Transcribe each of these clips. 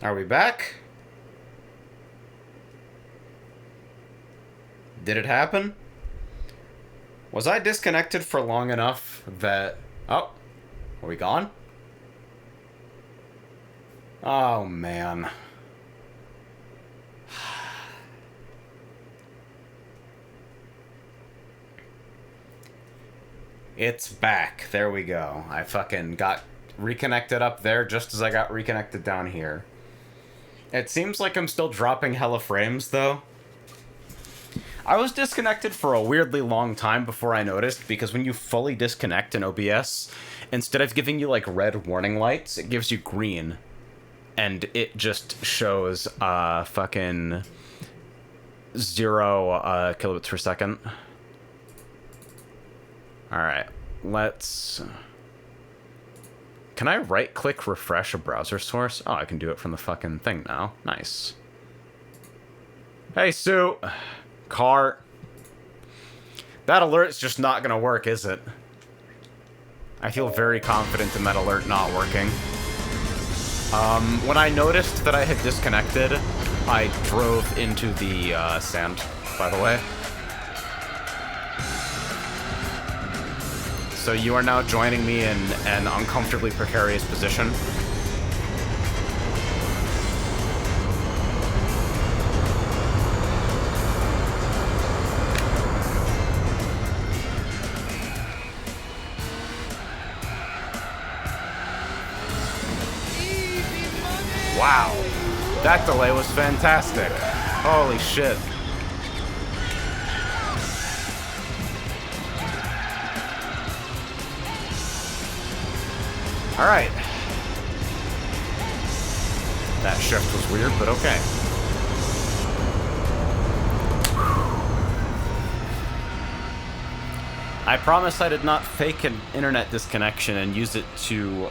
Are we back? Did it happen? Was I disconnected for long enough that... Oh, are we gone? Oh, man. It's back. There we go. I fucking got reconnected up there just as I got reconnected down here. It seems like I'm still dropping hella frames, though. I was disconnected for a weirdly long time before I noticed, because when you fully disconnect in OBS, instead of giving you, like, red warning lights, it gives you green. And it just shows, fucking 0 kilobits per second. Alright, let's... Can I right-click refresh a browser source? Oh, I can do it from the fucking thing now. Nice. Hey, Sue! Car. That alert's just not gonna work, is it? I feel very confident in that alert not working. When I noticed that I had disconnected, I drove into the, sand, by the way. So you are now joining me in an uncomfortably precarious position. Wow, that delay was fantastic. Holy shit. Alright. That shift was weird, but okay. I promise I did not fake an internet disconnection and use it to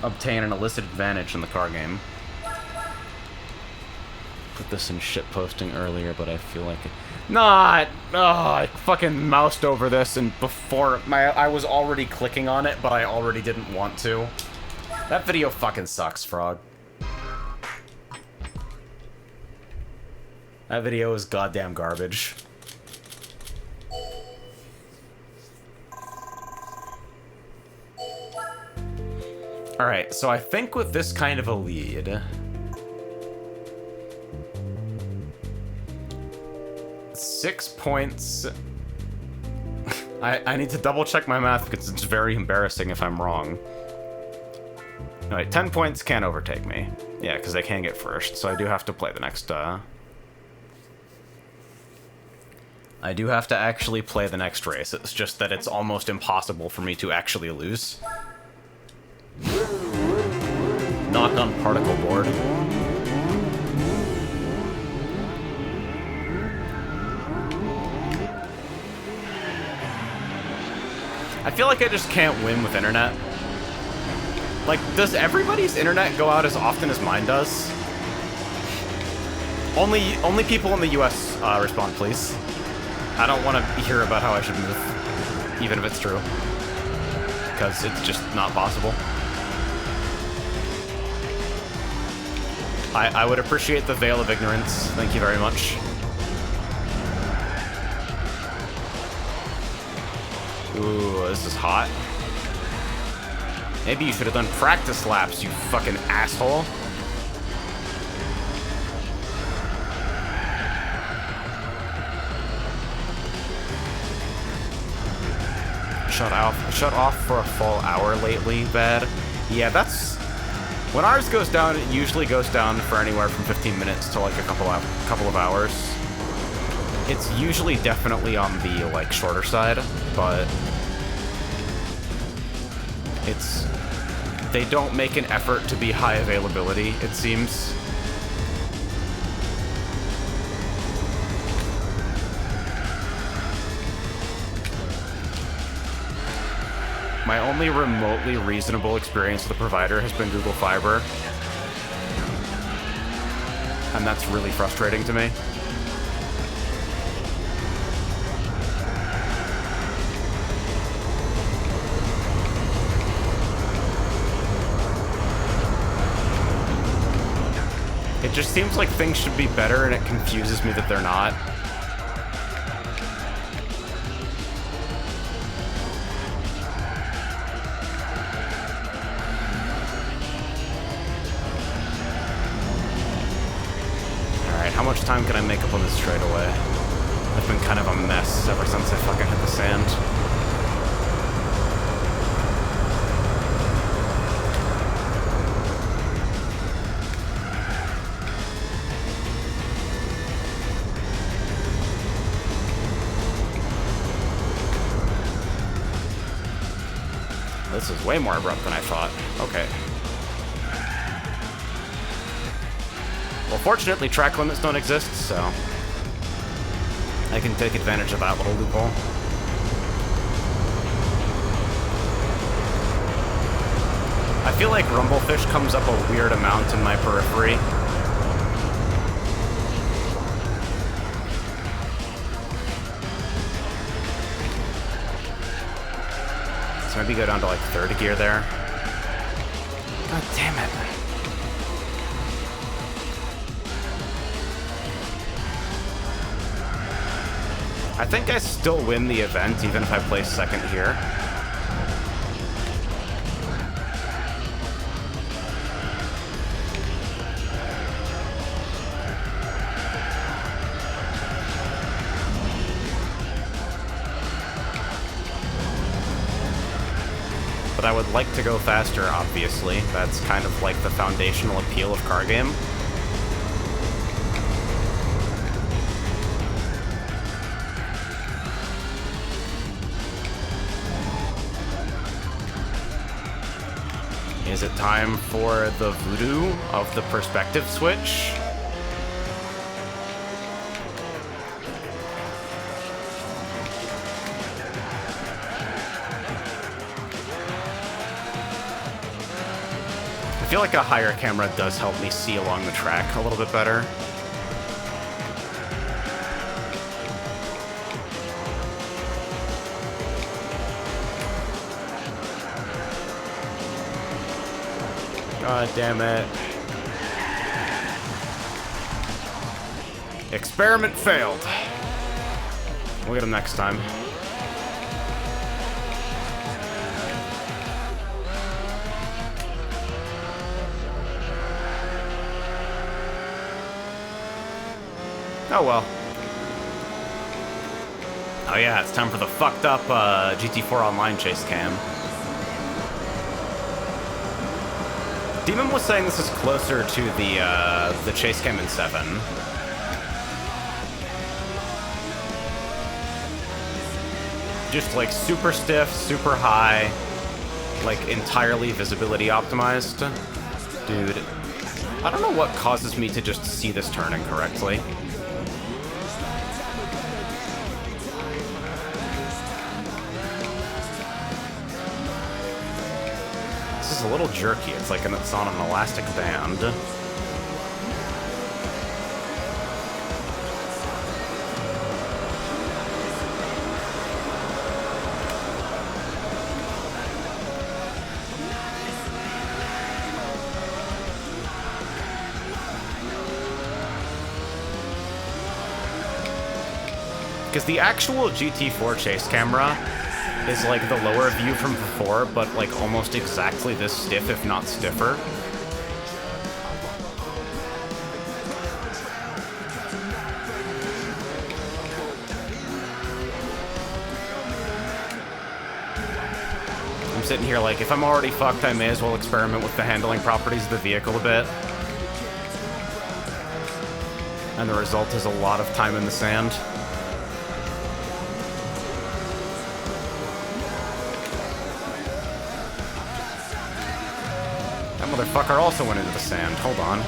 obtain an illicit advantage in the car game. Put this in shit posting earlier, but I feel like it... Not! Oh, I fucking moused over this, and before I was already clicking on it, but I already didn't want to. That video fucking sucks, Frog. That video is goddamn garbage. Alright, so I think with this kind of a lead... 6 points... I need to double check my math because it's very embarrassing if I'm wrong. Alright, 10 points can't overtake me. Yeah, because I can get first, so I do have to play the next, I do have to actually play the next race. It's just that it's almost impossible for me to actually lose. Knock on particle board. I feel like I just can't win with internet. Like, does everybody's internet go out as often as mine does? Only people in the US respond, please. I don't want to hear about how I should move, even if it's true. Because it's just not possible. I would appreciate the veil of ignorance. Thank you very much. Ooh, this is hot. Maybe you should have done practice laps, you fucking asshole. Shut off for a full hour lately, bad. Yeah, that's... When ours goes down, it usually goes down for anywhere from 15 minutes to like a couple of hours. It's usually definitely on the, like, shorter side, but... It's... They don't make an effort to be high availability, it seems. My only remotely reasonable experience with the provider has been Google Fiber. And that's really frustrating to me. It just seems like things should be better, and it confuses me that they're not. Alright, how much time can I make up on this straightaway? I've been kind of a mess ever since I fucking hit the sand. This is way more abrupt than I thought. Okay. Well, fortunately, track limits don't exist, so I can take advantage of that little loophole. I feel like Rumblefish comes up a weird amount in my periphery. So maybe go down to like third gear there. God damn it. I think I still win the event even if I place second here. But I would like to go faster, obviously. That's kind of like the foundational appeal of car game. Is it time for the voodoo of the perspective switch? I feel like a higher camera does help me see along the track a little bit better. God damn it. Experiment failed. We'll get him next time. Oh well. Oh yeah, it's time for the fucked up GT4 Online chase cam. Demon was saying this is closer to the chase cam in 7. Just like super stiff, super high, like entirely visibility optimized. Dude, I don't know what causes me to just see this turning correctly. This is a little jerky. It's like it's on an elastic band. Because the actual GT4 chase camera is like the lower view from before, but like almost exactly this stiff, if not stiffer. I'm sitting here like, if I'm already fucked, I may as well experiment with the handling properties of the vehicle a bit. And the result is a lot of time in the sand. Motherfucker also went into the sand. Hold on.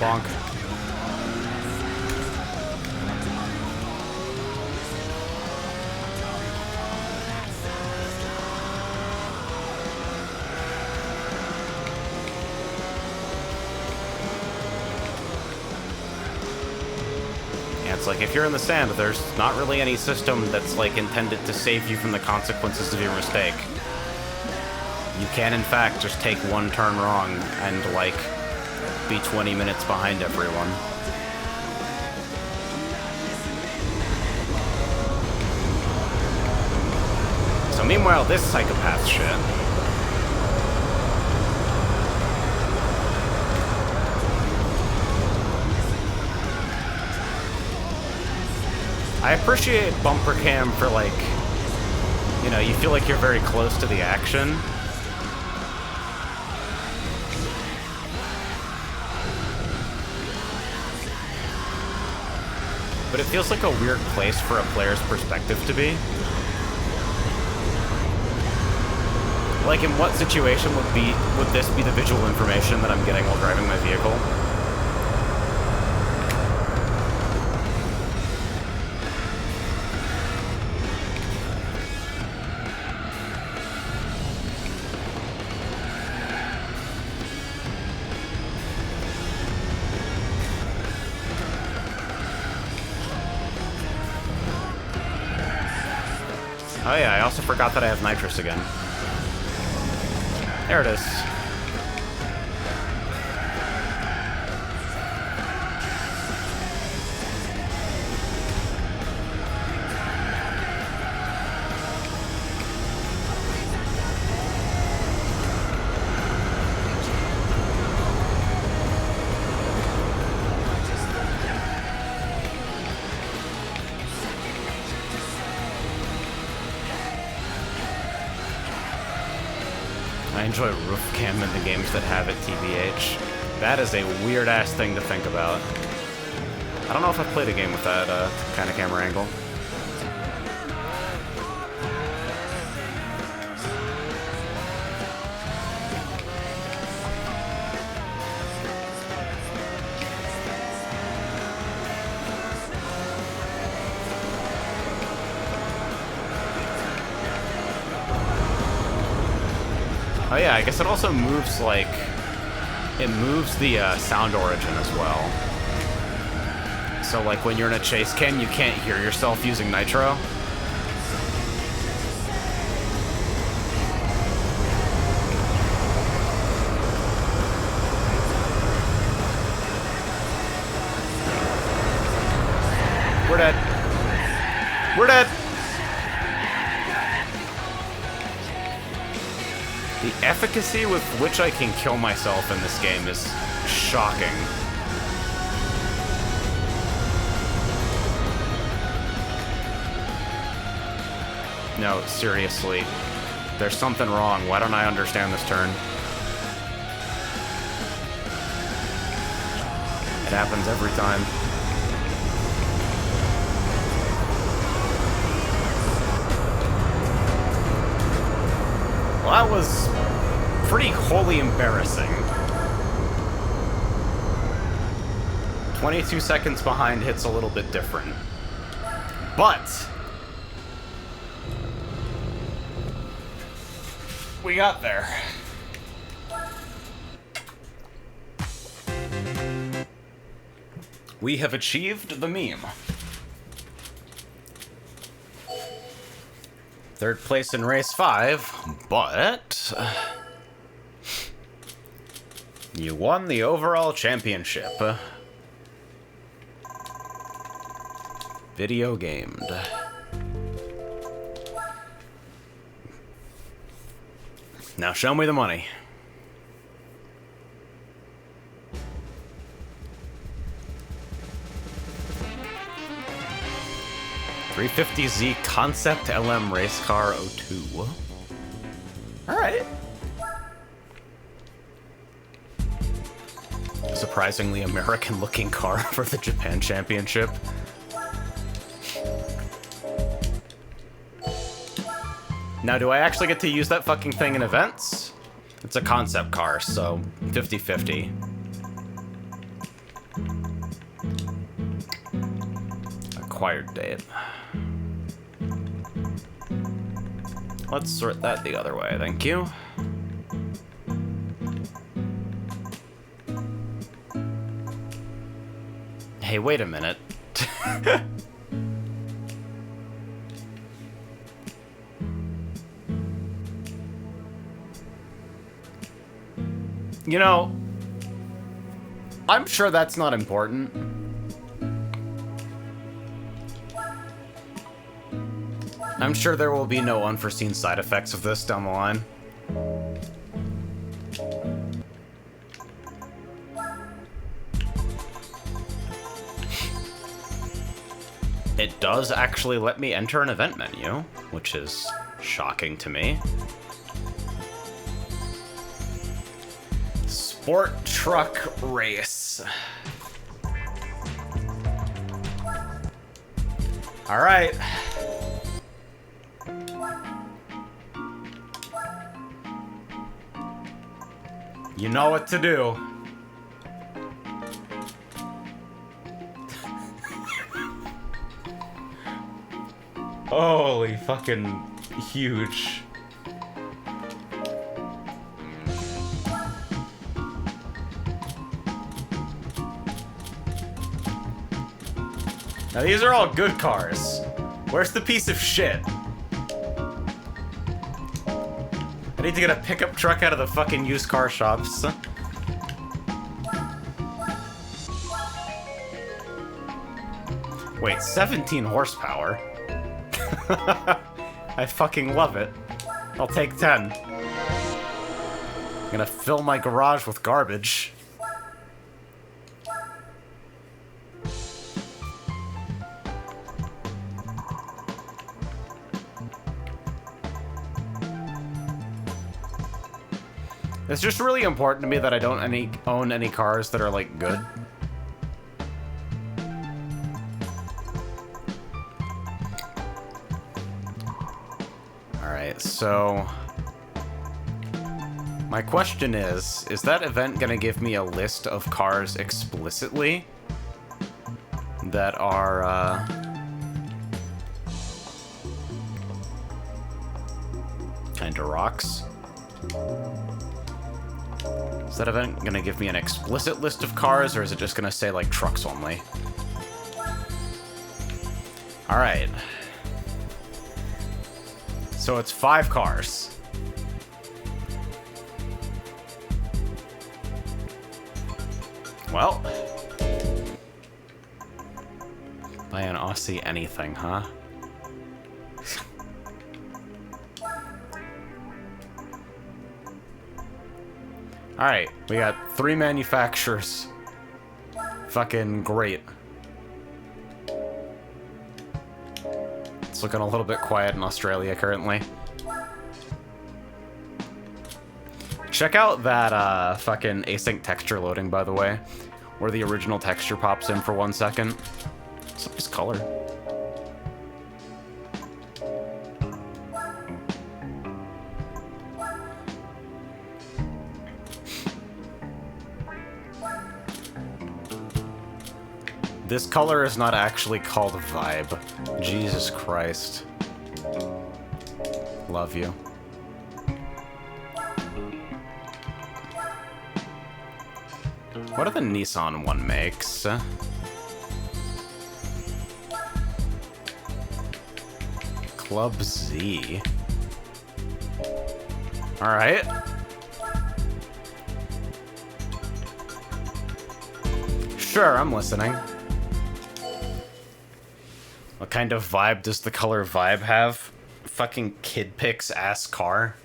Bonk. It's like, if you're in the sand, there's not really any system that's, like, intended to save you from the consequences of your mistake. You can, in fact, just take one turn wrong and, like, be 20 minutes behind everyone. So meanwhile, this psychopath shit. I appreciate bumper cam for, like, you know, you feel like you're very close to the action. But it feels like a weird place for a player's perspective to be. Like, in what situation would this be the visual information that I'm getting while driving my vehicle? Oh yeah, I also forgot that I have nitrous again. There it is. I enjoy roof cam in the games that have it, TBH. That is a weird-ass thing to think about. I don't know if I've played a game with that kind of camera angle. Oh yeah, I guess it also moves, like, it moves the sound origin as well. So, like, when you're in a chase cam, you can't hear yourself using nitro. We're dead. We're dead. The efficacy with which I can kill myself in this game is shocking. No, seriously. There's something wrong. Why don't I understand this turn? It happens every time. Well, that was pretty wholly embarrassing. 22 seconds behind hits a little bit different. But we got there. We have achieved the meme. Third place in race 5, but you won the overall championship. Video gamed. Now show me the money. $350Z Concept LM Race Car 02. Alright. Surprisingly American looking car for the Japan Championship. Now, do I actually get to use that fucking thing in events? It's a concept car, so 50-50. Acquired date. Let's sort that the other way, thank you. Hey, wait a minute. You know, I'm sure that's not important. I'm sure there will be no unforeseen side effects of this down the line. It does actually let me enter an event menu, which is shocking to me. Sport truck race. All right. You know what to do. Holy fucking huge. Now these are all good cars. Where's the piece of shit? I need to get a pickup truck out of the fucking used car shops. Wait, 17 horsepower? I fucking love it. I'll take 10. I'm gonna fill my garage with garbage. It's just really important to me that I don't own any cars that are, like, good. Alright, so... my question is that event gonna give me a list of cars explicitly that are, kinda rocks? Is that event gonna give me an explicit list of cars, or is it just gonna say, like, trucks only? Alright. So it's 5 cars. Well. Buy an Aussie anything, huh? Alright, we got 3 manufacturers. Fucking great. It's looking a little bit quiet in Australia currently. Check out that fucking async texture loading, by the way, where the original texture pops in for 1 second. What's up with this color? This color is not actually called Vibe. Jesus Christ. Love you. What are the Nissan one makes? Club Z. Alright. Sure, I'm listening. What kind of vibe does the color Vibe have? Fucking Kid Picks ass car.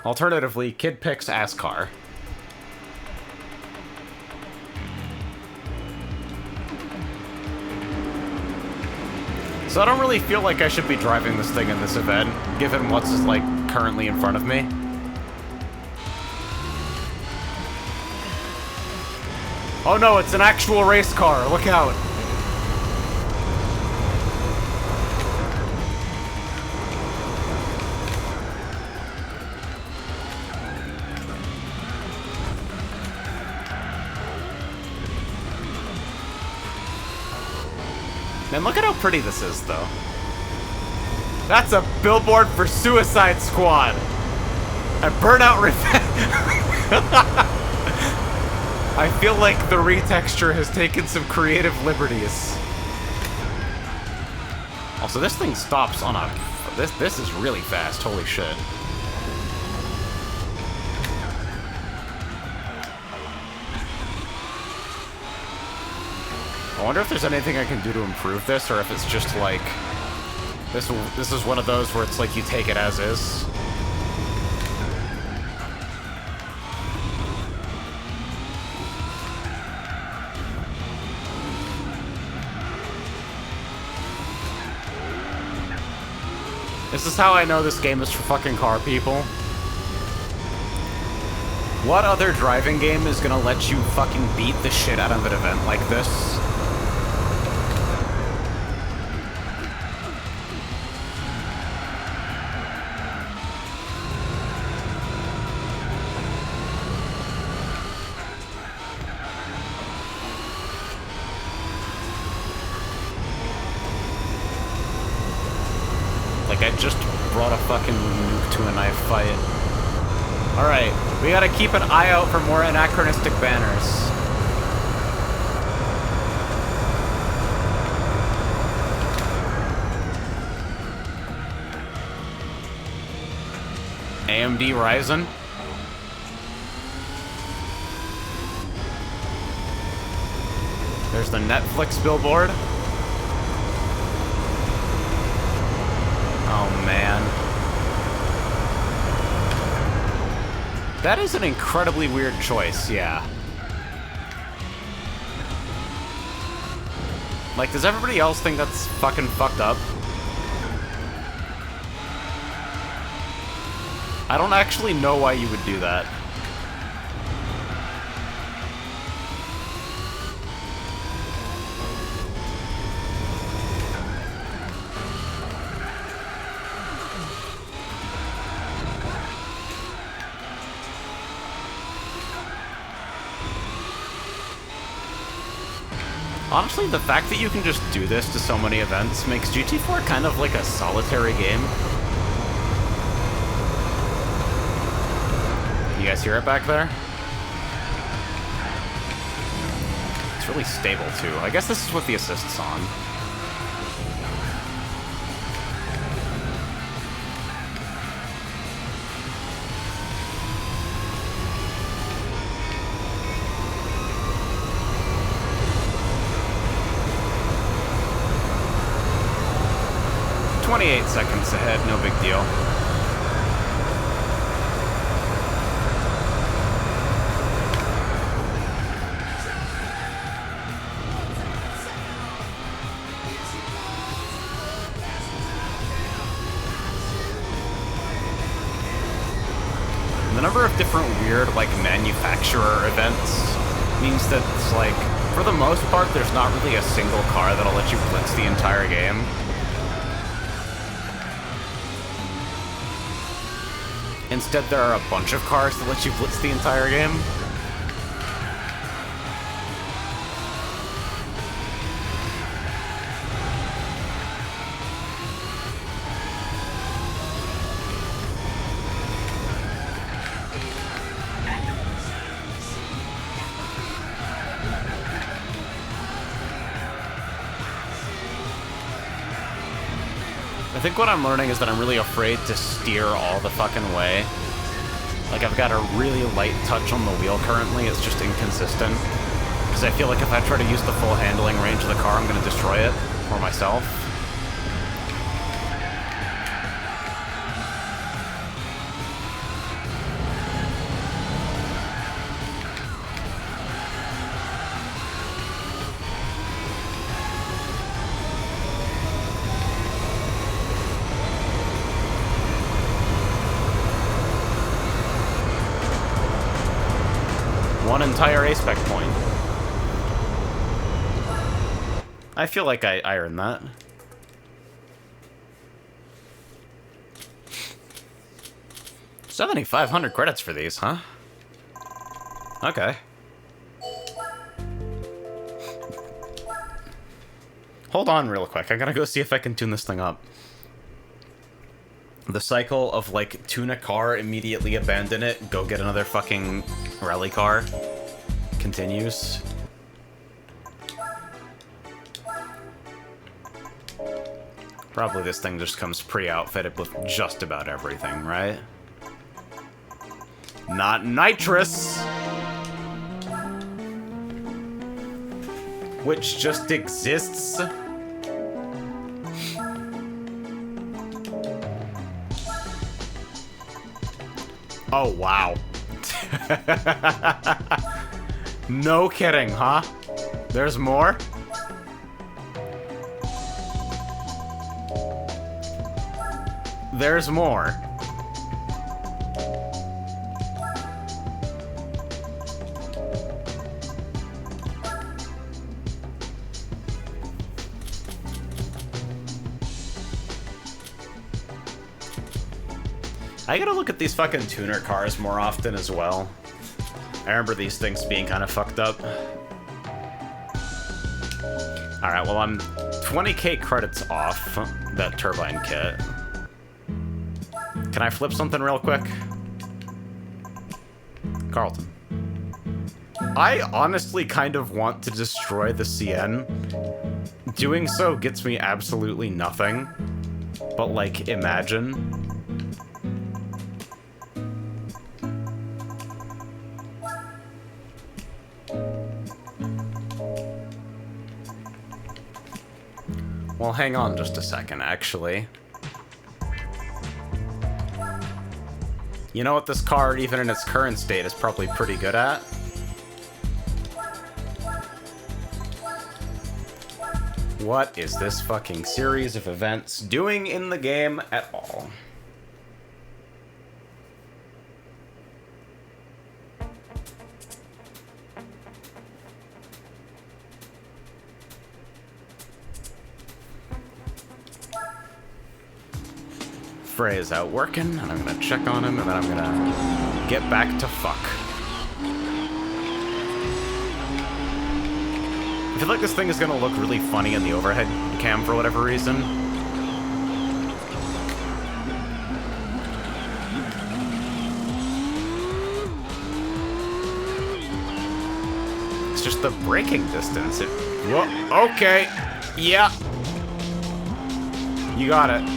Alternatively, Kid Picks ass car. So I don't really feel like I should be driving this thing in this event, given what's like currently in front of me. Oh no, it's an actual race car. Look out. Man, look at how pretty this is, though. That's a billboard for Suicide Squad. A Burnout Revenge. I feel like the retexture has taken some creative liberties. Also, this thing stops on a... This is really fast, holy shit. I wonder if there's anything I can do to improve this, or if it's just like... This is one of those where it's like you take it as is. This is how I know this game is for fucking car people. What other driving game is gonna let you fucking beat the shit out of an event like this? Like, I just brought a fucking nuke to a knife fight. Alright, we gotta keep an eye out for more anachronistic banners. AMD Ryzen. There's the Netflix billboard. Oh, man. That is an incredibly weird choice, yeah. Like, does everybody else think that's fucking fucked up? I don't actually know why you would do that. Honestly, the fact that you can just do this to so many events makes GT4 kind of like a solitary game. You guys hear it back there? It's really stable, too. I guess this is with the assist's on. "28 seconds ahead, no big deal." The number of different weird, like, manufacturer events means that it's like, for the most part, there's not really a single car that'll let you blitz the entire game. Instead, there are a bunch of cars that let you blitz the entire game. I think what I'm learning is that I'm really afraid to steer all the fucking way. Like, I've got a really light touch on the wheel currently, it's just inconsistent. Because I feel like if I try to use the full handling range of the car, I'm going to destroy it, or myself. One entire A-spec point. I feel like I earned that. $7,500 credits for these, huh? Okay. Hold on real quick. I gotta go see if I can tune this thing up. The cycle of, like, tune a car, immediately abandon it, go get another fucking rally car. continues. Probably this thing just comes pre-outfitted with just about everything, right? Not nitrous! Which just exists. Oh, wow. No kidding, huh? There's more? There's more. I gotta look at these fucking tuner cars more often as well. I remember these things being kind of fucked up. Alright, well I'm 20k credits off that turbine kit. Can I flip something real quick? Carlton. I honestly kind of want to destroy the CN. Doing so gets me absolutely nothing. But, like, imagine. Well, hang on just a second, actually. You know what this card, even in its current state, is probably pretty good at? What is this fucking series of events doing in the game at all? Frey is out working, and I'm gonna check on him, and then I'm gonna get back to fuck. I feel like this thing is gonna look really funny in the overhead cam for whatever reason. It's just the braking distance. Whoa, okay. Yeah. You got it.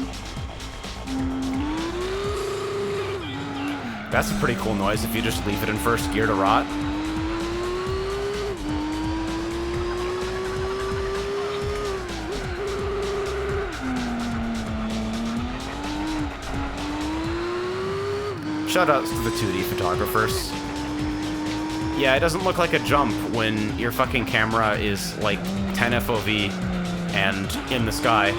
That's a pretty cool noise if you just leave it in first gear to rot. Shoutouts to the 2D photographers. Yeah, it doesn't look like a jump when your fucking camera is like 10 FOV and in the sky.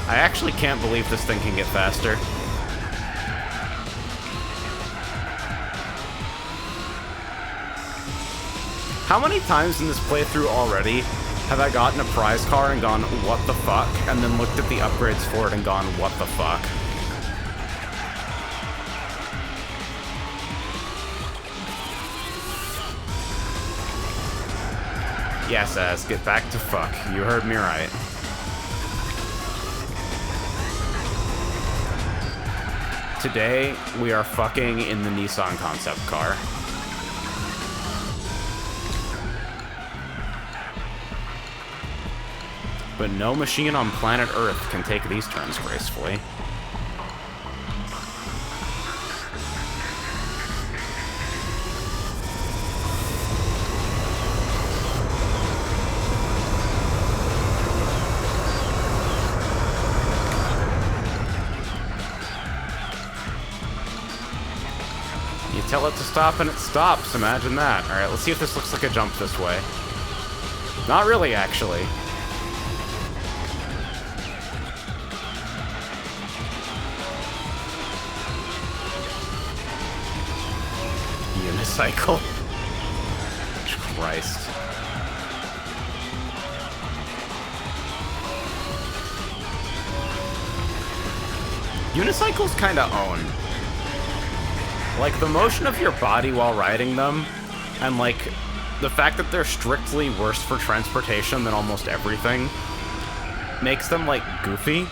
I actually can't believe this thing can get faster. How many times in this playthrough already have I gotten a prize car and gone, what the fuck? And then looked at the upgrades for it and gone, what the fuck? Yes, Az, get back to fuck. You heard me right. Today, we are fucking in the Nissan concept car. But no machine on planet Earth can take these turns gracefully. Tell it to stop and it stops. Imagine that. Alright, let's see if this looks like a jump this way. Not really, actually. Unicycle. Christ. Unicycles kinda own. Like, the motion of your body while riding them, and, like, the fact that they're strictly worse for transportation than almost everything, makes them, like, goofy.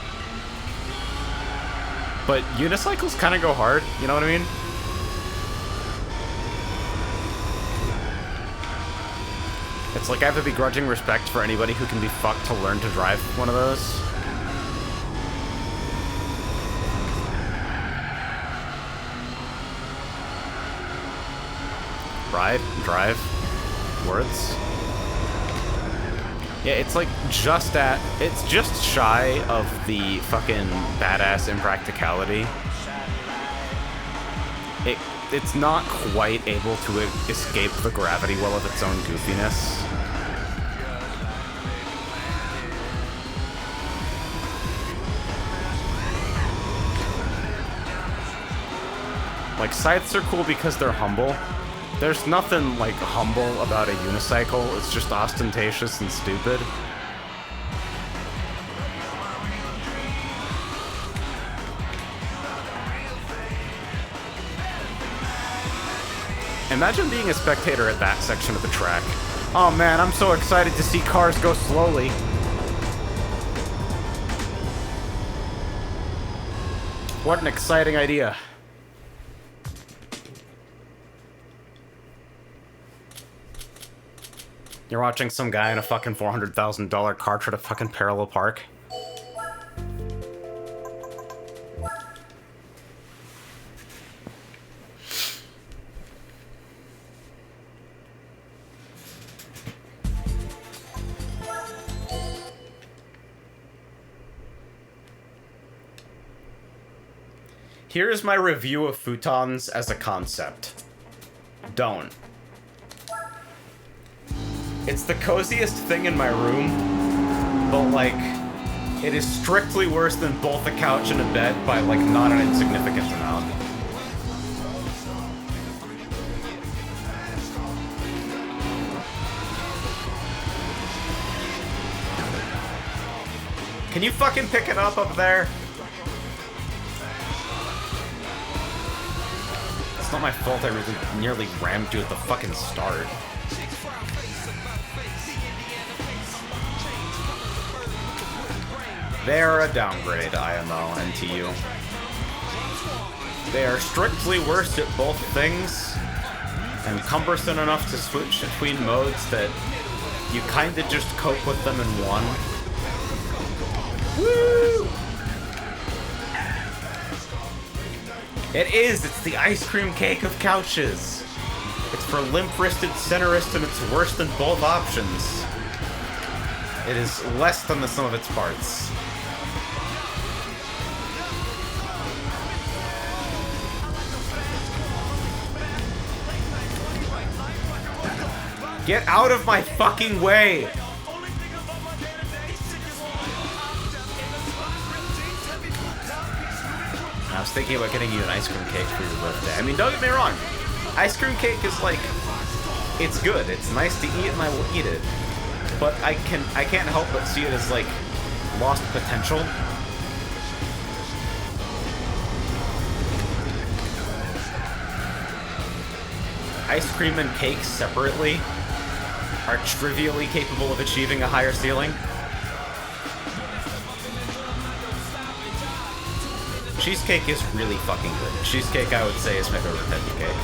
But unicycles kind of go hard, you know what I mean? It's like I have a begrudging respect for anybody who can be fucked to learn to drive one of those. Ride, drive, words. Yeah, it's like it's just shy of the fucking badass impracticality. It's not quite able to escape the gravity well of its own goofiness. Like, scythes are cool because they're humble. There's nothing, like, humble about a unicycle. It's just ostentatious and stupid. Imagine being a spectator at that section of the track. Oh man, I'm so excited to see cars go slowly. What an exciting idea. You're watching some guy in a fucking $400,000 car try to fucking parallel park. Here's my review of futons as a concept. Don't. It's the coziest thing in my room, but, like, it is strictly worse than both a couch and a bed by, like, not an insignificant amount. Can you fucking pick it up there? It's not my fault I really nearly rammed you at the fucking start. They're a downgrade, IMO, NTU. They are strictly worse at both things, and cumbersome enough to switch between modes that you kinda just cope with them in one. Woo! It's the ice cream cake of couches. It's for limp-wristed centerists, and it's worse than both options. It is less than the sum of its parts. Get out of my fucking way! I was thinking about getting you an ice cream cake for your birthday. I mean, don't get me wrong. Ice cream cake is like, it's good. It's nice to eat and I will eat it. But I can't help but see it as like lost potential. Ice cream and cake separately are trivially capable of achieving a higher ceiling. Cheesecake is really fucking good. Cheesecake, I would say, is my favorite type of cake.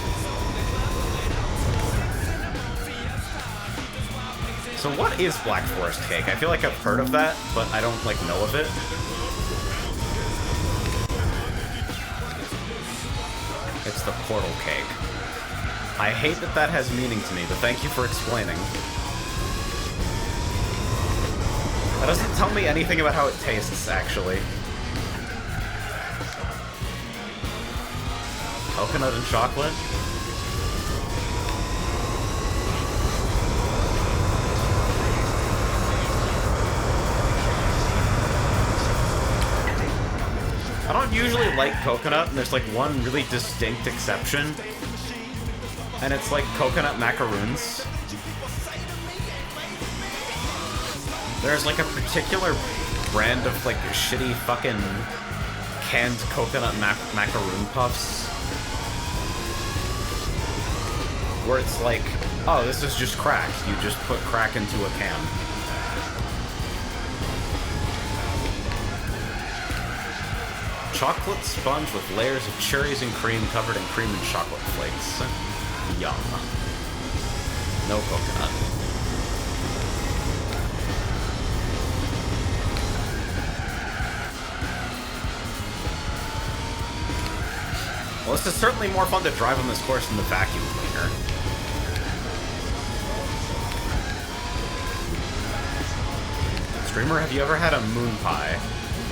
So what is Black Forest cake? I feel like I've heard of that, but I don't, like, know of it. It's the portal cake. I hate that that has meaning to me, but thank you for explaining. That doesn't tell me anything about how it tastes, actually. Coconut and chocolate? I don't usually like coconut, and there's like one really distinct exception. And it's like coconut macaroons. There's like a particular brand of like shitty fucking canned coconut macaroon puffs where it's like, oh, this is just crack. You just put crack into a can. Chocolate sponge with layers of cherries and cream covered in cream and chocolate flakes. Yum. No coconut. Well, this is certainly more fun to drive on this course than the vacuum cleaner. Streamer, have you ever had a moon pie?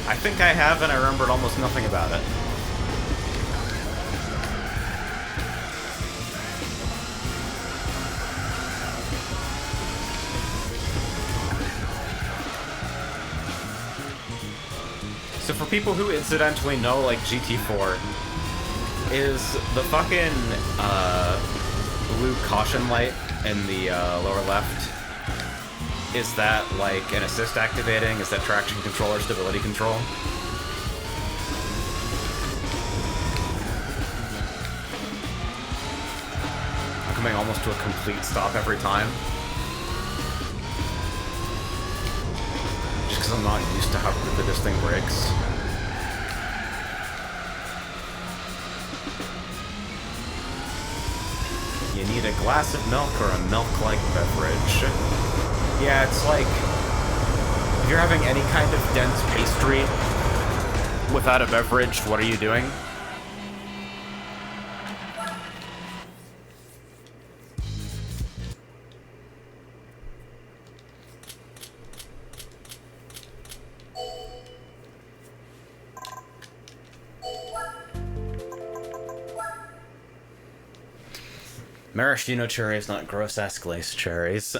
I think I have, and I remembered almost nothing about it. So for people who incidentally know, like, GT4, is the fucking, blue caution light in the, lower left, is that, like, an assist activating? Is that traction control or stability control? I'm coming almost to a complete stop every time. Just because I'm not used to how quickly this thing brakes. You need a glass of milk or a milk-like beverage. Yeah, it's like, if you're having any kind of dense pastry without a beverage, what are you doing? Maraschino cherries, not gross-ass glazed cherries.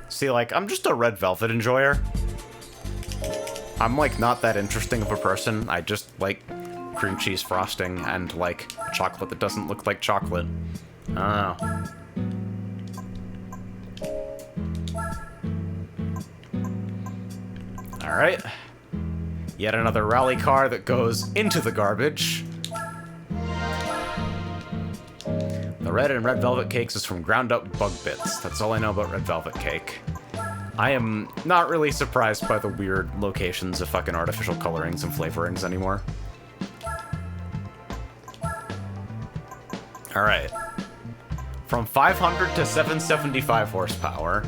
See, like, I'm just a red velvet enjoyer. I'm, like, not that interesting of a person. I just like cream cheese frosting and, like, chocolate that doesn't look like chocolate. I don't know. Alright. Yet another rally car that goes into the garbage. The red and red velvet cakes is from ground up bug bits. That's all I know about red velvet cake. I am not really surprised by the weird locations of fucking artificial colorings and flavorings anymore. Alright. From 500 to 775 horsepower.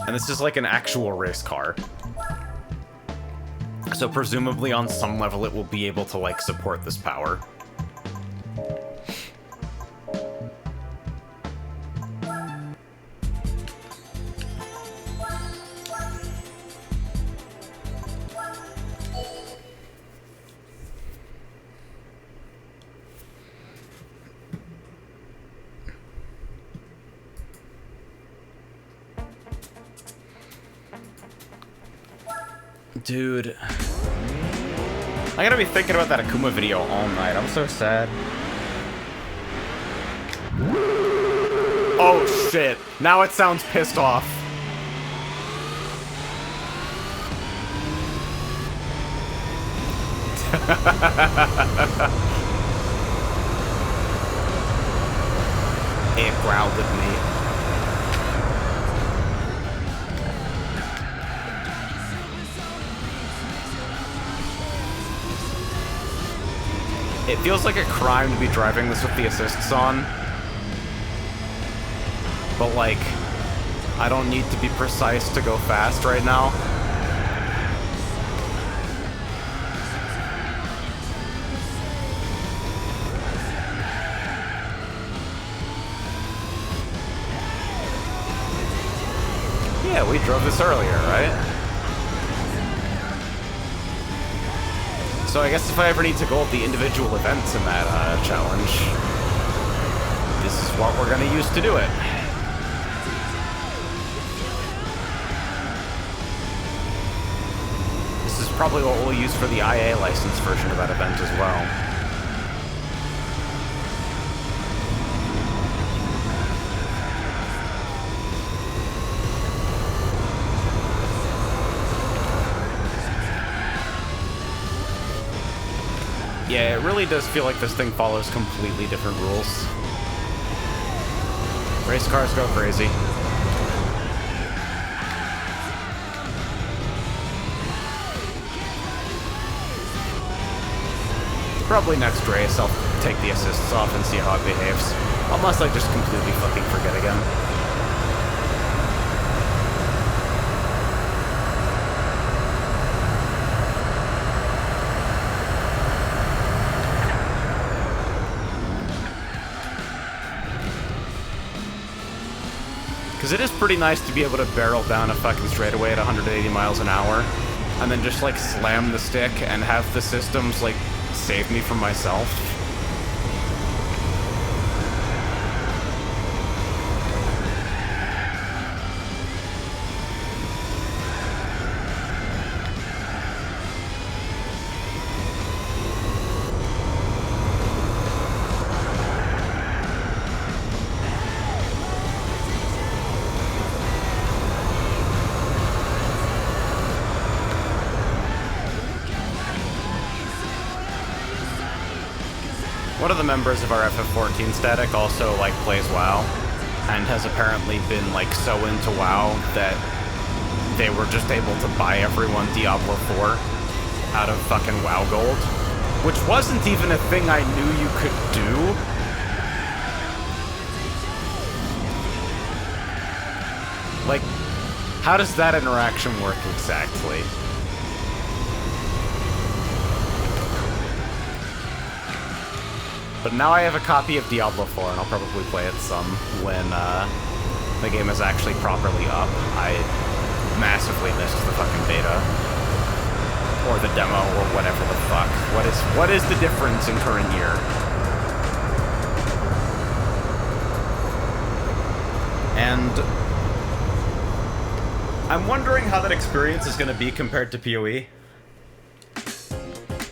And this is like an actual race car. So presumably on some level it will be able to, like, support this power. Dude. I'm gonna be thinking about that Akuma video all night. I'm so sad. Oh shit. Now it sounds pissed off. It growled at me. It feels like a crime to be driving this with the assists on. But, like, I don't need to be precise to go fast right now. Yeah, we drove this earlier, right? So I guess if I ever need to go at the individual events in that challenge, this is what we're gonna use to do it. This is probably what we'll use for the IA license version of that event as well. Yeah, it really does feel like this thing follows completely different rules. Race cars go crazy. Probably next race I'll take the assists off and see how it behaves. Unless I just completely fucking forget again. Because it is pretty nice to be able to barrel down a fucking straightaway at 180 miles an hour, and then just, like, slam the stick and have the systems, like, save me from myself. One of the members of our FF14 static also, like, plays WoW, and has apparently been, like, so into WoW that they were just able to buy everyone Diablo 4 out of fucking WoW Gold, which wasn't even a thing I knew you could do. Like, how does that interaction work exactly? But now I have a copy of Diablo 4, and I'll probably play it some when the game is actually properly up. I massively missed the fucking beta. Or the demo, or whatever the fuck. What is the difference in current year? And I'm wondering how that experience is going to be compared to PoE.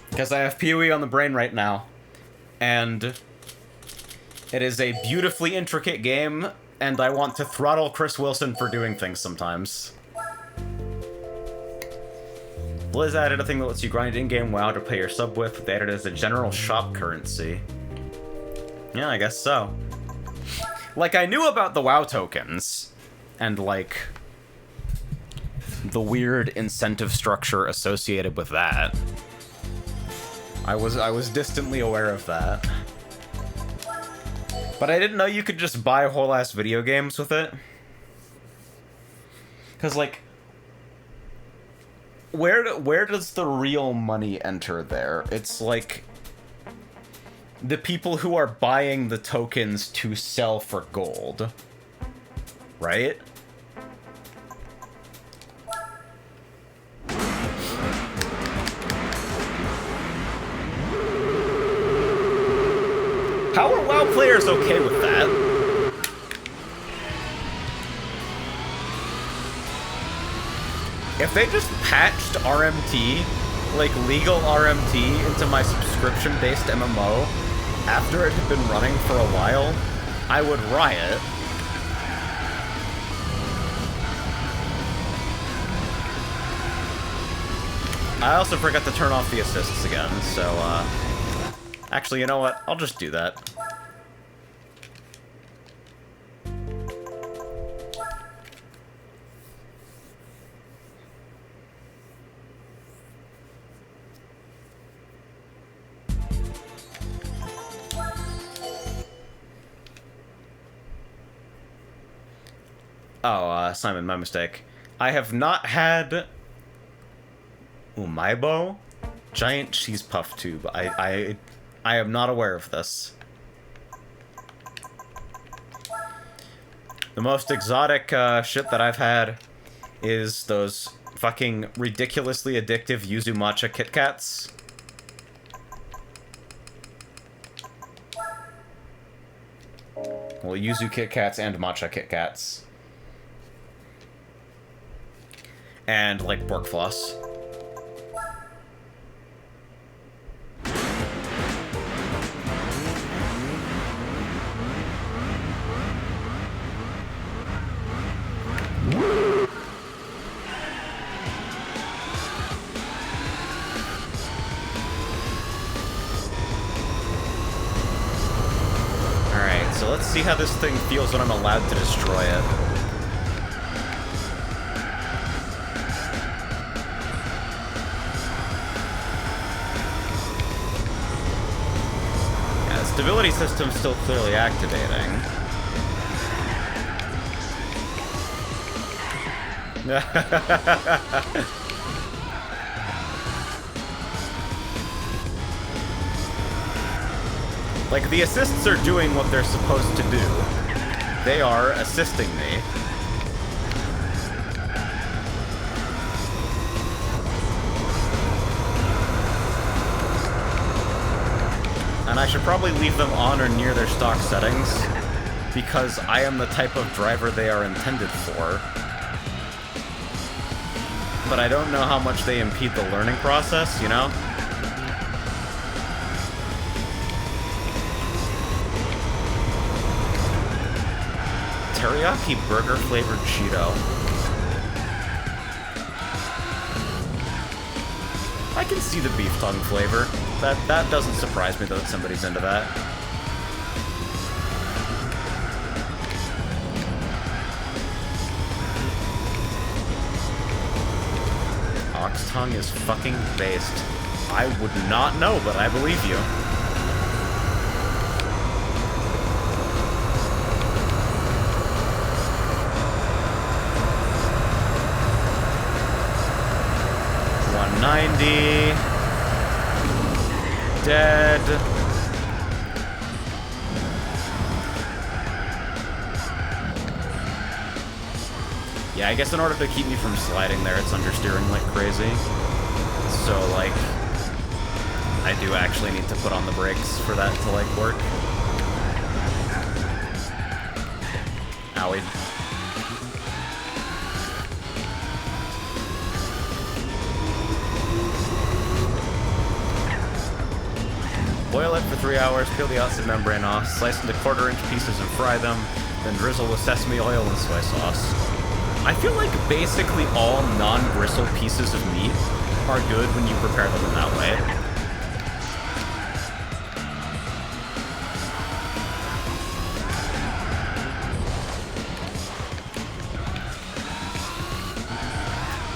Because I have PoE on the brain right now. And it is a beautifully intricate game, and I want to throttle Chris Wilson for doing things sometimes. Blizz added a thing that lets you grind in-game WoW to pay your sub with. They added it as a general shop currency. Yeah, I guess so. Like, I knew about the WoW tokens, and, like, the weird incentive structure associated with that. I was distantly aware of that. But I didn't know you could just buy whole-ass video games with it. Because, like, where does the real money enter there? It's like the people who are buying the tokens to sell for gold, right? How are WoW players okay with that? If they just patched RMT, like legal RMT, into my subscription-based MMO after it had been running for a while, I would riot. I also forgot to turn off the assists again, so, actually, you know what? I'll just do that. Oh, Simon, my mistake. I have not had Umaibo giant cheese puff tube. I am not aware of this. The most exotic shit that I've had is those fucking ridiculously addictive Yuzu Matcha Kit Kats. Well, Yuzu Kit Kats and Matcha Kit Kats. And, like, pork floss. how this thing feels when I'm allowed to destroy it. Yeah, the stability system's still clearly activating. Like, the assists are doing what they're supposed to do. They are assisting me. And I should probably leave them on or near their stock settings, because I am the type of driver they are intended for. But I don't know how much they impede the learning process, you know? Teriyaki burger flavored Cheeto. I can see the beef tongue flavor. That doesn't surprise me that somebody's into that. Ox tongue is fucking based. I would not know, but I believe you. $190. Dead. Yeah, I guess in order to keep me from sliding there, it's understeering like crazy. So, like, I do actually need to put on the brakes for that to, like, work. Owie. Boil it for 3 hours, peel the outside membrane off, slice into quarter-inch pieces and fry them, then drizzle with sesame oil and soy sauce. I feel like basically all non-bristle pieces of meat are good when you prepare them in that way.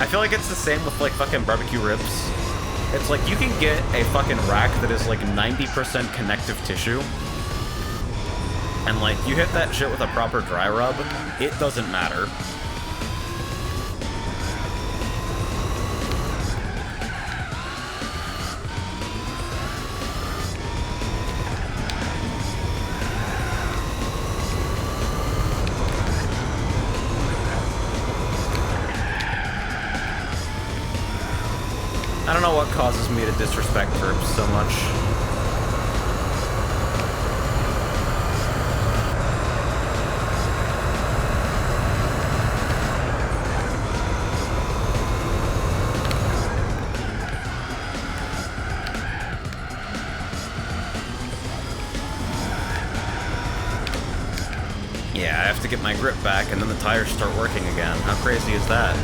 I feel like it's the same with, like, fucking barbecue ribs. It's like, you can get a fucking rack that is, like, 90% connective tissue, and, like, you hit that shit with a proper dry rub, it doesn't matter. I don't know what causes me to disrespect verbs so much. Yeah, I have to get my grip back and then the tires start working again. How crazy is that?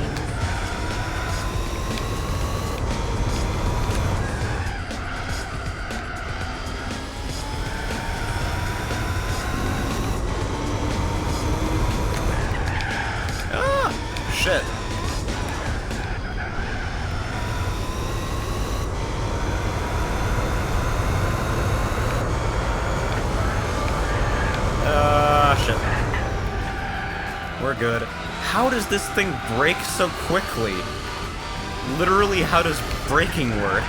Shit. Shit. We're good. How does this thing brake so quickly? Literally, how does braking work?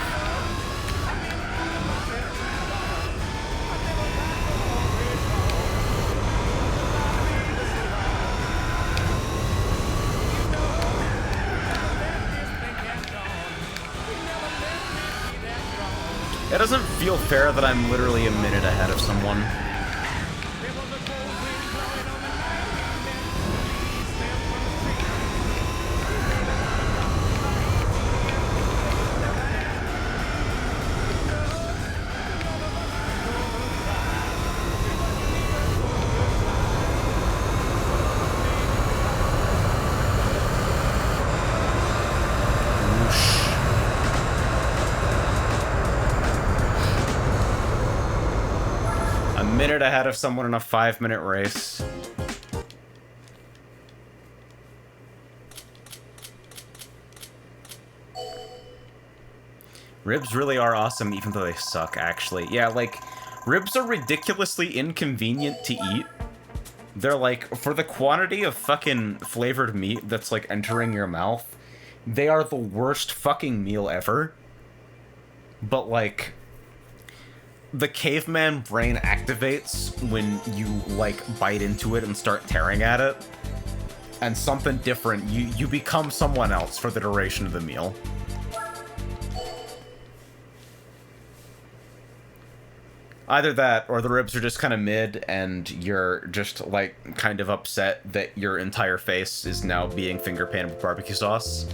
It doesn't feel fair that I'm literally a minute ahead of someone. minute ahead of someone in a 5-minute race. Ribs really are awesome, even though they suck, actually. Yeah, like, ribs are ridiculously inconvenient to eat. They're like, for the quantity of fucking flavored meat that's, like, entering your mouth, they are the worst fucking meal ever. But, like, the caveman brain activates when you, like, bite into it and start tearing at it. And something different, you become someone else for the duration of the meal. Either that, or the ribs are just kind of mid, and you're just, like, kind of upset that your entire face is now being finger painted with barbecue sauce.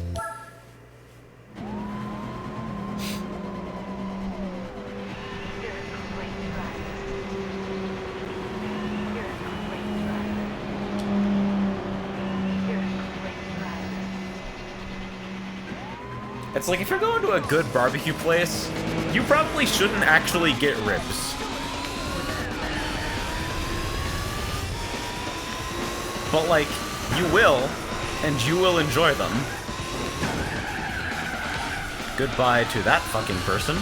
It's like, if you're going to a good barbecue place, you probably shouldn't actually get ribs. But, like, you will, and you will enjoy them. Goodbye to that fucking person.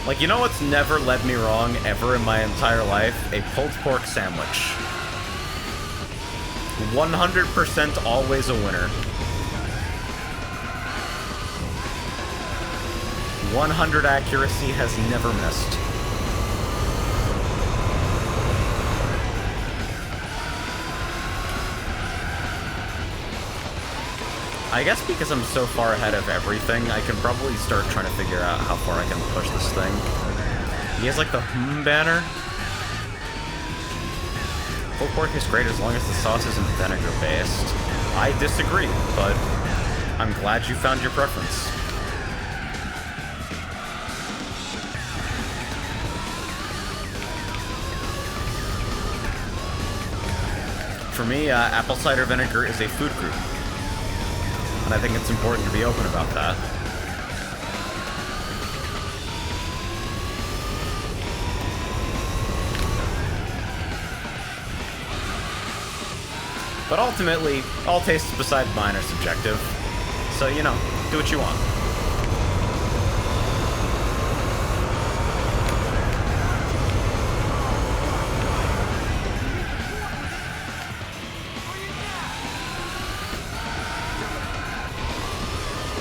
Like, you know what's never led me wrong ever in my entire life? A pulled pork sandwich. 100% always a winner. 100 accuracy has never missed. I guess because I'm so far ahead of everything, I can probably start trying to figure out how far I can push this thing. You guys like the banner? Pulled pork is great as long as the sauce isn't vinegar based. I disagree, but I'm glad you found your preference. For me, apple cider vinegar is a food group. And I think it's important to be open about that. But ultimately, all tastes besides mine are subjective. So, you know, do what you want.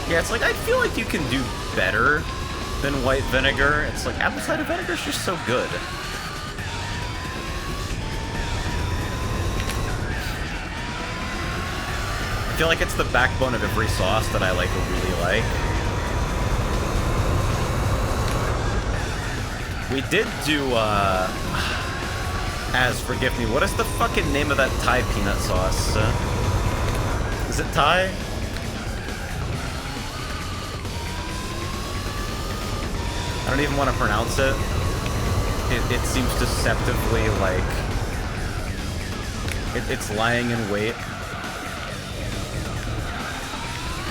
Yeah, it's like, I feel like you can do better than white vinegar. It's like, apple cider vinegar is just so good. I feel like it's the backbone of every sauce that I, like, really like. We did do, forgive me, what is the fucking name of that Thai peanut sauce? Is it Thai? I don't even want to pronounce it. It seems deceptively like... It's lying in wait.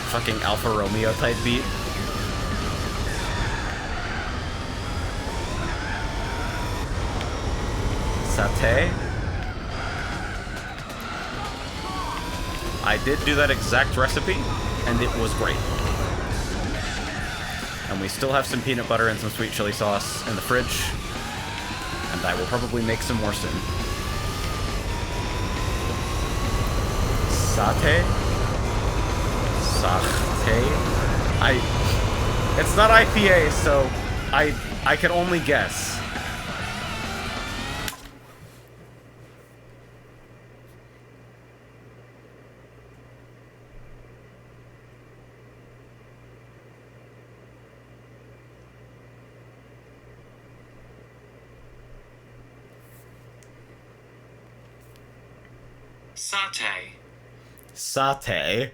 Fucking Alfa Romeo type beat. Satay. I did do that exact recipe, and it was great. And we still have some peanut butter and some sweet chili sauce in the fridge. And I will probably make some more soon. Satay? Satay? It's not IPA, so I can only guess. Satay. Satay.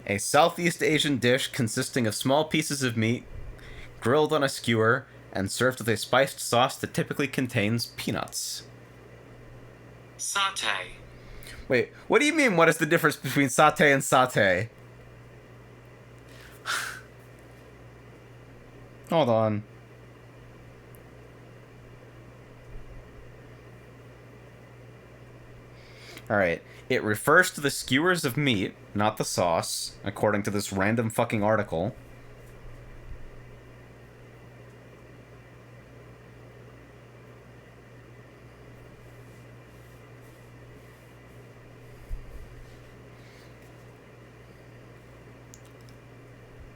A Southeast Asian dish consisting of small pieces of meat, grilled on a skewer, and served with a spiced sauce that typically contains peanuts. Satay. Wait, what do you mean, what is the difference between satay and satay? Hold on. Alright. It refers to the skewers of meat, not the sauce, according to this random fucking article.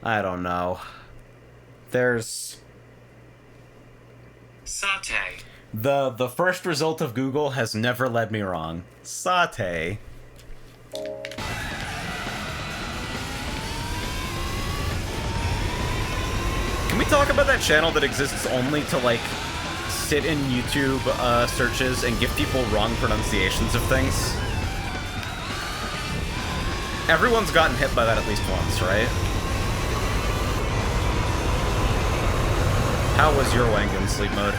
I don't know. There's... Satay. The first result of Google has never led me wrong. Satay. Can we talk about that channel that exists only to, like, sit in YouTube searches and give people wrong pronunciations of things? Everyone's gotten hit by that at least once, right? How was your Wangan sleep mode?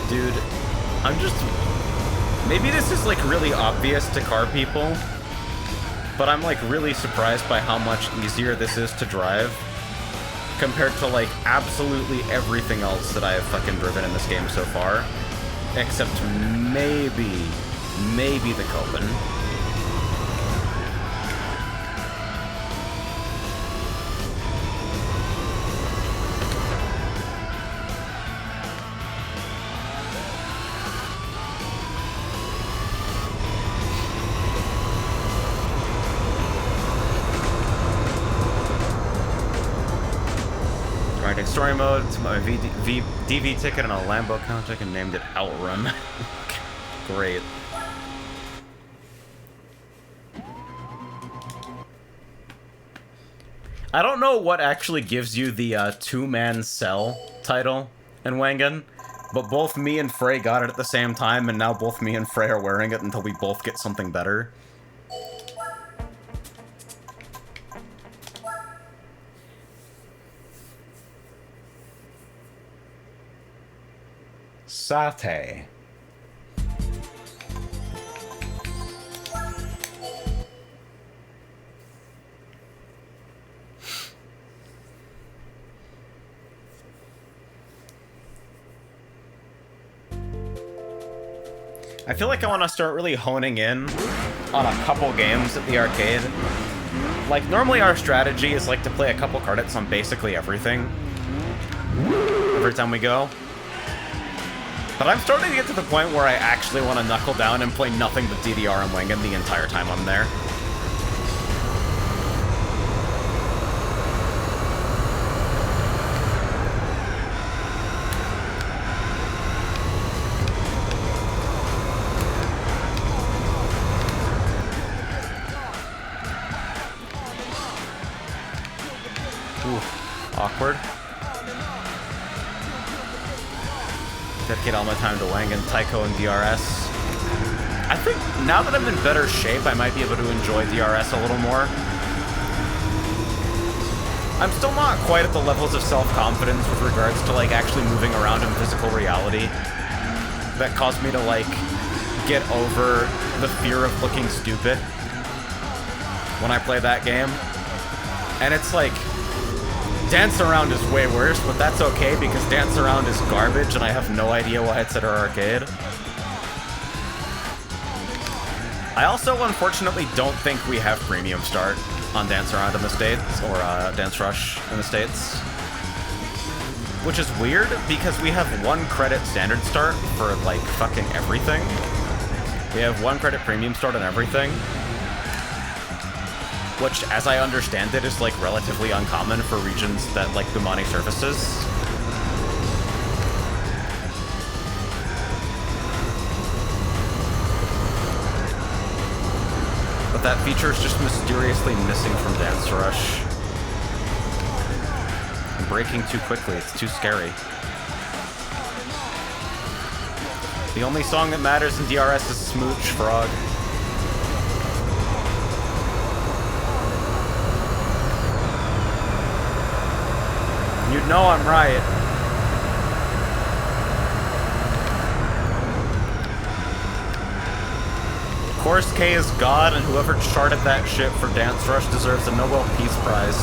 Dude, I'm just... Maybe this is, like, really obvious to car people, but I'm, like, really surprised by how much easier this is to drive compared to, like, absolutely everything else that I have fucking driven in this game so far. Except maybe the Copen. Story mode, to my DV ticket and a Lambo contract and named it Outrun. Great. I don't know what actually gives you the two-man cell title in Wangan, but both me and Frey got it at the same time, and now both me and Frey are wearing it until we both get something better. Satay. I feel like I want to start really honing in on a couple games at the arcade. Like, normally our strategy is like to play a couple credits on basically everything every time we go. But I'm starting to get to the point where I actually want to knuckle down and play nothing but DDR and Wangan the entire time I'm there. Ooh, awkward. Dedicate all my time to Wangan, Tycho, and DRS. I think now that I'm in better shape, I might be able to enjoy DRS a little more. I'm still not quite at the levels of self-confidence with regards to, like, actually moving around in physical reality that caused me to, like, get over the fear of looking stupid when I play that game. And it's like... Dance Around is way worse, but that's okay because Dance Around is garbage and I have no idea why it's at our arcade. I also, unfortunately, don't think we have Premium Start on Dance Around in the States, or Dance Rush in the States. Which is weird because we have 1 credit Standard Start for, like, fucking everything. We have 1 credit Premium Start on everything. Which, as I understand it, is, like, relatively uncommon for regions that, like, Bumani services. But that feature is just mysteriously missing from Dance Rush. I'm braking too quickly, it's too scary. The only song that matters in DRS is Smooch, Frog. You know I'm right. course, K is God, and whoever charted that shit for Dance Rush deserves a Nobel Peace Prize.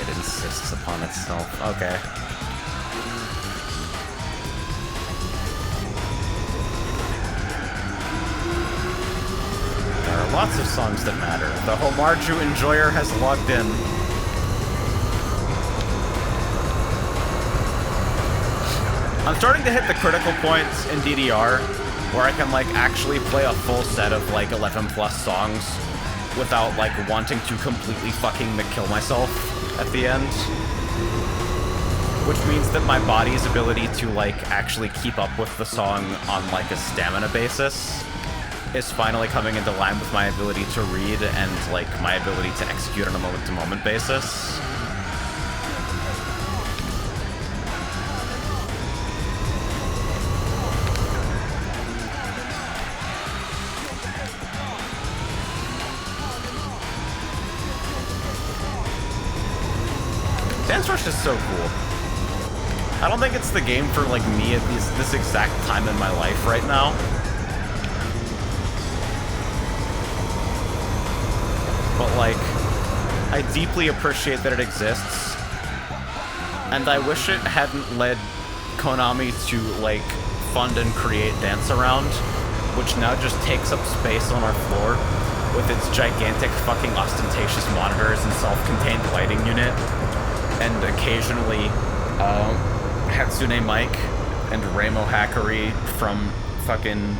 It insists upon itself. Okay. There are lots of songs that matter. The Homarju Enjoyer has logged in. I'm starting to hit the critical points in DDR where I can, like, actually play a full set of, like, 11 plus songs without, like, wanting to completely fucking kill myself at the end. Which means that my body's ability to, like, actually keep up with the song on, like, a stamina basis is finally coming into line with my ability to read and, like, my ability to execute on a moment-to-moment basis. Dance Rush is so cool. I don't think it's the game for, like, me at this exact time in my life right now. But, like, I deeply appreciate that it exists. And I wish it hadn't led Konami to, like, fund and create Dance Around, which now just takes up space on our floor with its gigantic fucking ostentatious monitors and self-contained lighting unit. And occasionally, Hatsune Mic and Ramo Hackery from fucking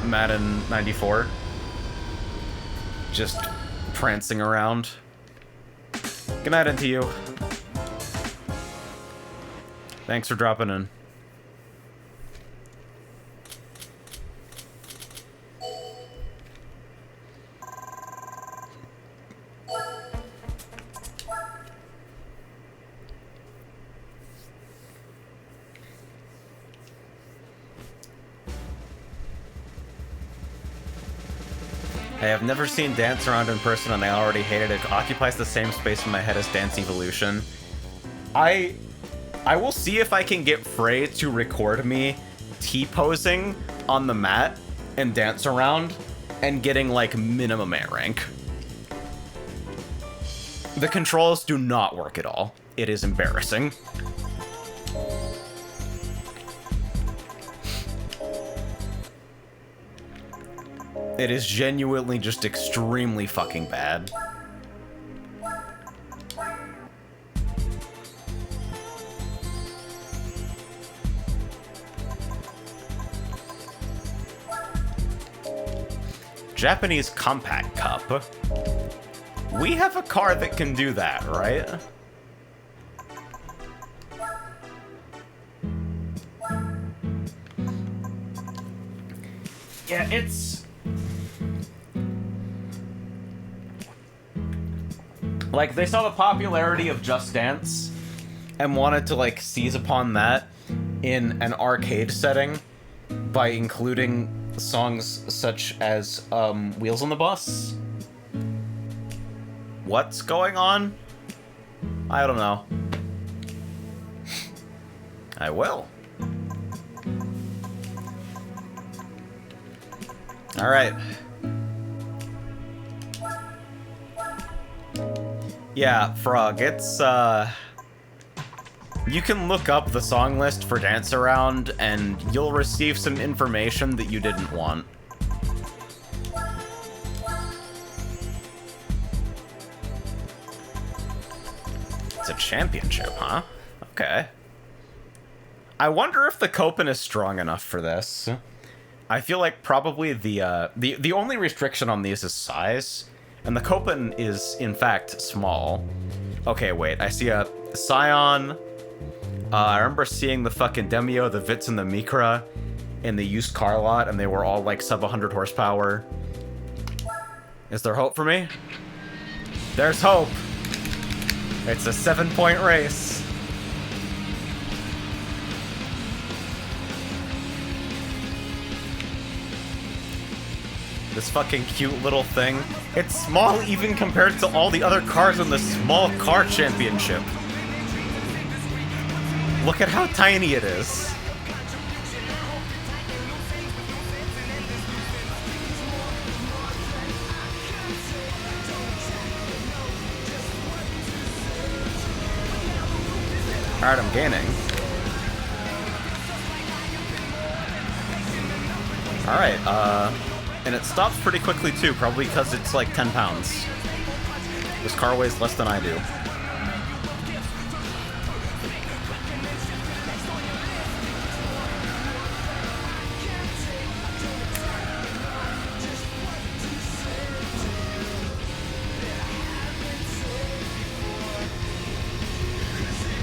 Madden 94. Just prancing around. Good night into you. Thanks for dropping in. I have never seen Dance Around in person and I already hate it. It occupies the same space in my head as Dance Evolution. I will see if I can get Frey to record me T-posing on the mat and Dance Around and getting, like, minimum A rank. The controls do not work at all. It is embarrassing. It is genuinely just extremely fucking bad. Japanese compact cup. We have a car that can do that, right? Yeah, it's... like, they saw the popularity of Just Dance and wanted to, like, seize upon that in an arcade setting by including songs such as, Wheels on the Bus. What's going on? I don't know. I will. Alright. Yeah, Frog, it's, you can look up the song list for Dance Around, and you'll receive some information that you didn't want. It's a championship, huh? Okay. I wonder if the Copen is strong enough for this. I feel like probably the only restriction on these is size. And the Copen is, in fact, small. Okay, wait. I see a Scion. I remember seeing the fucking Demio, the Vitz, and the Micra in the used car lot, and they were all, like, sub 100 horsepower. Is there hope for me? There's hope! It's a 7-point race. This fucking cute little thing. It's small even compared to all the other cars in the small car championship. Look at how tiny it is. Alright, I'm gaining. Alright, and it stops pretty quickly too, probably because it's like 10 pounds. This car weighs less than I do.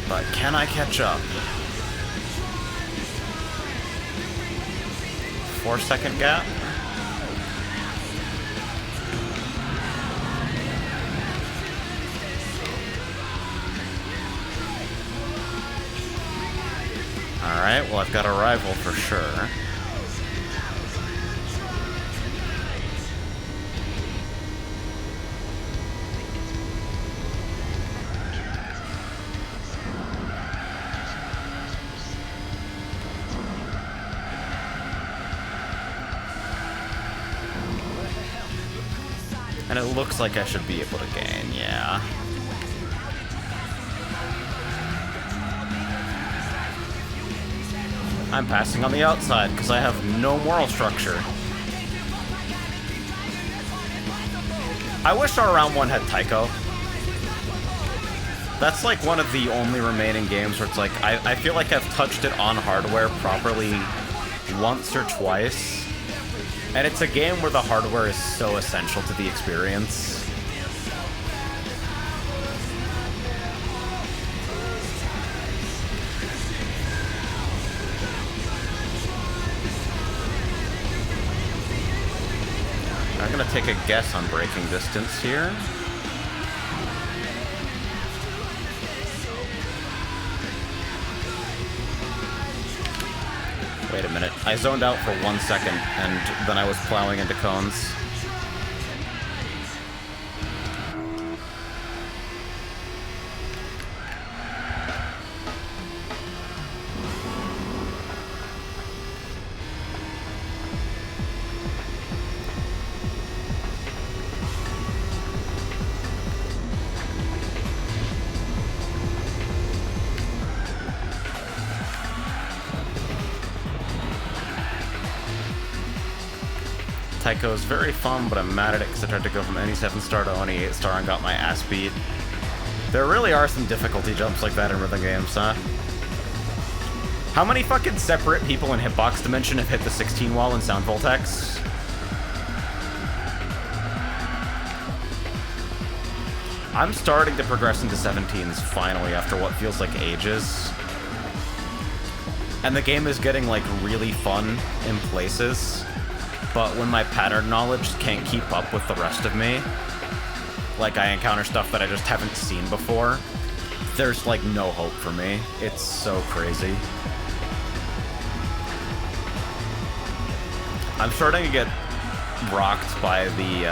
But can I catch up? 4-second gap? Alright, well I've got a rival for sure. And it looks like I should be able to gain, yeah. I'm passing on the outside because I have no moral structure. I wish our round 1 had Tycho. That's like one of the only remaining games where it's like, I feel like I've touched it on hardware properly once or twice. And it's a game where the hardware is so essential to the experience. I'm gonna take a guess on braking distance here. Wait a minute. I zoned out for 1 second, and then I was plowing into cones. Tycho is very fun, but I'm mad at it because I tried to go from any 7-star to only 8-star and got my ass beat. There really are some difficulty jumps like that in rhythm games, huh? How many fucking separate people in Hitbox Dimension have hit the 16 wall in Sound Voltex? I'm starting to progress into 17s finally after what feels like ages. And the game is getting like really fun in places. But when my pattern knowledge can't keep up with the rest of me, like I encounter stuff that I just haven't seen before, there's like no hope for me. It's so crazy. I'm starting to get rocked by the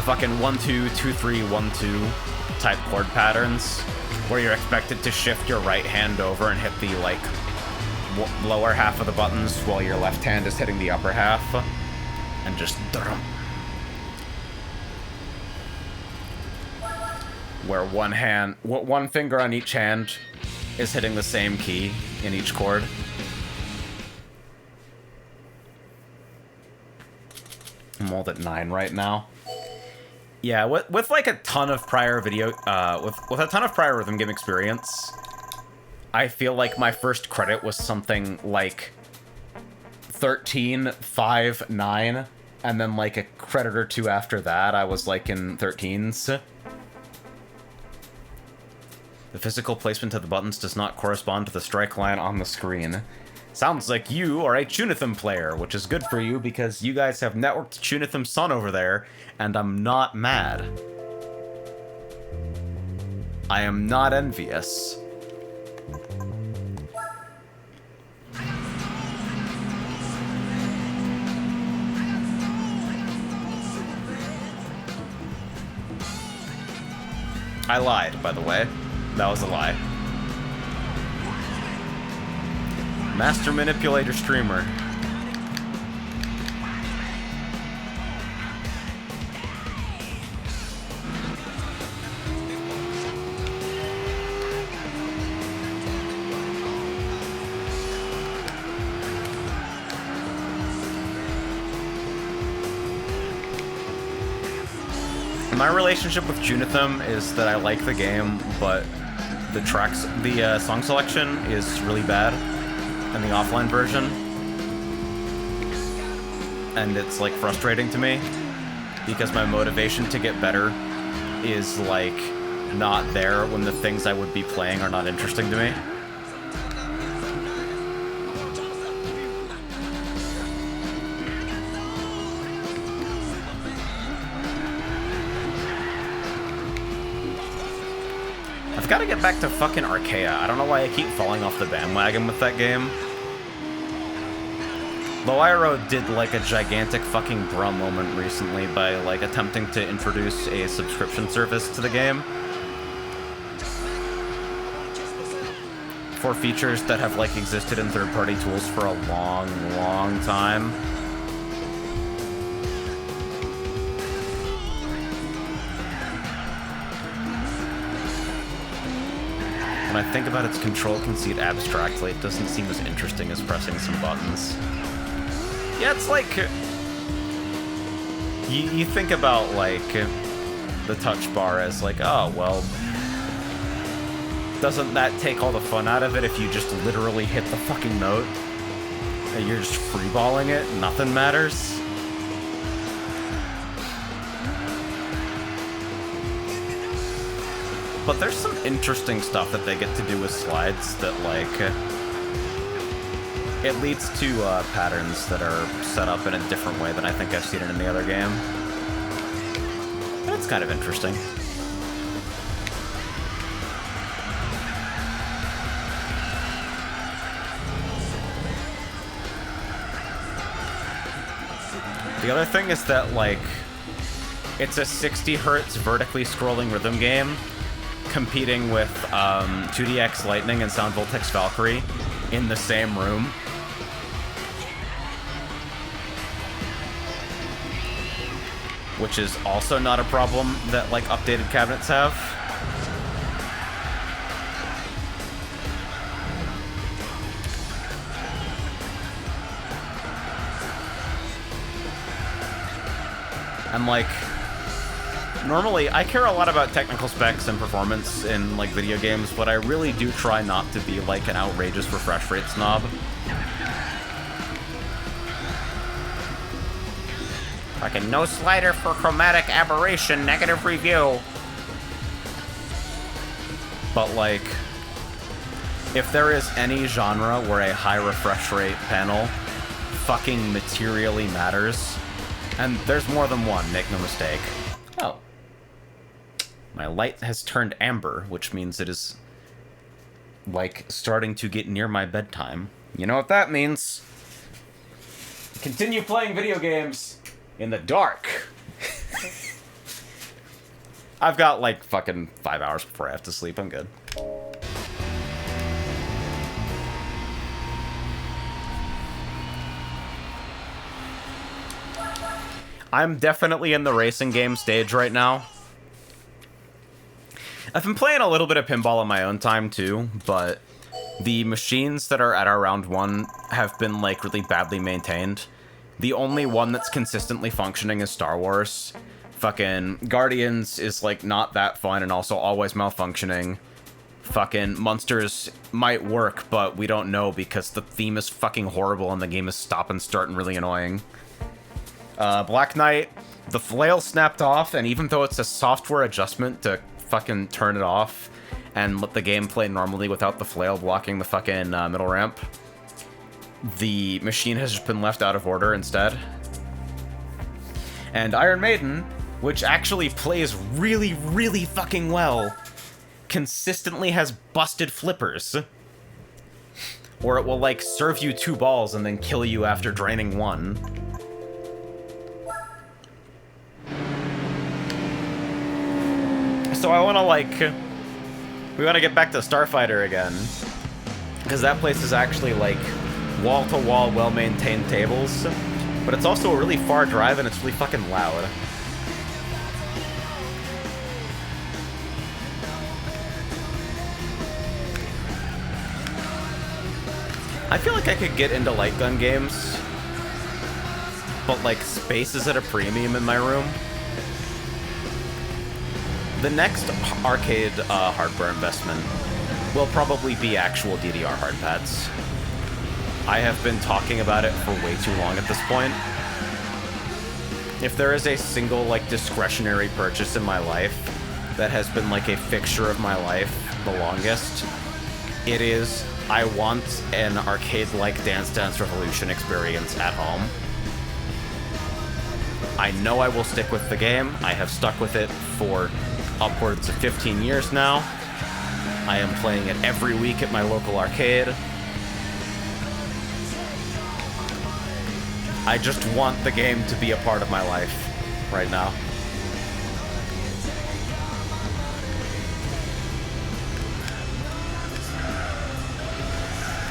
fucking 1-2, 2-3, 1-2 type chord patterns, where you're expected to shift your right hand over and hit the like lower half of the buttons while your left hand is hitting the upper half, and just where one finger on each hand is hitting the same key in each chord. I'm all at 9 right now. Yeah, with like a ton of prior video, with a ton of prior rhythm game experience, I feel like my first credit was something like 13, 5, 9, and then like a credit or two after that, I was like in 13s. The physical placement of the buttons does not correspond to the strike line on the screen. Sounds like you are a Chunitham player, which is good for you because you guys have networked Chunitham Sun over there, and I'm not mad. I am not envious. I lied, by the way. That was a lie. Master Manipulator Streamer. My relationship with Junitham is that I like the game, but the song selection is really bad in the offline version. And it's, like, frustrating to me, because my motivation to get better is, like, not there when the things I would be playing are not interesting to me. I've got to get back to fucking Archaea. I don't know why I keep falling off the bandwagon with that game. Loiero did, like, a gigantic fucking bruh moment recently by, like, attempting to introduce a subscription service to the game for features that have, like, existed in third-party tools for a long, long time. When I think about its control conceit abstractly, it doesn't seem as interesting as pressing some buttons. Yeah, it's like... You think about, like, the touch bar as, like, oh, well... Doesn't that take all the fun out of it if you just literally hit the fucking note? And you're just freeballing it, nothing matters? But there's some interesting stuff that they get to do with slides that, like, it leads to patterns that are set up in a different way than I think I've seen in any other game. And it's kind of interesting. The other thing is that, like, it's a 60 Hz vertically scrolling rhythm game competing with 2DX Lightning and Sound Voltex Valkyrie in the same room. Which is also not a problem that, like, updated cabinets have. And, like, normally, I care a lot about technical specs and performance in, like, video games, but I really do try not to be, like, an outrageous refresh rate snob. Fucking no slider for chromatic aberration, negative review. But, like, if there is any genre where a high refresh rate panel fucking materially matters, and there's more than one, make no mistake. Oh. My light has turned amber, which means it is, like, starting to get near my bedtime. You know what that means. Continue playing video games in the dark. I've got, like, fucking 5 hours before I have to sleep. I'm good. I'm definitely in the racing game stage right now. I've been playing a little bit of pinball on my own time, too, but the machines that are at our round 1 have been, like, really badly maintained. The only one that's consistently functioning is Star Wars. Fucking Guardians is, like, not that fun and also always malfunctioning. Fucking Monsters might work, but we don't know because the theme is fucking horrible and the game is stop and start and really annoying. Black Knight, the flail snapped off, and even though it's a software adjustment to fucking turn it off and let the game play normally without the flail blocking the fucking middle ramp, the machine has just been left out of order instead. And Iron Maiden, which actually plays really, really fucking well, consistently has busted flippers. Or it will, like, serve you 2 balls and then kill you after draining 1. So I want to, like, we want to get back to Starfighter again, because that place is actually, like, wall-to-wall, well-maintained tables, but it's also a really far drive and it's really fucking loud. I feel like I could get into light gun games, but, like, space is at a premium in my room. The next arcade hardware investment will probably be actual DDR hard pads. I have been talking about it for way too long at this point. If there is a single, like, discretionary purchase in my life that has been, like, a fixture of my life the longest, it is, I want an arcade-like Dance Dance Revolution experience at home. I know I will stick with the game. I have stuck with it for upwards of 15 years now. I am playing it every week at my local arcade. I just want the game to be a part of my life right now.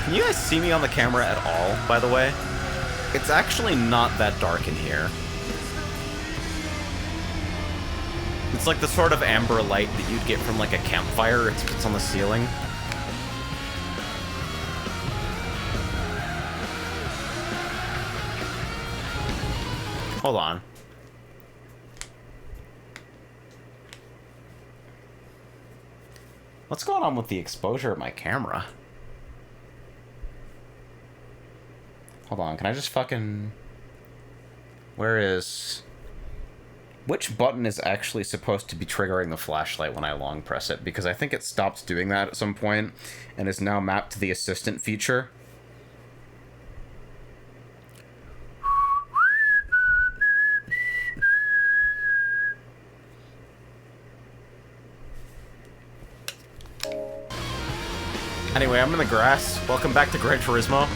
Can you guys see me on the camera at all, by the way? It's actually not that dark in here. It's like the sort of amber light that you'd get from like a campfire. It's on the ceiling. Hold on. What's going on with the exposure of my camera? Hold on, can I just fucking... Where is... Which button is actually supposed to be triggering the flashlight when I long press it? Because I think it stopped doing that at some point and is now mapped to the assistant feature. Anyway, I'm in the grass. Welcome back to Gran Turismo.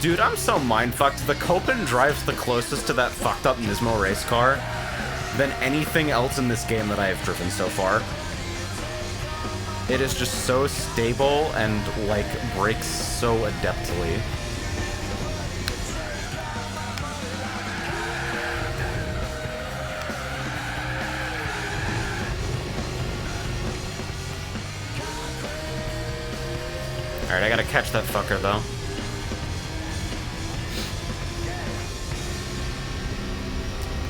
Dude, I'm so mindfucked. The Copen drives the closest to that fucked up Nismo race car than anything else in this game that I have driven so far. It is just so stable and, like, brakes so adeptly. Alright, I gotta catch that fucker, though.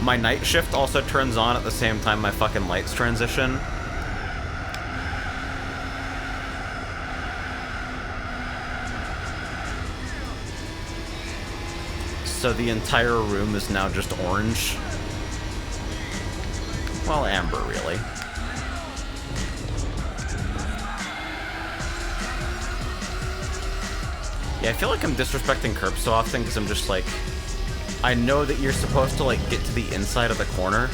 My night shift also turns on at the same time my fucking lights transition. So the entire room is now just orange. Well, amber, really. Yeah, I feel like I'm disrespecting Curb so often because I'm just like... I know that you're supposed to, like, get to the inside of the corner,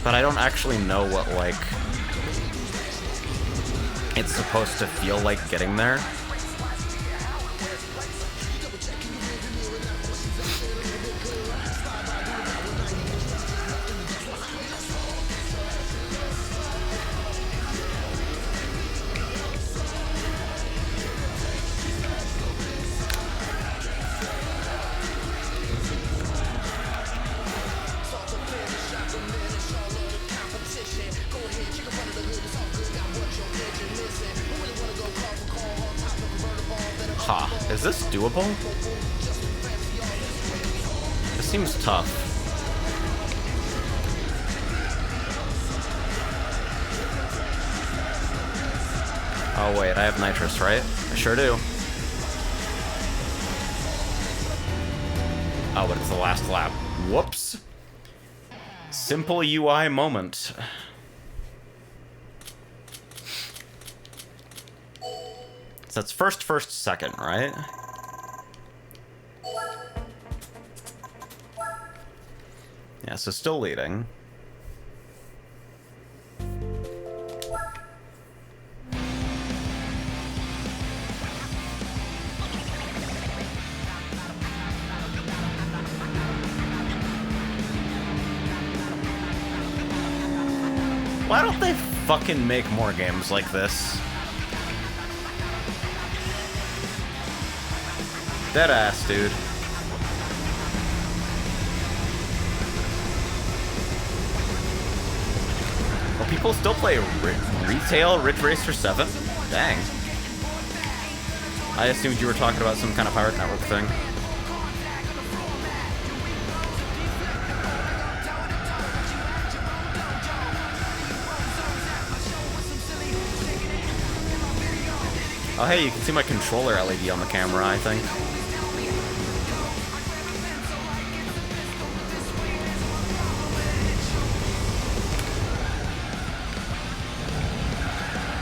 but I don't actually know what, like, it's supposed to feel like getting there. Is this doable? This seems tough. Oh wait, I have nitrous, right? I sure do. Oh, but it's the last lap. Whoops. Simple UI moment. So that's first, second, right? Yeah, so still leading. Why don't they fucking make more games like this? Dead ass, dude. Well, people still play retail Ridge Racer 7? Dang. I assumed you were talking about some kind of pirate network thing. Oh hey, you can see my controller LED on the camera, I think.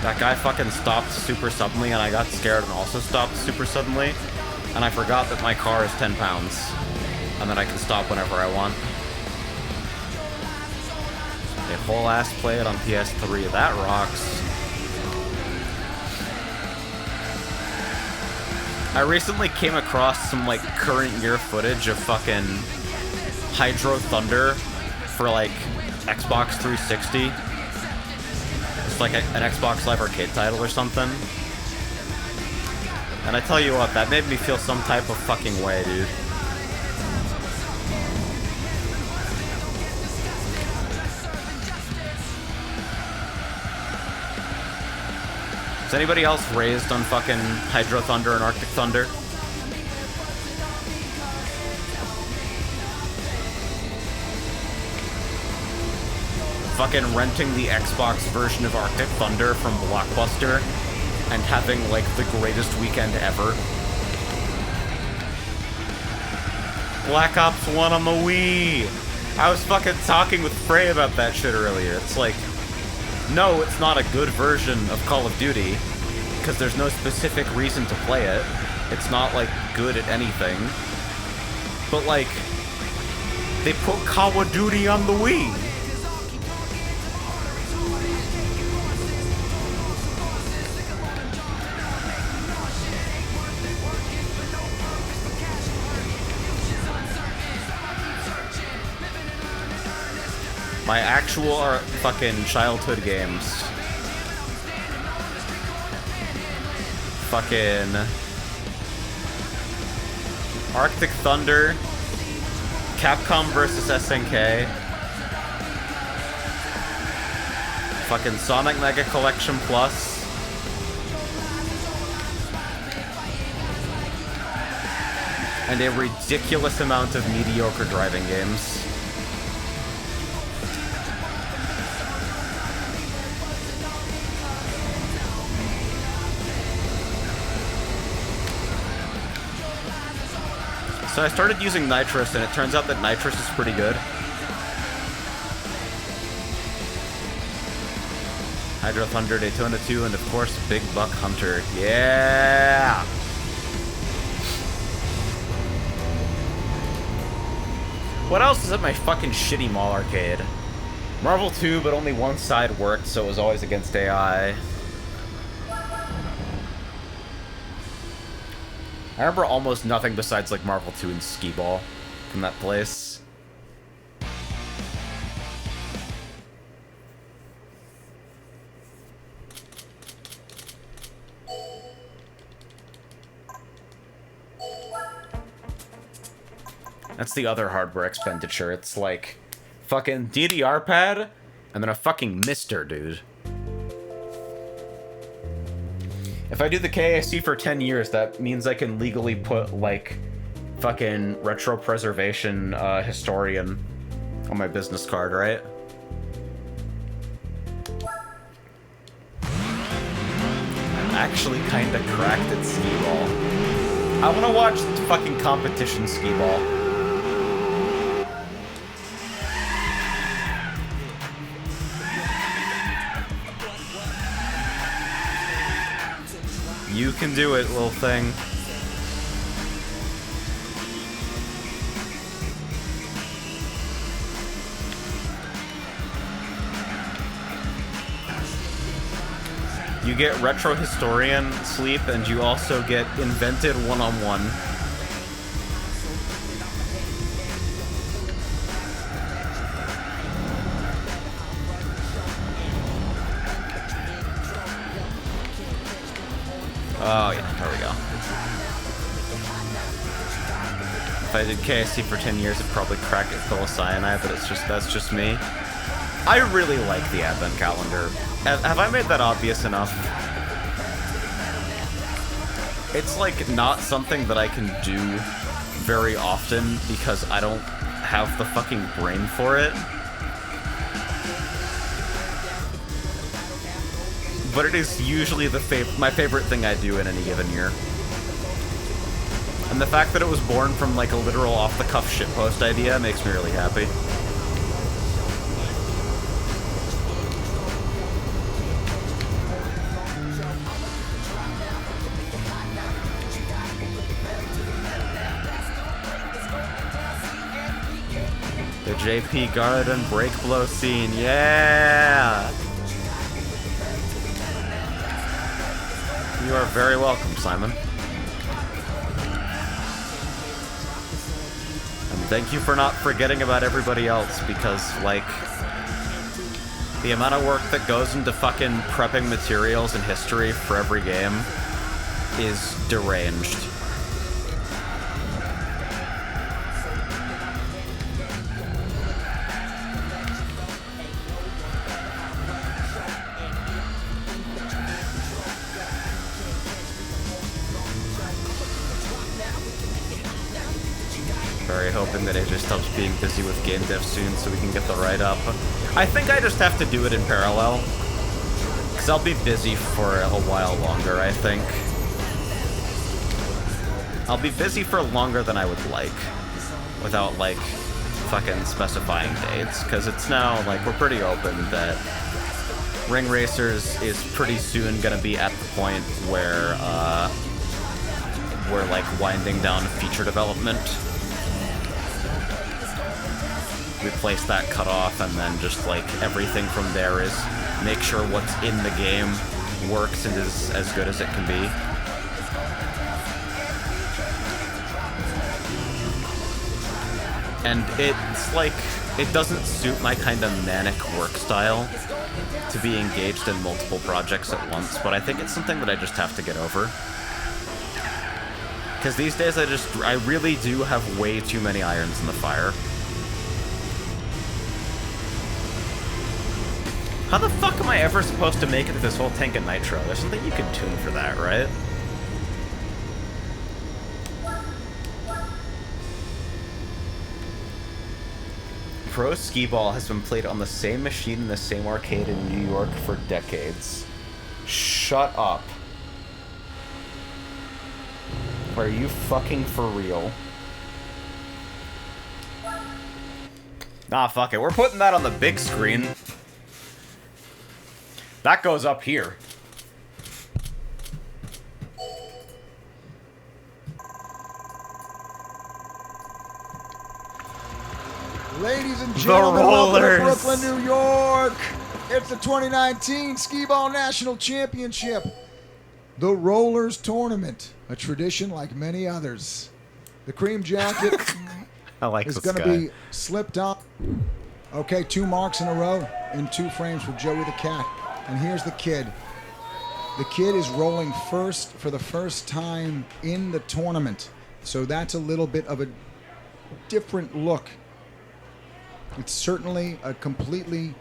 That guy fucking stopped super suddenly and I got scared and also stopped super suddenly. And I forgot that my car is 10 pounds. And that I can stop whenever I want. A whole ass play it on PS3, that rocks. I recently came across some like current year footage of fucking Hydro Thunder for like Xbox 360. It's like an Xbox Live Arcade title or something. And I tell you what, that made me feel some type of fucking way, dude. Is anybody else raised on fucking Hydro Thunder and Arctic Thunder? Fucking renting the Xbox version of Arctic Thunder from Blockbuster and having, like, the greatest weekend ever. Black Ops 1 on the Wii! I was fucking talking with Frey about that shit earlier. It's like, no, it's not a good version of Call of Duty, because there's no specific reason to play it. It's not, like, good at anything. But, like, they put Call of Duty on the Wii! My actual fucking childhood games. Fucking Arctic Thunder, Capcom vs. SNK, fucking Sonic Mega Collection Plus, and a ridiculous amount of mediocre driving games. So I started using Nitrous, and it turns out that Nitrous is pretty good. Hydro Thunder, Daytona 2, and of course, Big Buck Hunter. Yeah! What else is at my fucking shitty mall arcade? Marvel 2, but only one side worked, so it was always against AI. I remember almost nothing besides, like, Marvel 2 and Skee-Ball from that place. That's the other hardware expenditure. It's like, fucking DDR pad, and then a fucking mister, dude. If I do the KAC for 10 years, that means I can legally put, like, fucking retro preservation historian on my business card, right? I'm actually kinda cracked at Skee-Ball. I wanna watch fucking competition Skee-Ball. You can do it, little thing. You get Retro Historian sleep, and you also get Invented one-on-one. Oh yeah, there we go. If I did KSC for 10 years, I'd probably crack it full of cyanide, but that's just me. I really like the Advent Calendar. Have I made that obvious enough? It's like not something that I can do very often because I don't have the fucking brain for it. But it is usually my favorite thing I do in any given year. And the fact that it was born from like a literal off-the-cuff shitpost idea makes me really happy. The JP Garden break blow scene, yeah! You are very welcome, Simon. And thank you for not forgetting about everybody else, because, like, the amount of work that goes into fucking prepping materials and history for every game is deranged. Hoping that AJ stops being busy with game dev soon so we can get the write-up. I think I just have to do it in parallel. Because I'll be busy for a while longer, I think. I'll be busy for longer than I would like. Without, like, fucking specifying dates. Because it's now, like, we're pretty open that Ring Racers is pretty soon gonna be at the point where, we're, like, winding down feature development. We place that cutoff, and then just, like, everything from there is make sure what's in the game works and is as good as it can be. And it's, like, it doesn't suit my kind of manic work style to be engaged in multiple projects at once, but I think it's something that I just have to get over. Because these days I really do have way too many irons in the fire. How the fuck am I ever supposed to make it to this whole tank of nitro? There's something you can tune for that, right? Pro Skee-Ball has been played on the same machine in the same arcade in New York for decades. Shut up. Are you fucking for real? Nah, fuck it. We're putting that on the big screen. That goes up here. Ladies and gentlemen, welcome to Rollers. Brooklyn, New York. It's the 2019 Skee-Ball National Championship. The Rollers Tournament, a tradition like many others. The cream jacket I like is this going to guy. be slipped on. Okay, 2 marks in a row in 2 frames for Joey the Cat. And here's the kid. The kid is rolling first for the first time in the tournament. So that's a little bit of a different look. It's certainly a completely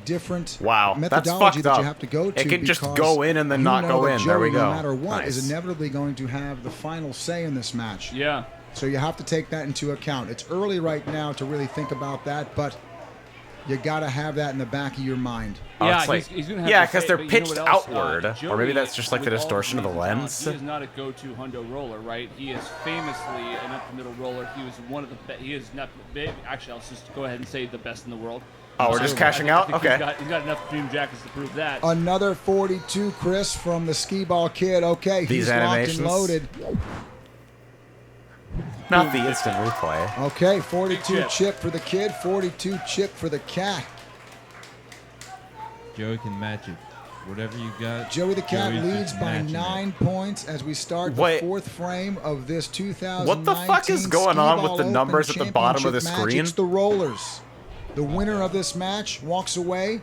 different Wow, that's methodology fucked that up. you have to go to. It can just because go in and then you not know go that in. There we Joey, go. No matter what, Nice. is inevitably going to have the final say in this match. Yeah. So you have to take that into account. It's early right now to really think about that, but you got to have that in the back of your mind. Oh, Yeah, it's like, he's gonna have yeah, to because say- they're but you know pitched what else? outward, or Joey, maybe that's just like the with all distortion of the amazing talent, lens. He is not a go-to hundo roller, right? He is famously an up-the-middle roller. He was one of the best. He is not big. Actually, I'll just go ahead and say the best in the world. Oh, we're just cashing I out? think Okay. He's got enough cream jackets to prove that. Another 42, Chris, from the Skee-Ball Kid. Okay, These he's locked animations? and loaded. Not the instant replay. Okay, 42 Big chip. chip for the kid, 42 chip for the cat. Joey can match it. Whatever you got. Joey the Cat Joey's leads just by matching 9 points as we start the Wait. 4th frame of this 2019 What the fuck is going on with the Skee-Ball numbers Open at the bottom of the Championship match. screen? It's the Rollers. The winner of this match walks away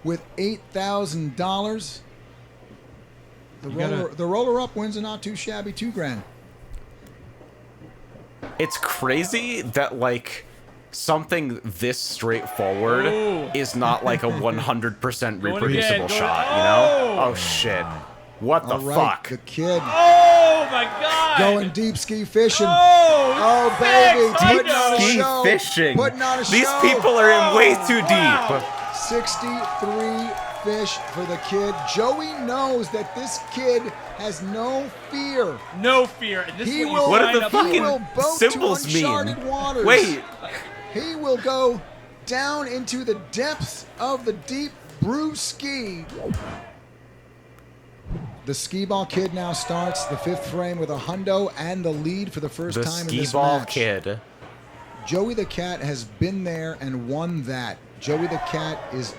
with $8,000. The roller up wins a not too shabby $2,000. It's crazy that, like, something this straightforward Ooh. is not like a 100% Going reproducible again, shot, going- you know? Oh. Oh, shit. What the All right, fuck? the kid. Oh, my God! Going deep ski fishing. Oh, Oh, baby. six, Putting on a Ski show. fishing. Putting on a These show. people are in way too wow. deep. 63 fish for the kid. Joey knows that this kid has no fear. No fear. And this He is what, will- you What sign do the up for. He will fucking boat symbols to uncharted mean? waters. Wait. He will go down into the depths of the deep blue ski. The skee ball kid now starts the 5th frame with a hundo and the lead for the first The time in ski this ball match. kid. Joey the Cat has been there and won that. Joey the Cat is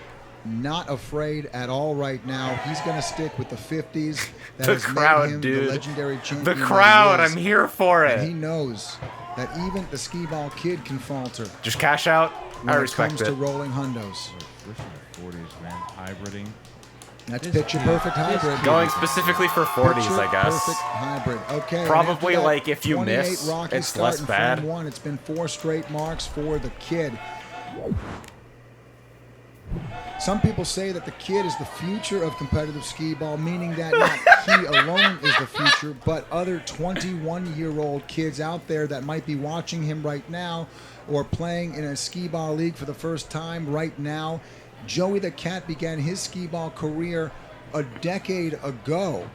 not afraid at all right now. He's going to stick with the 50s. That The has crowd, made him dude. the legendary champion. The that he crowd, is. I'm here for And he it. knows that even the skee ball kid can falter Just cash out. when I it respect comes it. to rolling hundos. Pushing the 40s, man. Hybriding. That's This picture kid- perfect this hybrid. kid- Going specifically for 40s, Picture I guess. Perfect hybrid. Okay. and Probably, after that, like, if you 28 miss, Rocky it's start less in bad. Frame 1. It's been 4 straight marks for the kid. Some people say that the kid is the future of competitive skee ball, meaning that not he alone is the future, but other 21-year-old kids out there that might be watching him right now or playing in a skee ball league for the first time right now. Joey the Cat began his skee ball career a decade ago.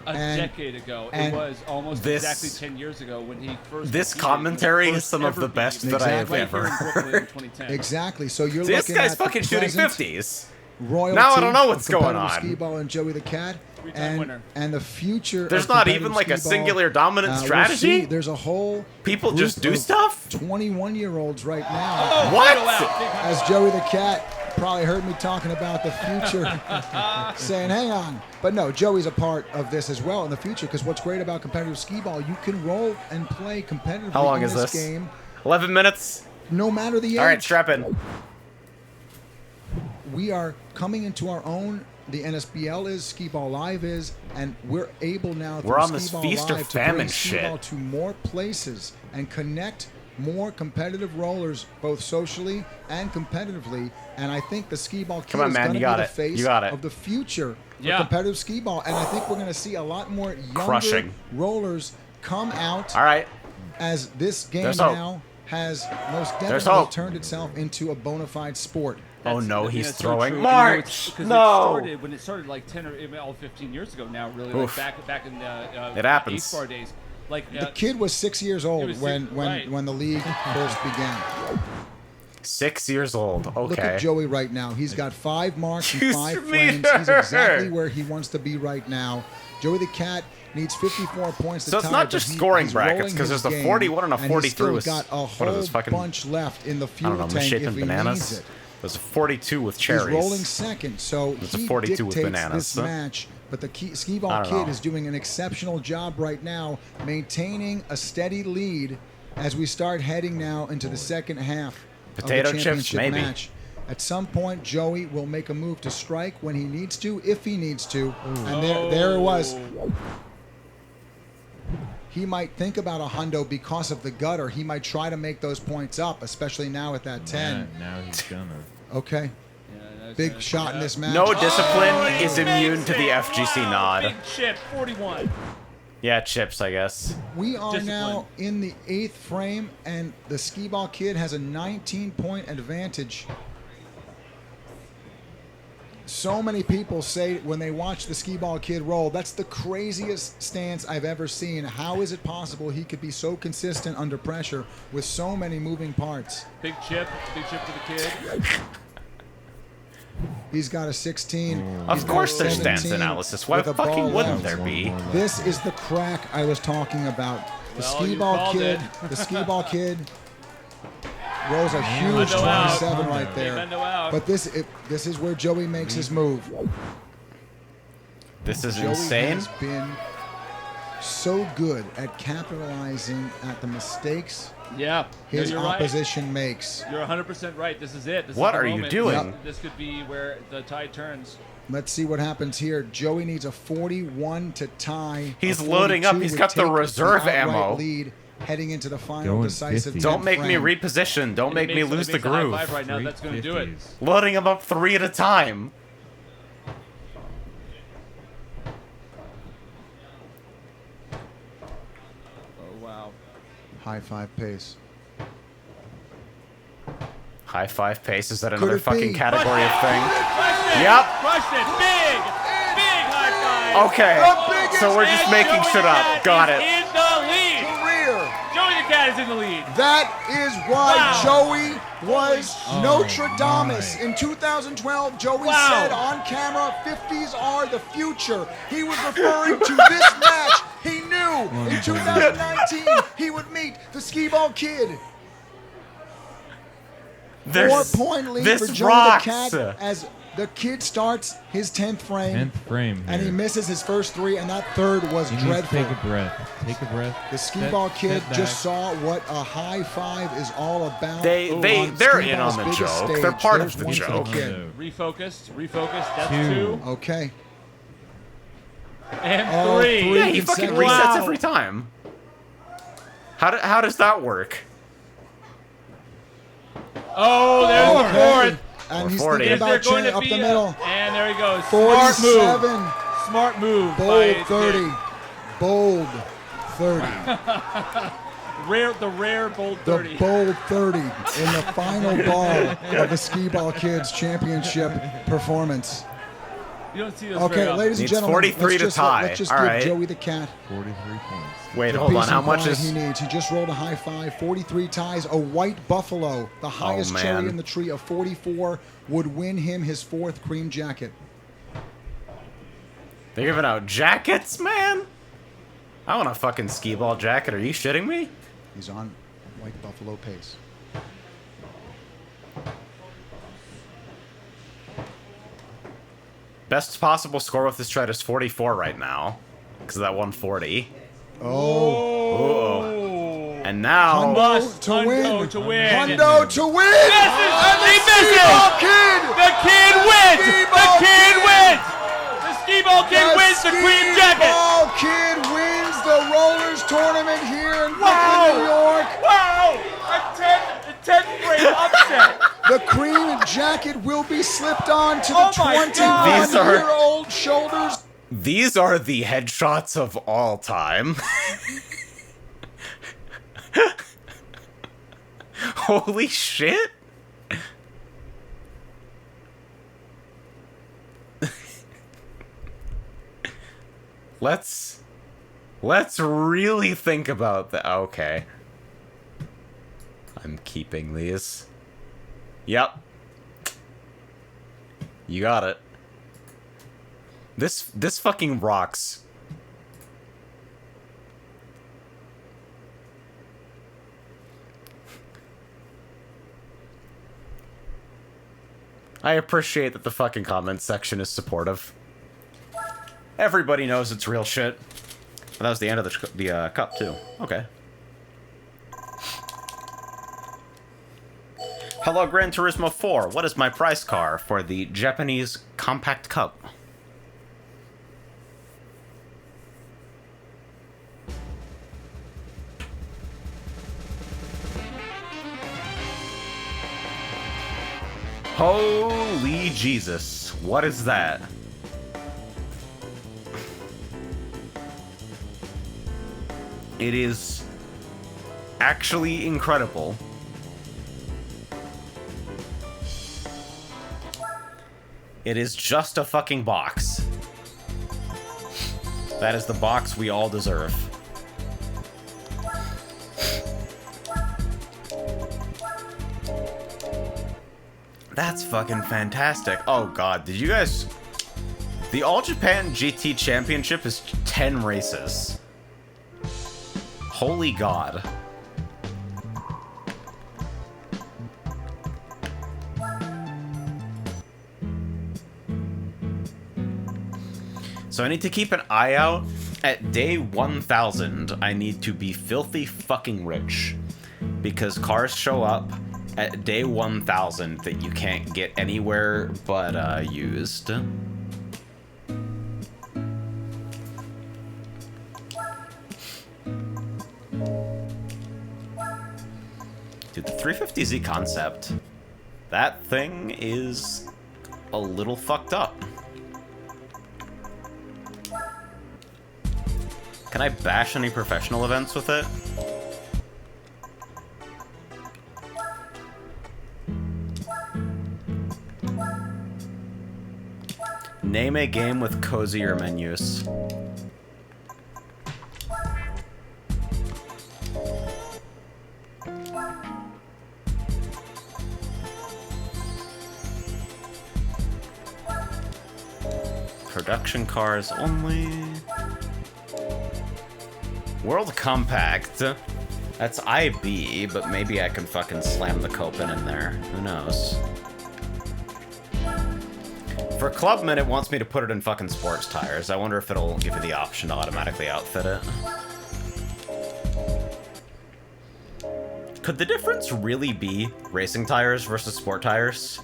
A And- decade ago. It and was almost this- exactly 10 years ago when he first. This competed. commentary His is first some of ever the best beat. that I have Exactly. Right here ever in Brooklyn in 2010. Exactly. So you're This looking guy's at the fucking shooting present 50s. royalty Now I don't know what's of going competitive on. skee ball and Joey the Cat, Three-time and winner. and the future. There's of not competitive even like a skee ball, singular dominant we'll strategy? see. There's a whole People group just do of stuff? 21-year-olds right now. Oh, What? Hundo out. Big As Joey the Cat probably heard me talking about the future, saying, "Hang on." But no, Joey's a part of this as well in the future. Because what's great about competitive skee ball, you can roll and play competitively How long in is this this? game, 11 minutes. no matter the age. All right, strap in. We are coming into our own. The NSBL is, Skee Ball Live is, and we're able now through We're on this Skee Ball feast or Live to famine bring skee shit. ball to more places and connect more competitive rollers, both socially and competitively. And I think the Skee Ball kid Come on, is man, going to you be got the it. face You got it. of the future Yeah. for competitive skee ball. And I think we're going to see a lot more younger Crushing. rollers come out All right. as this game There's hope. now has most There's definitely hope. turned itself into a bona fide sport. Oh no, I mean, he's that's so throwing. true. March! Because No! when it started like 10 or even all 15 years ago now, really, Oof. like back in the It happens. Ace Bar days. Like The kid was 6 years old was when six- when right. when the league first began. 6 years old. Okay. Look at Joey right now. He's got 5 marks and Excuse 5 me. frames. He's exactly where he wants to be right now. Joey the Cat needs 54 points to So it's tie, not but just he- scoring he's brackets, rolling 'cause his there's a game, 41 and a he's 43 still with- got a what are whole those, fucking- bunch left in the I fuel don't know, tank if misshapen he bananas. needs it. There's a 42 with He's cherries. rolling second, so It's a he 42 with dictates bananas, this so- match. But the skee I ball don't kid know. is doing an exceptional job right now, maintaining a steady lead as we start heading now into the second half Potato of the chips, championship maybe. match. At some point, Joey will make a move to strike when he needs to, if he needs to. And there it was. He might think about a hundo because of the gutter. He might try to make those points up, especially now at that 10. Now he's gonna. Okay, big shot in this match. No discipline Oh, is he immune makes to the it. FGC Wow, nod. Big chip, 41. Yeah, chips, I guess. We are Discipline. now in the 8th frame, and the skee ball kid has a 19-point advantage. So many people say when they watch the skee ball kid roll, that's the craziest stance I've ever seen. How is it possible he could be so consistent under pressure with so many moving parts? Big chip for the kid. He's got a 16. Of He's got course a there's stance 17 analysis. Why with a fucking ball wouldn't left. there be? This is the crack I was talking about. The Well, skee you ball called kid, it. the skee ball kid rolls a huge Hundo out. 27 right there. Hundo out. But this is where Joey makes his move. This is Joey insane. has been so good at capitalizing at the mistakes Yeah. his you're right. opposition makes. You're 100% right. This is it. This What is the are you moment. doing? This could be where the tide turns. Let's see what happens here. Joey needs a 41 to tie. He's A loading up. 42 He's would got the take reserve outright ammo. lead heading into the final Going decisive 50. Don't 10th make me frame. reposition. Don't make me lose the groove. High five right now. That's going to do it. 350s. Loading him up 3 at a time. High five pace. High five pace, is that Could another it fucking be? category of thing? Crushed it! Yep. Crushed it! Big! Big high five! Okay, The biggest so we're just And making Joey shit the up. Cat Got is it. in the lead! Career. Joey the Cat is in the lead. That is why Wow. Joey was Oh, Nostradamus. my. In 2012, Joey Wow. said on camera, 50s are the future. He was referring to this match. He knew in 2019 he would meet the Skee-Ball Kid. This, 4-point lead this for Joey rocks. the Cat as the kid starts his 10th frame. 10th frame. And he here. misses his first 3, and that third was He needs to dreadful. take a breath. Take a breath. The Skee-Ball Kid Step just back. saw what a high five is all about. They're on in Skee-Ball's on the biggest joke. stage. They're part There's of the one for joke. kid. Refocused. That's 2. 2. Okay. And Oh, 3. three. Yeah, he fucking Wow. resets every time. How does that work? Oh, there's the Okay. fourth. And he's 440. thinking Is there about going chin to up be the middle. And there he goes. Smart 47. move. Smart move. by Bold Kid. 30. Bold 30. The rare bold The 30. bold 30 in the final ball of the Skee-Ball Kids championship performance. You don't see those Okay, very often. ladies and Needs gentlemen, 43 to tie. let's just All give right. Joey the Cat 43 points. Wait, the hold peace on. How and much quiet is? he needs. He just rolled a high five, 43 ties, a white buffalo, the highest man. cherry in the tree of 44, would win him his 4th cream jacket. They're giving out jackets, man. I want a fucking skee-ball jacket. Are you shitting me? He's on white buffalo pace. Best possible score with this tread is 44 right now, because of that 140. Oh, And now, Hundo Must to Hundo win. to win. Hundo to win. Misses! And the He misses! Skee-Ball Kid. The kid wins! The Skee-Ball kid Kid. wins! The skee-ball kid wins the cream jacket! Skee-Ball Kid wins the Rollers tournament here in Wow. Brooklyn, New York. Wow! A 10th grade upset! The cream jacket will be slipped on to the Oh my God. These are- 21-year-old shoulders. these are the headshots of all time. Holy shit. Let's really think about that. Okay. I'm keeping these. Yep. You got it. This fucking rocks. I appreciate that the fucking comments section is supportive. Everybody knows it's real shit. But that was the end of the cup too. Okay. Hello, Gran Turismo 4. What is my price car for the Japanese Compact Cup? Holy Jesus. What is that? It is actually incredible. It is just a fucking box. That is the box we all deserve. That's fucking fantastic. Oh god, did you guys... The All Japan GT Championship is 10 races. Holy god. So I need to keep an eye out. At day 1000, I need to be filthy fucking rich. Because cars show up at day 1000 that you can't get anywhere but used. Dude, the 350Z concept, that thing is a little fucked up. Can I bash any professional events with it? Name a game with cozier menus. Production cars only. World Compact. That's IB, but maybe I can fucking slam the Copen in there. Who knows? For Clubman, it wants me to put it in fucking sports tires. I wonder if it'll give you the option to automatically outfit it. Could the difference really be racing tires versus sport tires?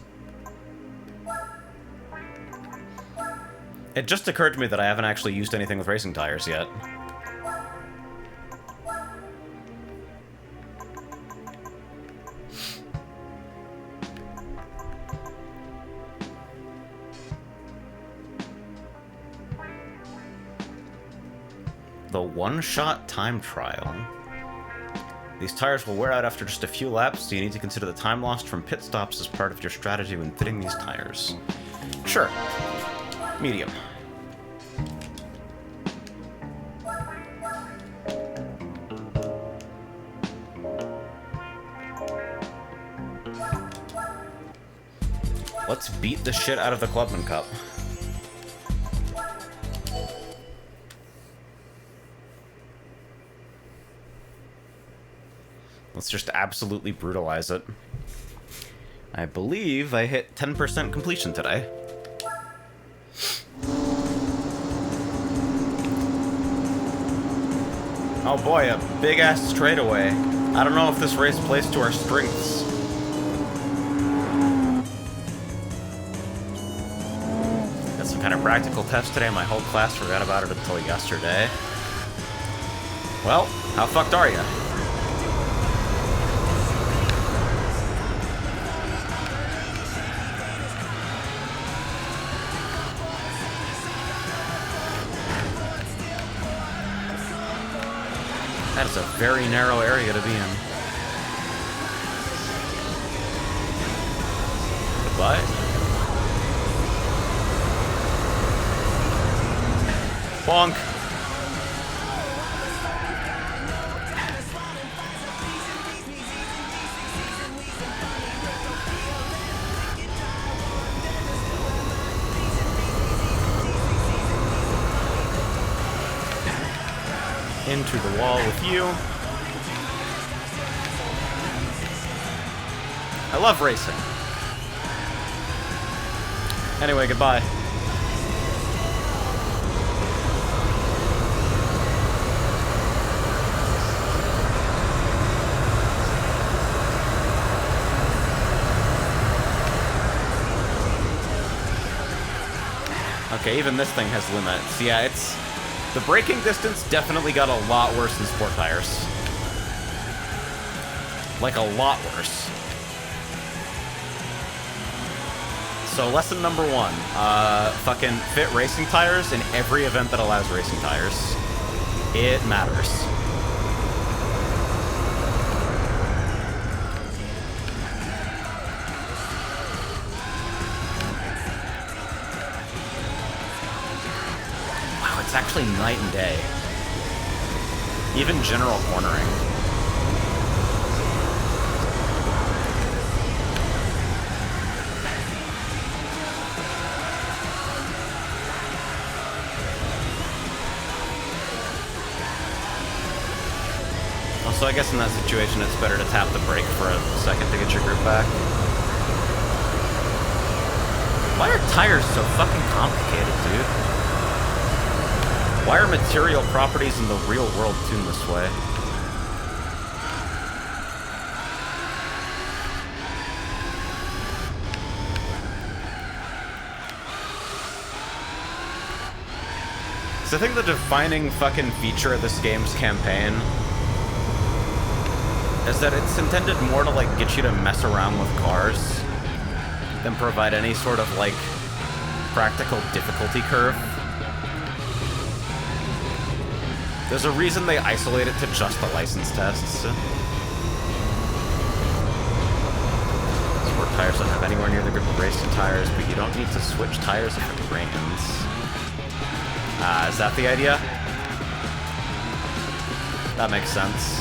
It just occurred to me that I haven't actually used anything with racing tires yet. The one-shot time trial. These tires will wear out after just a few laps, so you need to consider the time lost from pit stops as part of your strategy when fitting these tires. Sure. Medium. Let's beat the shit out of the Clubman Cup. Let's just absolutely brutalize it. I believe I hit 10% completion today. Oh boy, a big-ass straightaway. I don't know if this race plays to our strengths. Got some kind of practical test today. My whole class forgot about it until yesterday. Well, how fucked are ya? That is a very narrow area to be in. Goodbye. Bonk. Into the wall with you. I love racing. Anyway, goodbye. Okay, even this thing has limits. Yeah, it's... The braking distance definitely got a lot worse than sport tires. Like, a lot worse. So, lesson number one. Fucking fit racing tires in every event that allows racing tires. It matters. It's actually night and day. Even general cornering. Also, I guess in that situation it's better to tap the brake for a second to get your grip back. Why are tires so fucking complicated, dude? Why are material properties in the real world tuned this way? So I think the defining fucking feature of this game's campaign is that it's intended more to, like, get you to mess around with cars than provide any sort of, like, practical difficulty curve. There's a reason they isolate it to just the license tests. Sport tires don't have anywhere near the grip of racing tires, but you don't need to switch tires if it rains. Is that the idea? That makes sense.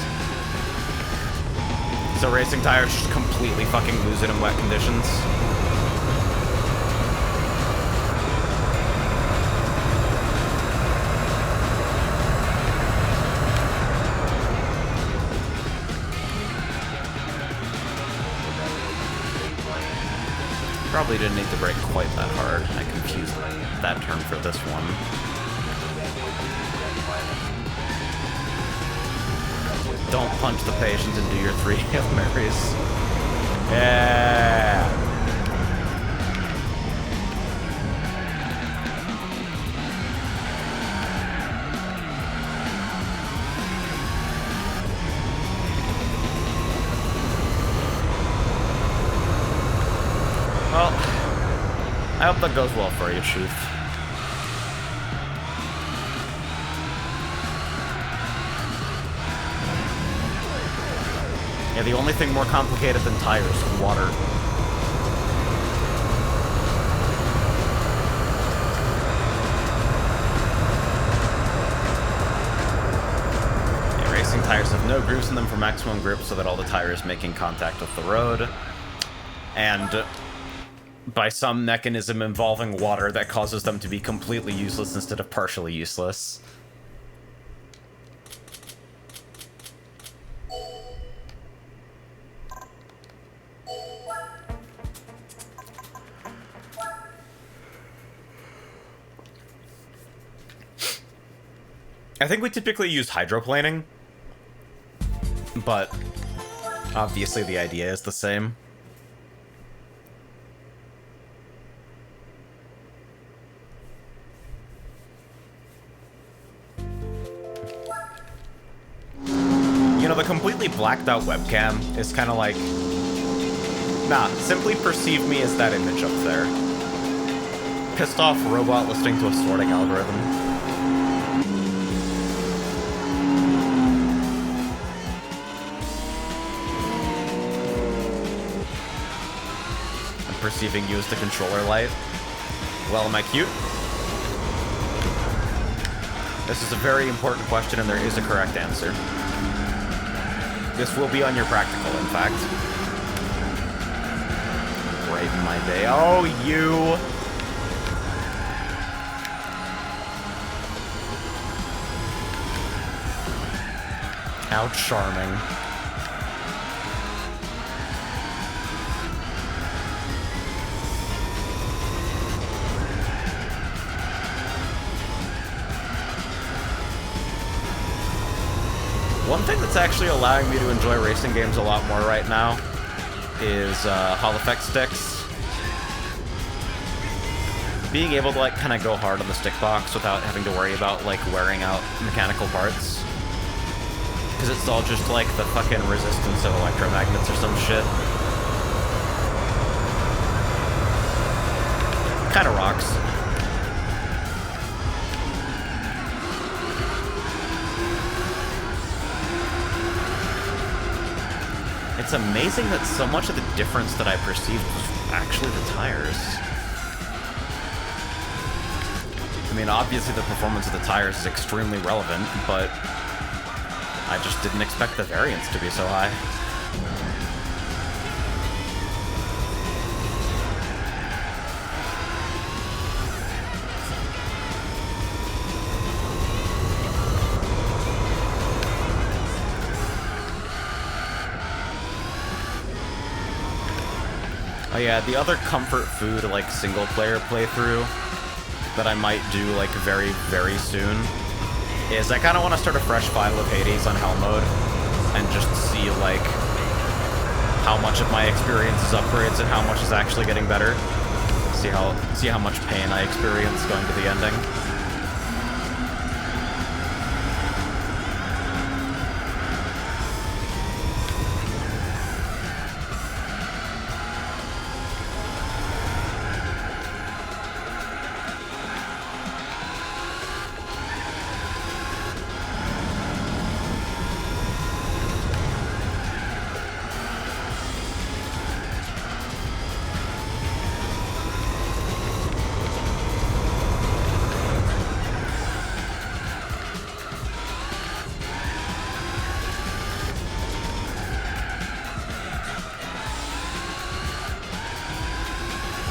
So racing tires just completely fucking lose it in wet conditions. Probably didn't need to brake quite that hard. I confused that term for this one. Don't punch the patient and do your 3 Hail Marys. Yeah! Well, I hope that goes well for you, Chief. Yeah, the only thing more complicated than tires is water. Yeah, racing tires have no grooves in them for maximum grip so that all the tires making contact with the road. And by some mechanism involving water that causes them to be completely useless instead of partially useless. I think we typically use hydroplaning, but obviously the idea is the same. You know, the completely blacked out webcam is kind of like, nah, simply perceive me as that image up there. Pissed off robot listening to a sorting algorithm. Perceiving you as the controller light. Well, am I cute? This is a very important question, and there is a correct answer. This will be on your practical, in fact. Brighten my day. Oh, you! How charming. One thing that's actually allowing me to enjoy racing games a lot more right now is Hall Effect sticks. Being able to, like, kind of go hard on the stick box without having to worry about, like, wearing out mechanical parts. Because it's all just, like, the fucking resistance of electromagnets or some shit. Kinda rocks. It's amazing that so much of the difference that I perceived was actually the tires. I mean, obviously the performance of the tires is extremely relevant, but I just didn't expect the variance to be so high. Oh yeah, the other comfort food, like, single-player playthrough that I might do, like, very, very soon is I kind of want to start a fresh file of Hades on Hell mode and just see, like, how much of my experience is upgrades and how much is actually getting better. See how much pain I experience going to the ending.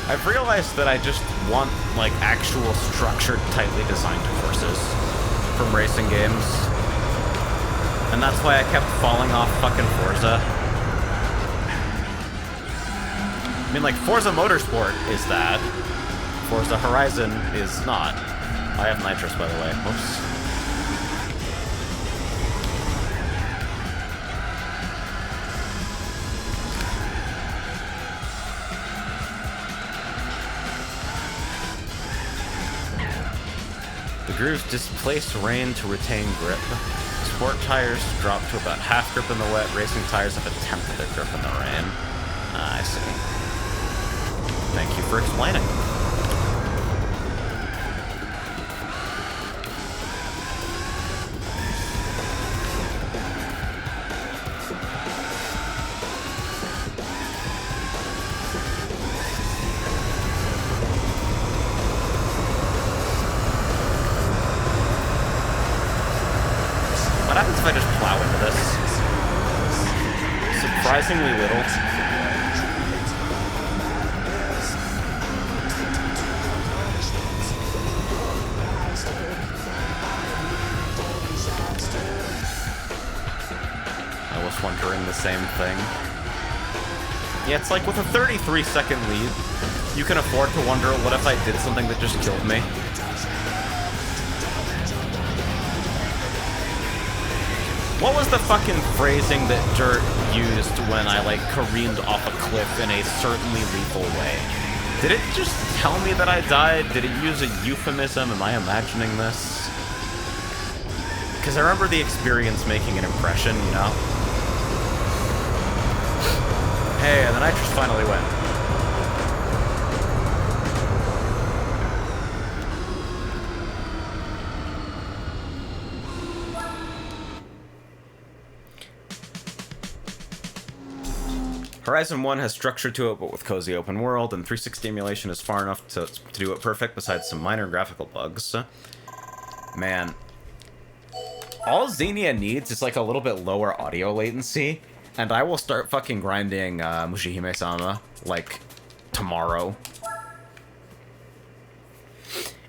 I've realized that I just want, like, actual structured, tightly designed courses from racing games. And that's why I kept falling off fucking Forza. I mean, like, Forza Motorsport is that. Forza Horizon is not. I have nitrous, by the way. Whoops. The grooves displace rain to retain grip. Sport tires drop to about half grip in the wet. Racing tires have a tenth of their grip in the rain. Ah, I see. Thank you for explaining. What happens if I just plow into this? Surprisingly little. I was wondering the same thing. Yeah, it's like with a 33-second lead, you can afford to wonder, what if I did something that just killed me? What was the fucking phrasing that Dirt used when I, like, careened off a cliff in a certainly lethal way? Did it just tell me that I died? Did it use a euphemism? Am I imagining this? Because I remember the experience making an impression, you know? Hey, and the nitrous finally went. Horizon 1 has structure to it, but with cozy open world, and 360 emulation is far enough to do it perfect, besides some minor graphical bugs. Man. All Xenia needs is like a little bit lower audio latency, and I will start fucking grinding Mushihime-sama, like, tomorrow.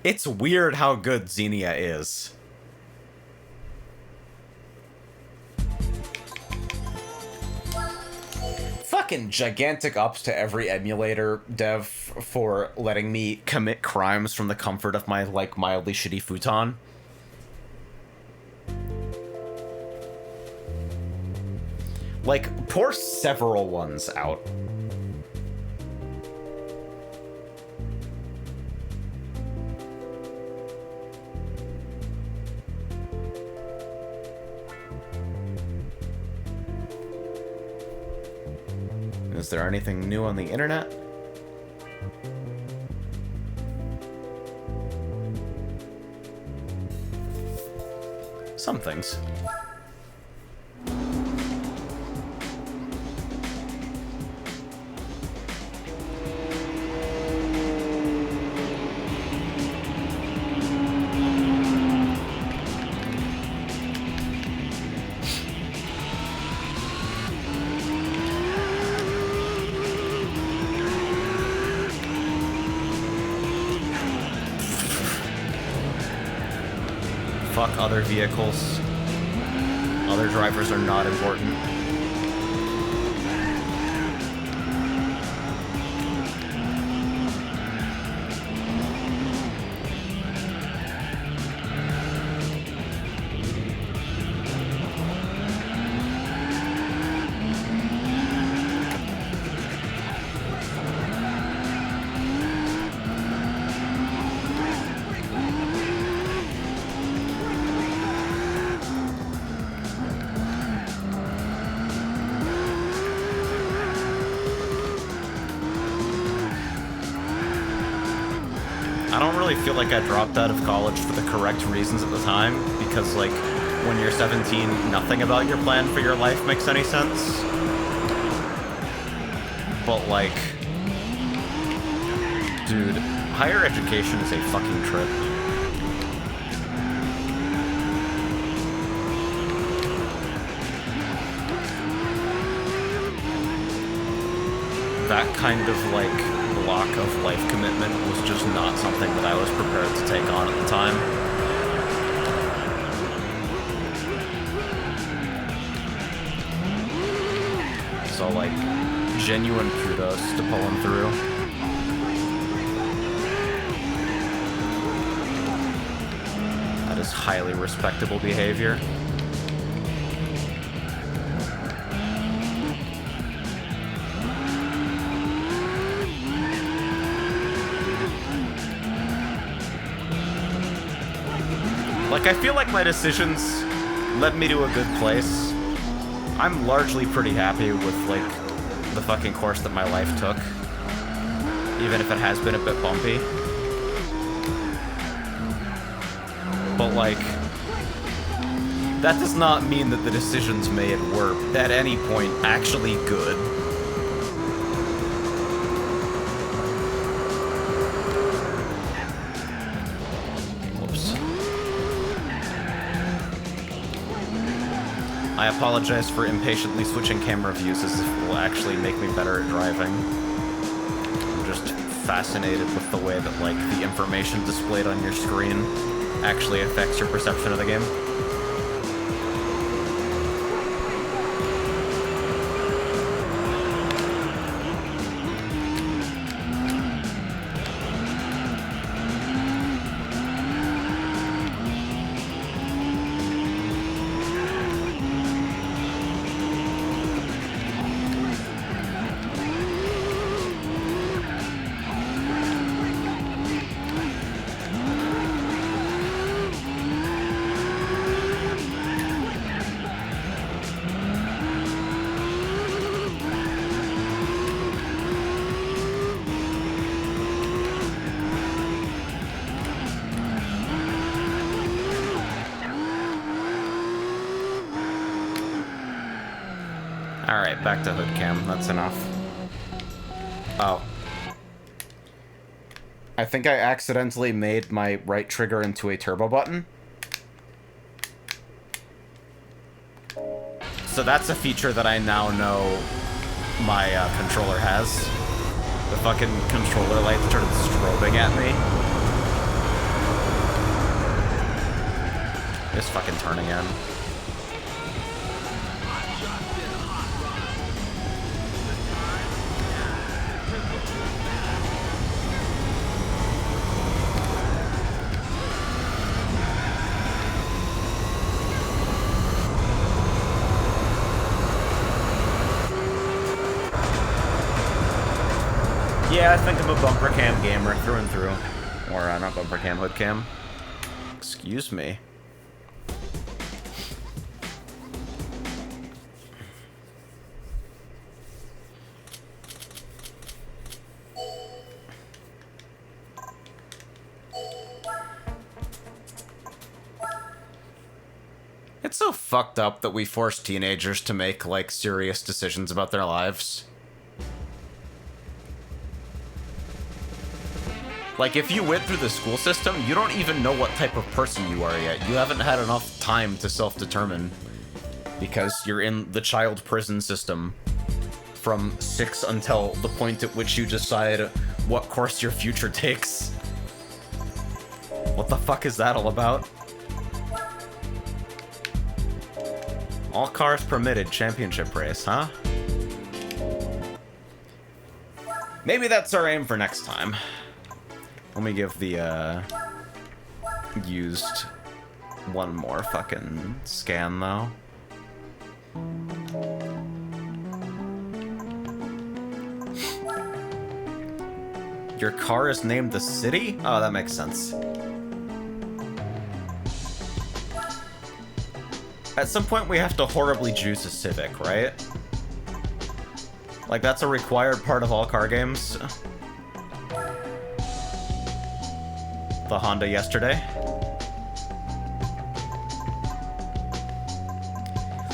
It's weird how good Xenia is. Fucking gigantic ups to every emulator dev for letting me commit crimes from the comfort of my, like, mildly shitty futon. Like, pour several ones out. Is there anything new on the internet? Some things. Fuck other vehicles. Other drivers are not important. I don't really feel like I dropped out of college for the correct reasons at the time, because, like, when you're 17, nothing about your plan for your life makes any sense. But, like, dude, higher education is a fucking trip. That kind of, like, block of life commitment was just not something that I was prepared to take on at the time. So, like, genuine kudos to pulling through. That is highly respectable behavior. Like, I feel like my decisions led me to a good place. I'm largely pretty happy with, like, the fucking course that my life took. Even if it has been a bit bumpy. But, like, that does not mean that the decisions made were, at any point, actually good. I apologize for impatiently switching camera views as if it will actually make me better at driving. I'm just fascinated with the way that, like, the information displayed on your screen actually affects your perception of the game. Alright, back to hood cam. That's enough. Oh. I think I accidentally made my right trigger into a turbo button. So that's a feature that I now know my controller has. The fucking controller light started strobing at me. Just fucking turning in. Yeah, I think I'm a bumper cam gamer through and through. Or not bumper cam, hood cam. Excuse me. It's so fucked up that we force teenagers to make, like, serious decisions about their lives. Like, if you went through the school system, you don't even know what type of person you are yet. You haven't had enough time to self-determine. Because you're in the child prison system from 6 until the point at which you decide what course your future takes. What the fuck is that all about? All cars permitted championship race, huh? Maybe that's our aim for next time. Let me give the, used one more fucking scan, though. Your car is named the city? Oh, that makes sense. At some point, we have to horribly juice a Civic, right? Like, that's a required part of all car games. The Honda yesterday.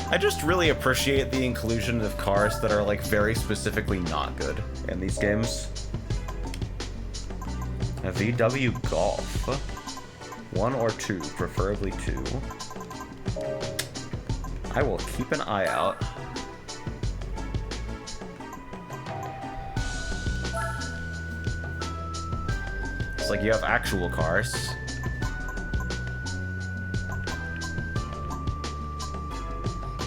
I just really appreciate the inclusion of cars that are, like, very specifically not good in these games. A VW Golf. 1 or 2, preferably 2. I will keep an eye out. like you have actual cars.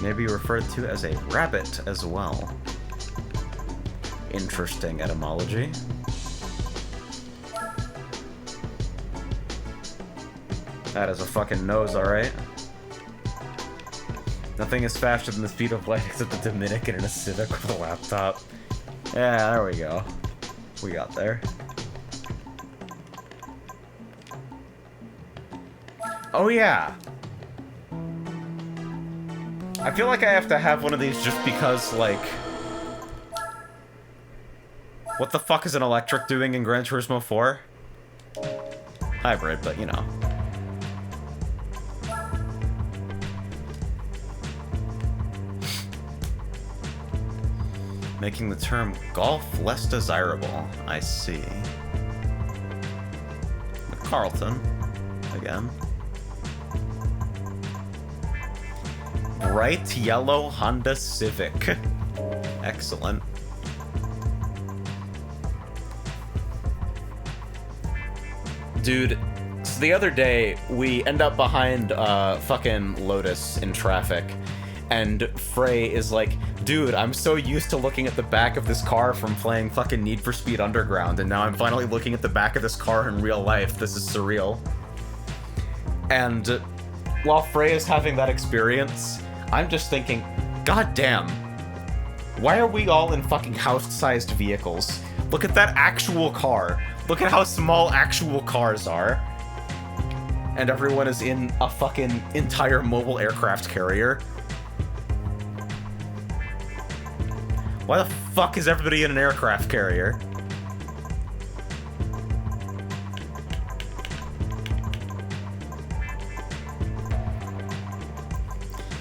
Maybe referred to as a rabbit as well. Interesting etymology. That is a fucking nose, alright. Nothing is faster than the speed of light except a Dominican in a Civic with a laptop. Yeah, there we go. We got there. Oh yeah! I feel like I have to have one of these just because, like... What the fuck is an electric doing in Gran Turismo 4? Hybrid, but you know. Making the term golf less desirable. I see. Carlton. Again. Bright yellow Honda Civic. Excellent. Dude, so the other day, we end up behind fucking Lotus in traffic, and Frey is like, dude, I'm so used to looking at the back of this car from playing fucking Need for Speed Underground, and now I'm finally looking at the back of this car in real life. This is surreal. And while Frey is having that experience, I'm just thinking, god damn, why are we all in fucking house-sized vehicles? Look at that actual car. Look at how small actual cars are. And everyone is in a fucking entire mobile aircraft carrier. Why the fuck is everybody in an aircraft carrier?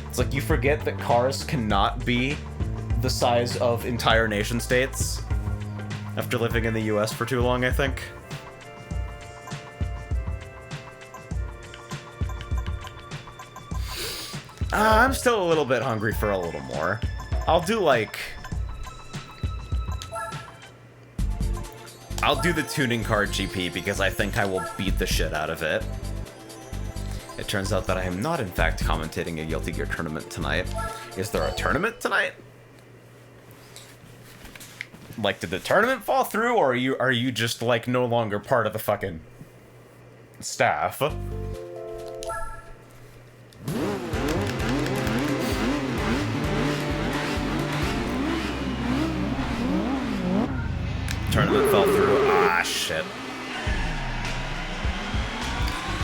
It's like you forget that cars cannot be the size of entire nation states after living in the US for too long, I think. I'm still a little bit hungry for a little more. I'll do the tuning card GP because I think I will beat the shit out of it. It turns out that I am not, in fact, commentating a Guilty Gear tournament tonight. Is there a tournament tonight? Like, did the tournament fall through, or are you just, like, no longer part of the fucking staff? Tournament fell through. Ah, shit.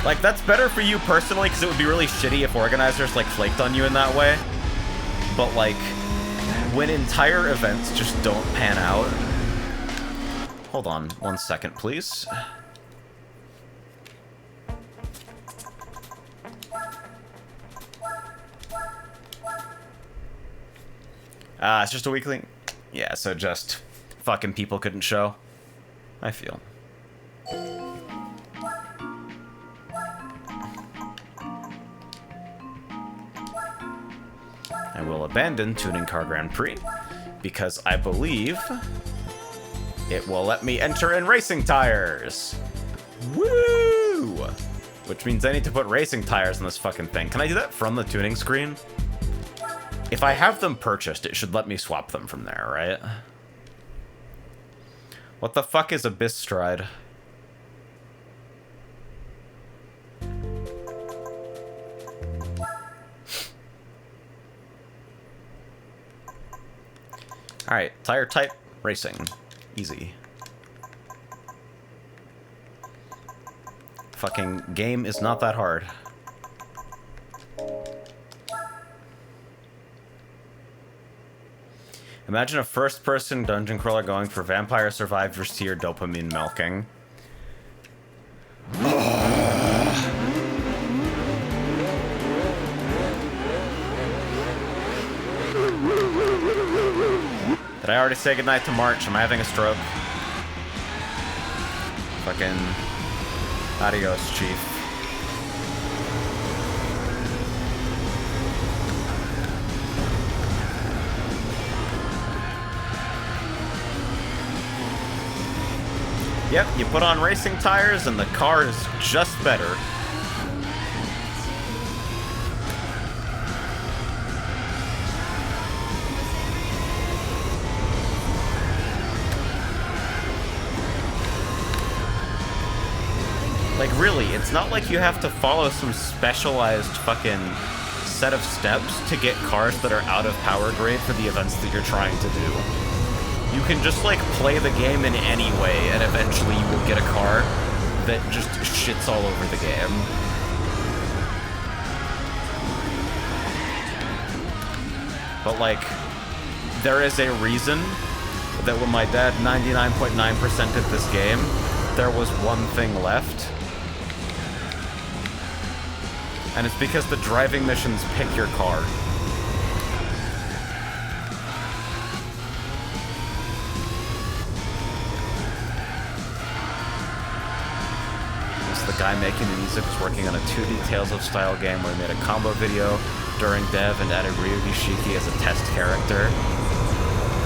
Like, that's better for you personally, because it would be really shitty if organizers, like, flaked on you in that way. But, like, when entire events just don't pan out... Hold on 1 second, please. It's just a weekly? Yeah, so just fucking people couldn't show. I feel. I will abandon Tuning Car Grand Prix because I believe it will let me enter in racing tires. Woo! Which means I need to put racing tires on this fucking thing. Can I do that from the tuning screen? If I have them purchased, it should let me swap them from there, right? What the fuck is Abyss Stride? Alright, tire type, racing. Easy. Fucking game is not that hard. Imagine a first-person dungeon crawler going for Vampire Survivors tier dopamine milking. Did I already say goodnight to March? Am I having a stroke? Fucking... Adios, Chief. Yep, you put on racing tires and the car is just better. Like, really, it's not like you have to follow some specialized fucking set of steps to get cars that are out of power grade for the events that you're trying to do. You can just, like, play the game in any way, and eventually you will get a car that just shits all over the game. But, like, there is a reason that when my dad 99.9%ed this game, there was one thing left. And it's because the driving missions pick your car. This is the guy making the music was working on a 2D Tales of style game where he made a combo video during dev and added Ryugi Shiki as a test character.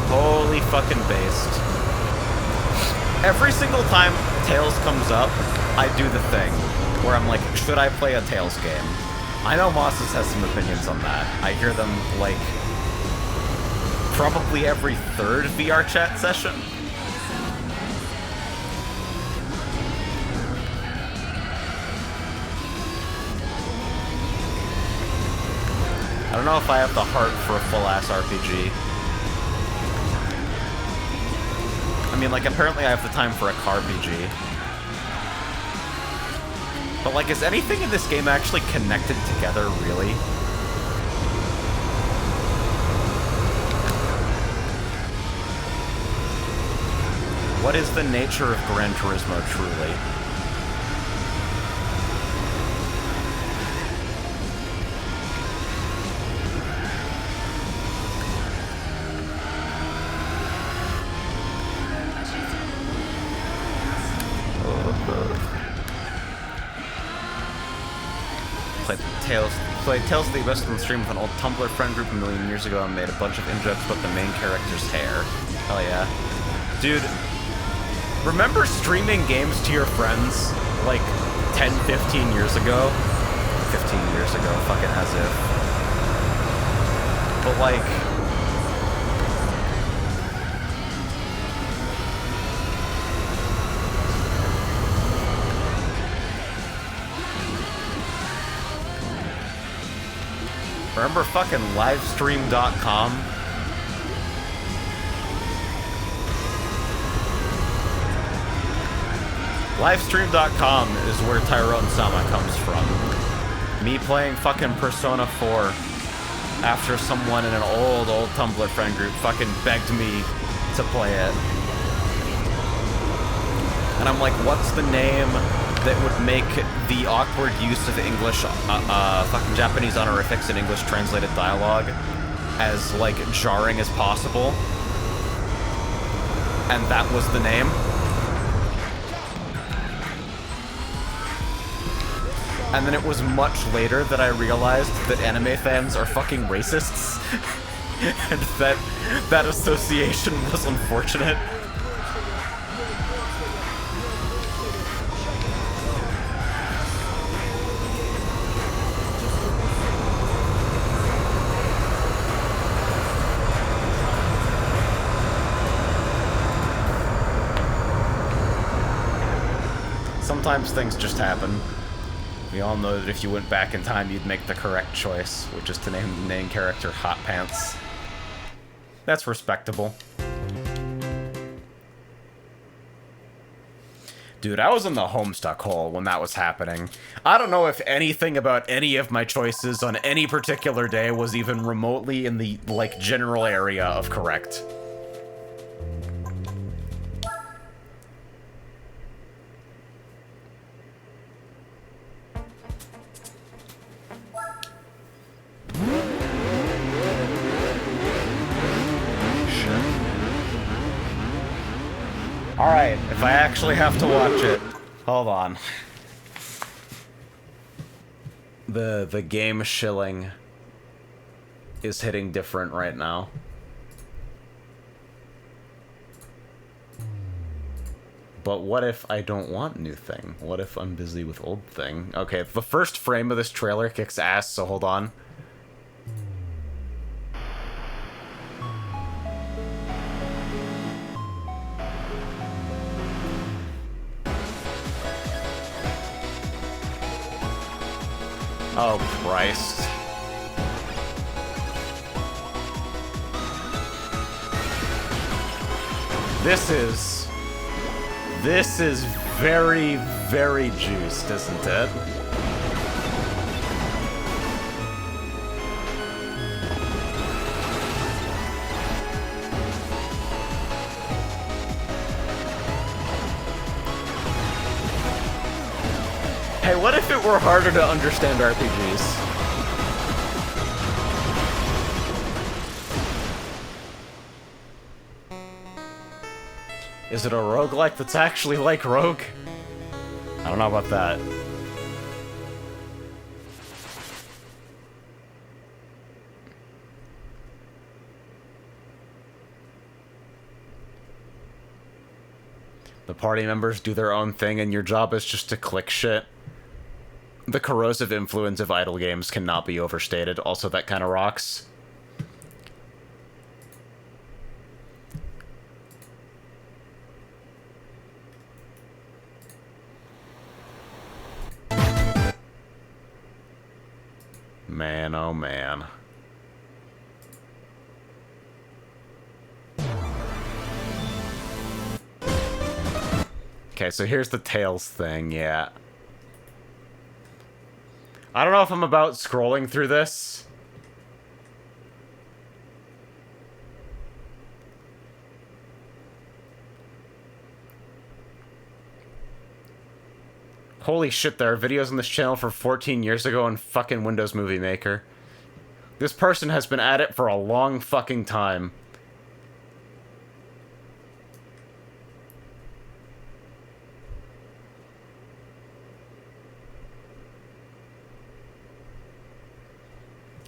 Holy fucking based. Every single time Tales comes up, I do the thing where I'm like, should I play a Tales game? I know Mosses has some opinions on that. I hear them, like, probably every third VR chat session. I don't know if I have the heart for a full-ass RPG. I mean, like, apparently I have the time for a car RPG. But, like, is anything in this game actually connected together, really? What is the nature of Gran Turismo, truly? Played Tales of the Abyss on stream with an old Tumblr friend group a million years ago and made a bunch of in-jokes about the main character's hair. Hell yeah. Dude, remember streaming games to your friends, like, 10, 15 years ago? 15 years ago, fucking as if. But, like... Remember fucking livestream.com? Livestream.com is where Tyrone Sama comes from. Me playing fucking Persona 4 after someone in an old Tumblr friend group fucking begged me to play it. And I'm like, what's the name that would make the awkward use of English, fucking Japanese honorifics and English translated dialogue as, like, jarring as possible? And that was the name. And then it was much later that I realized that anime fans are fucking racists. And that association was unfortunate. Sometimes things just happen. We all know that if you went back in time, you'd make the correct choice, which is to name the main character Hot Pants. That's respectable. Dude, I was in the Homestuck hole when that was happening. I don't know if anything about any of my choices on any particular day was even remotely in the, like, general area of correct. Alright, if I actually have to watch it. Hold on. The game shilling is hitting different right now. But what if I don't want new thing? What if I'm busy with old thing? Okay, the first frame of this trailer kicks ass, so hold on. Oh, Christ. This is very, very juiced, isn't it? Hey, what if it were harder to understand RPGs? Is it a roguelike that's actually like Rogue? I don't know about that. The party members do their own thing and your job is just to click shit. The corrosive influence of idle games cannot be overstated. Also, that kind of rocks. Man, oh man. Okay, so here's the Tails thing, yeah. I don't know if I'm about scrolling through this. Holy shit, there are videos on this channel from 14 years ago on fucking Windows Movie Maker. This person has been at it for a long fucking time.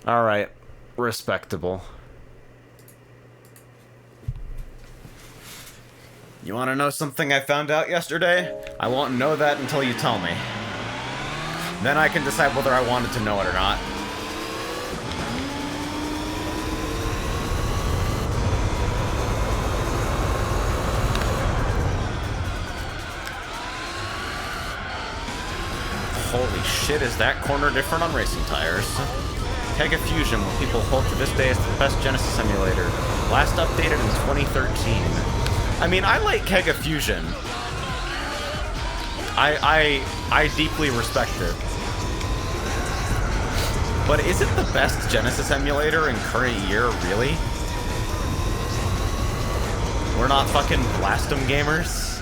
Alright, respectable. You want to know something I found out yesterday? I won't know that until you tell me. Then I can decide whether I wanted to know it or not. Holy shit, is that corner different on racing tires? Kega Fusion, what people hold to this day as the best Genesis emulator. Last updated in 2013. I mean, I like Kega Fusion. I deeply respect it. But is it the best Genesis emulator in current year, really? We're not fucking Blastum gamers?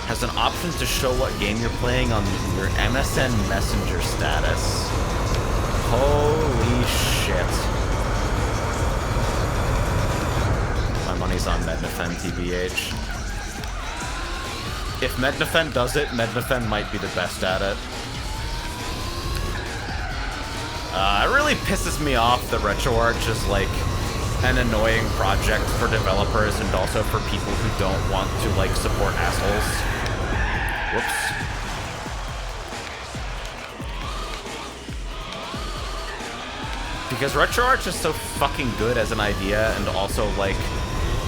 Has an option to show what game you're playing on your MSN Messenger status. Holy shit. My money's on Mednafen, TBH. If Mednafen does it, Mednafen might be the best at it. It really pisses me off that RetroArch is like an annoying project for developers and also for people who don't want to like support assholes. Whoops. Because RetroArch is so fucking good as an idea, and also, like,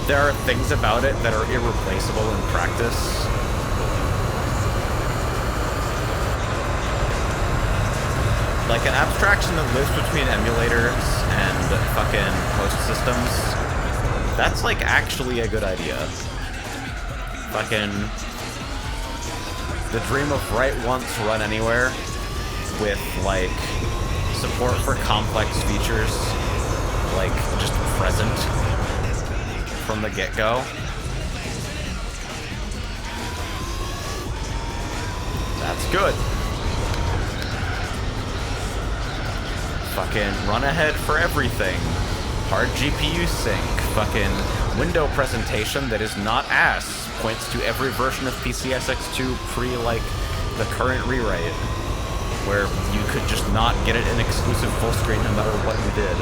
there are things about it that are irreplaceable in practice. Like, an abstraction that lives between emulators and fucking host systems, that's, like, actually a good idea. Fucking the dream of write once, run anywhere, with, like, support for complex features, like, just present from the get-go. That's good. Fucking run ahead for everything. Hard GPU sync. Fucking window presentation that is not ass. Points to every version of PCSX2 pre, like, the current rewrite, where you could just not get it in exclusive full screen no matter what you did.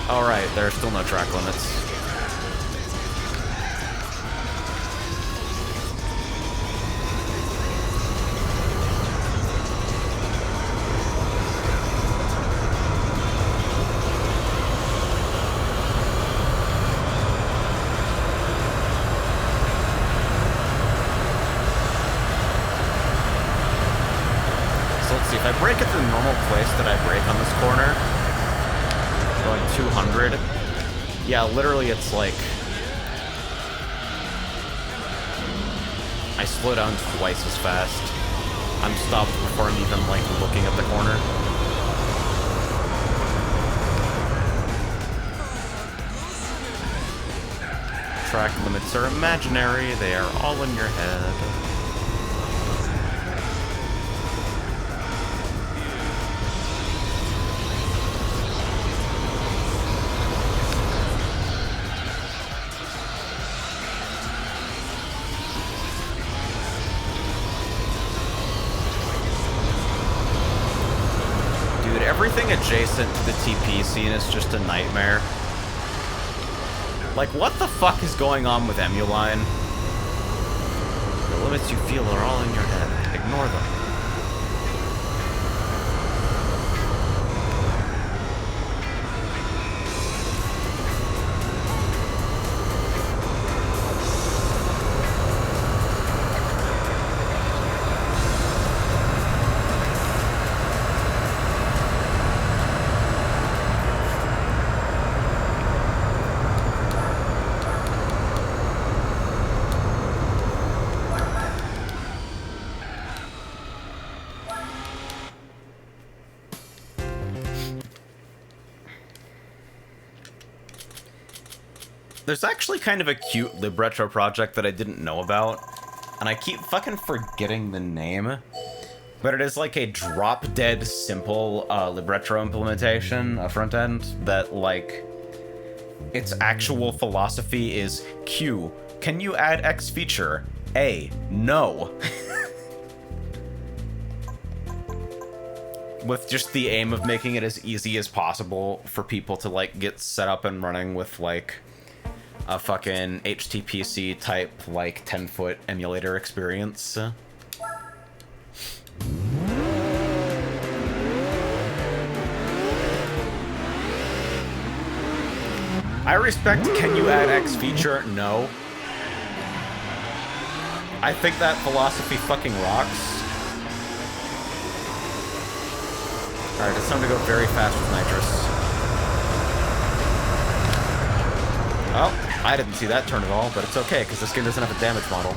Alright, there are still no track limits. So let's see, if I brake at the normal place that I brake on this corner, going 200. Yeah, literally it's like I slow down twice as fast. I'm stopped before I'm even like looking at the corner. Track limits are imaginary, they are all in your head. Everything adjacent to the TP scene is just a nightmare. Like, what the fuck is going on with Emuline? The limits you feel are all in your head. Ignore them. There's actually kind of a cute libretro project that I didn't know about, and I keep fucking forgetting the name, but it is like a drop-dead simple libretro implementation, a front end, that like, its actual philosophy is Q, can you add X feature? A, no. With just the aim of making it as easy as possible for people to like get set up and running with like a fucking HTPC type, like, 10-foot emulator experience. I respect can you add X feature? No. I think that philosophy fucking rocks. Alright, it's time to go very fast with nitrous. Oh. I didn't see that turn at all, but it's okay, because this game doesn't have a damage model.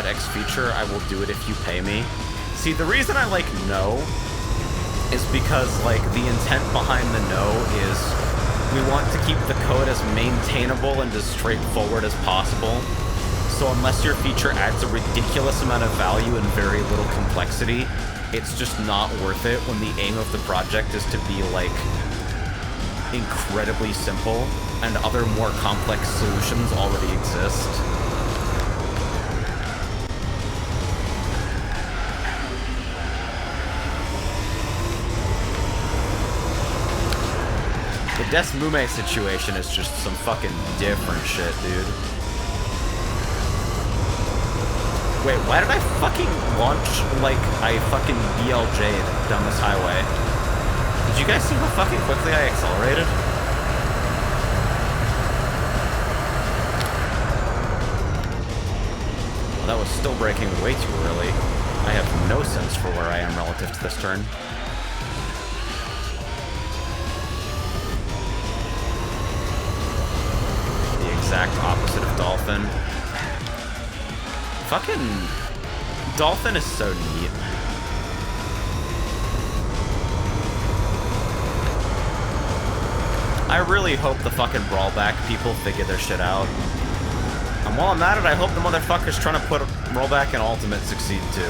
X feature, I will do it if you pay me. See, the reason I like no is because, like, the intent behind the no is we want to keep the code as maintainable and as straightforward as possible. So unless your feature adds a ridiculous amount of value and very little complexity, it's just not worth it when the aim of the project is to be, like, incredibly simple and other more complex solutions already exist. The Des Mume situation is just some fucking different shit, dude. Wait, why did I fucking launch like I fucking BLJ'd down this highway? Did you guys see how fucking quickly I accelerated? Well, that was still braking way too early. I have no sense for where I am relative to this turn. Exact opposite of Dolphin. Fucking Dolphin is so neat. I really hope the fucking Brawlback people figure their shit out. And while I'm at it, I hope the motherfuckers trying to put Rollback in Ultimate succeed too.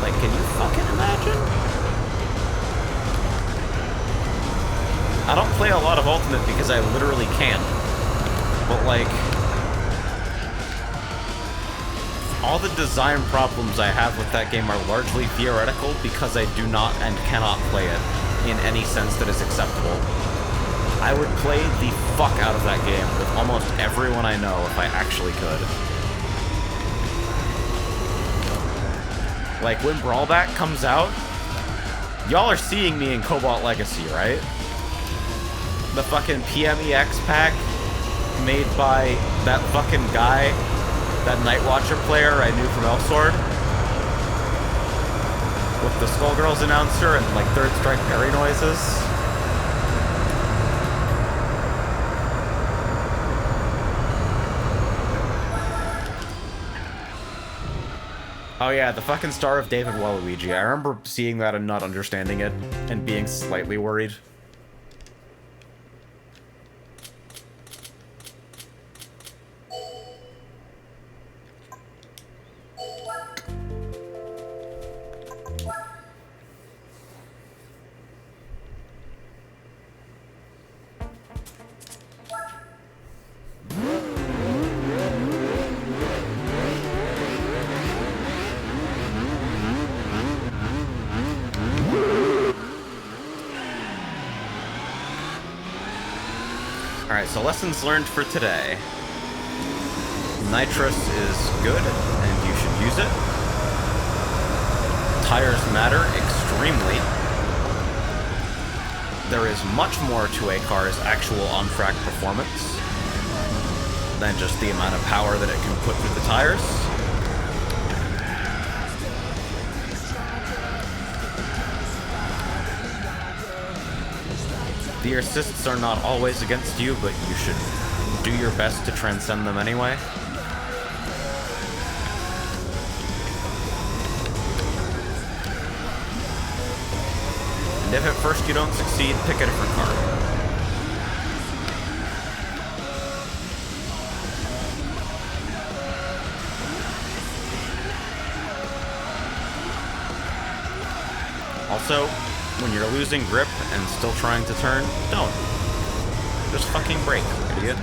Like, can you fucking imagine? I don't play a lot of Ultimate because I literally can't. But like, all the design problems I have with that game are largely theoretical because I do not and cannot play it in any sense that is acceptable. I would play the fuck out of that game with almost everyone I know if I actually could. Like, when Brawlback comes out, y'all are seeing me in Cobalt Legacy, right? The fucking PMEX pack made by that fucking guy, that Nightwatcher player I knew from Elsword, with the Skullgirls announcer and like Third Strike parry noises. Oh yeah, the fucking Star of David Waluigi. I remember seeing that and not understanding it and being slightly worried. Alright, so lessons learned for today. Nitrous is good, and you should use it. Tires matter extremely. There is much more to a car's actual on-track performance than just the amount of power that it can put through the tires. The assists are not always against you, but you should do your best to transcend them anyway. And if at first you don't succeed, pick a different car. Also, when you're losing grip and still trying to turn, don't. Just fucking brake, idiot.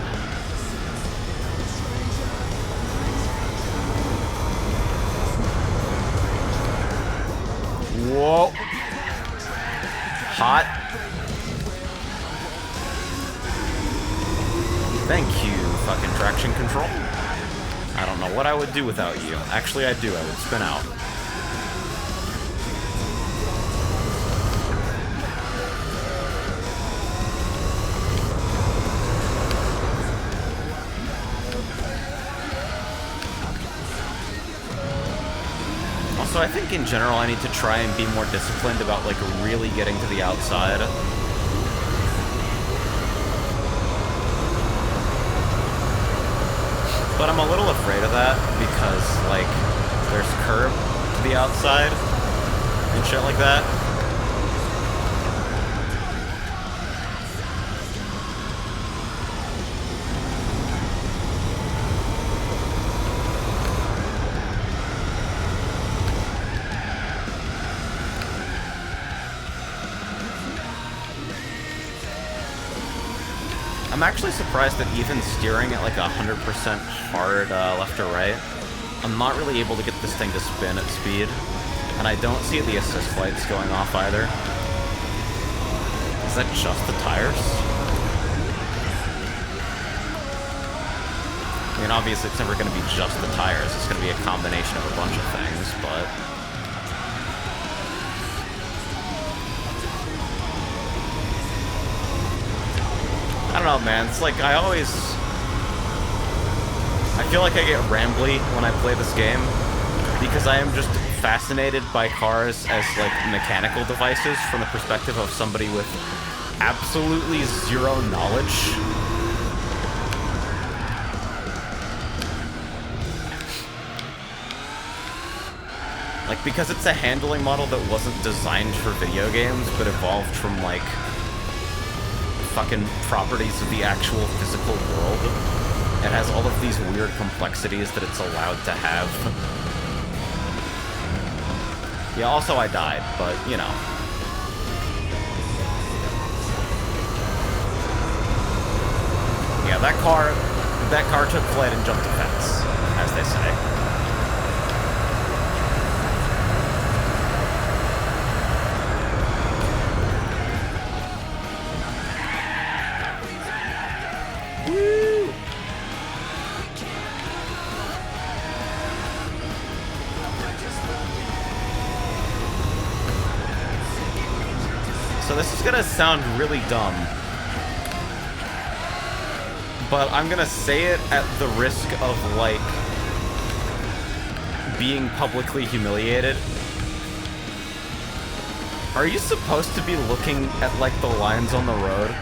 Whoa. Hot. Thank you, fucking traction control. I don't know what I would do without you. Actually, I do. I would spin out. So I think in general I need to try and be more disciplined about like really getting to the outside. But I'm a little afraid of that because like there's curb to the outside and shit like that. I'm actually surprised that even steering at like 100% hard left or right, I'm not really able to get this thing to spin at speed. And I don't see the assist lights going off either. Is that just the tires? I mean, obviously it's never going to be just the tires. It's going to be a combination of a bunch of things, but... I don't know, man. It's like I feel like I get rambly when I play this game because I am just fascinated by cars as like mechanical devices from the perspective of somebody with absolutely zero knowledge. Like, because it's a handling model that wasn't designed for video games, but evolved from, like, fucking properties of the actual physical world, it has all of these weird complexities that it's allowed to have. Yeah, also I died, but, you know. Yeah, that car took flight and jumped a fence, as they say. So this is gonna sound really dumb, but I'm gonna say it at the risk of, like, being publicly humiliated. Are you supposed to be looking at, like, the lines on the road?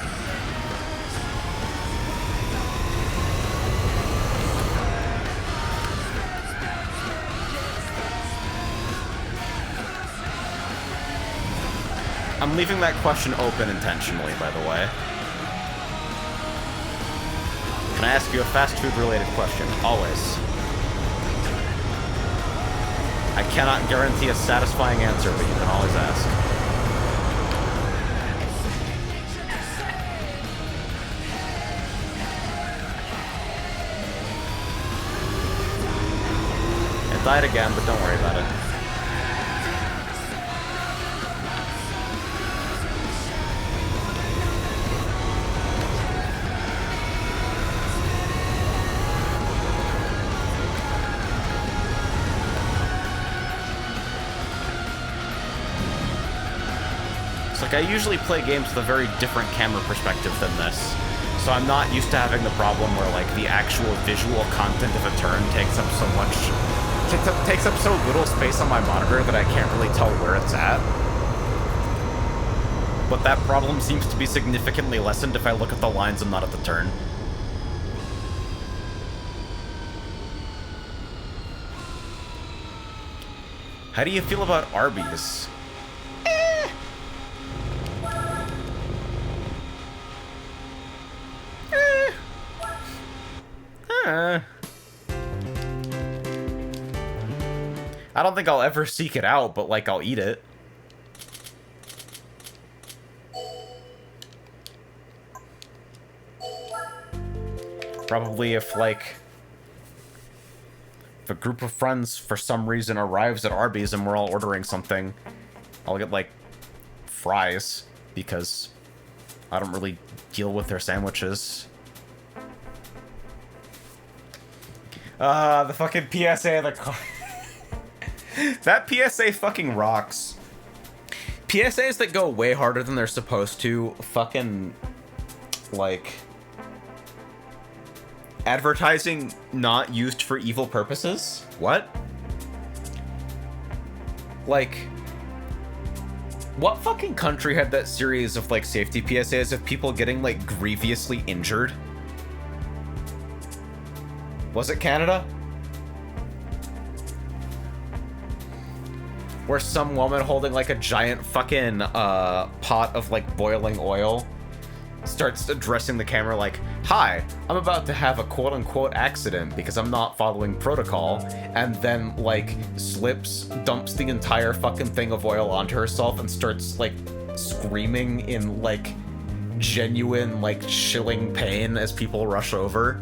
I'm leaving that question open intentionally, by the way. Can I ask you a fast food related question? Always. I cannot guarantee a satisfying answer, but you can always ask. It died again, but don't worry about it. Like, I usually play games with a very different camera perspective than this, so I'm not used to having the problem where, like, the actual visual content of a turn takes up so little space on my monitor that I can't really tell where it's at. But that problem seems to be significantly lessened if I look at the lines and not at the turn. How do you feel about Arby's? I don't think I'll ever seek it out, but, like, I'll eat it. Probably if, like, if a group of friends for some reason arrives at Arby's and we're all ordering something, I'll get, like, fries, because I don't really deal with their sandwiches. The fucking PSA of the car. That PSA fucking rocks. PSAs that go way harder than they're supposed to fucking, like, advertising not used for evil purposes? What? Like, what fucking country had that series of, like, safety PSAs of people getting, like, grievously injured? Was it Canada? Where some woman holding, like, a giant fucking pot of, like, boiling oil starts addressing the camera like, "Hi, I'm about to have a quote-unquote accident because I'm not following protocol," and then, like, slips, dumps the entire fucking thing of oil onto herself and starts, like, screaming in, like, genuine, like, chilling pain as people rush over.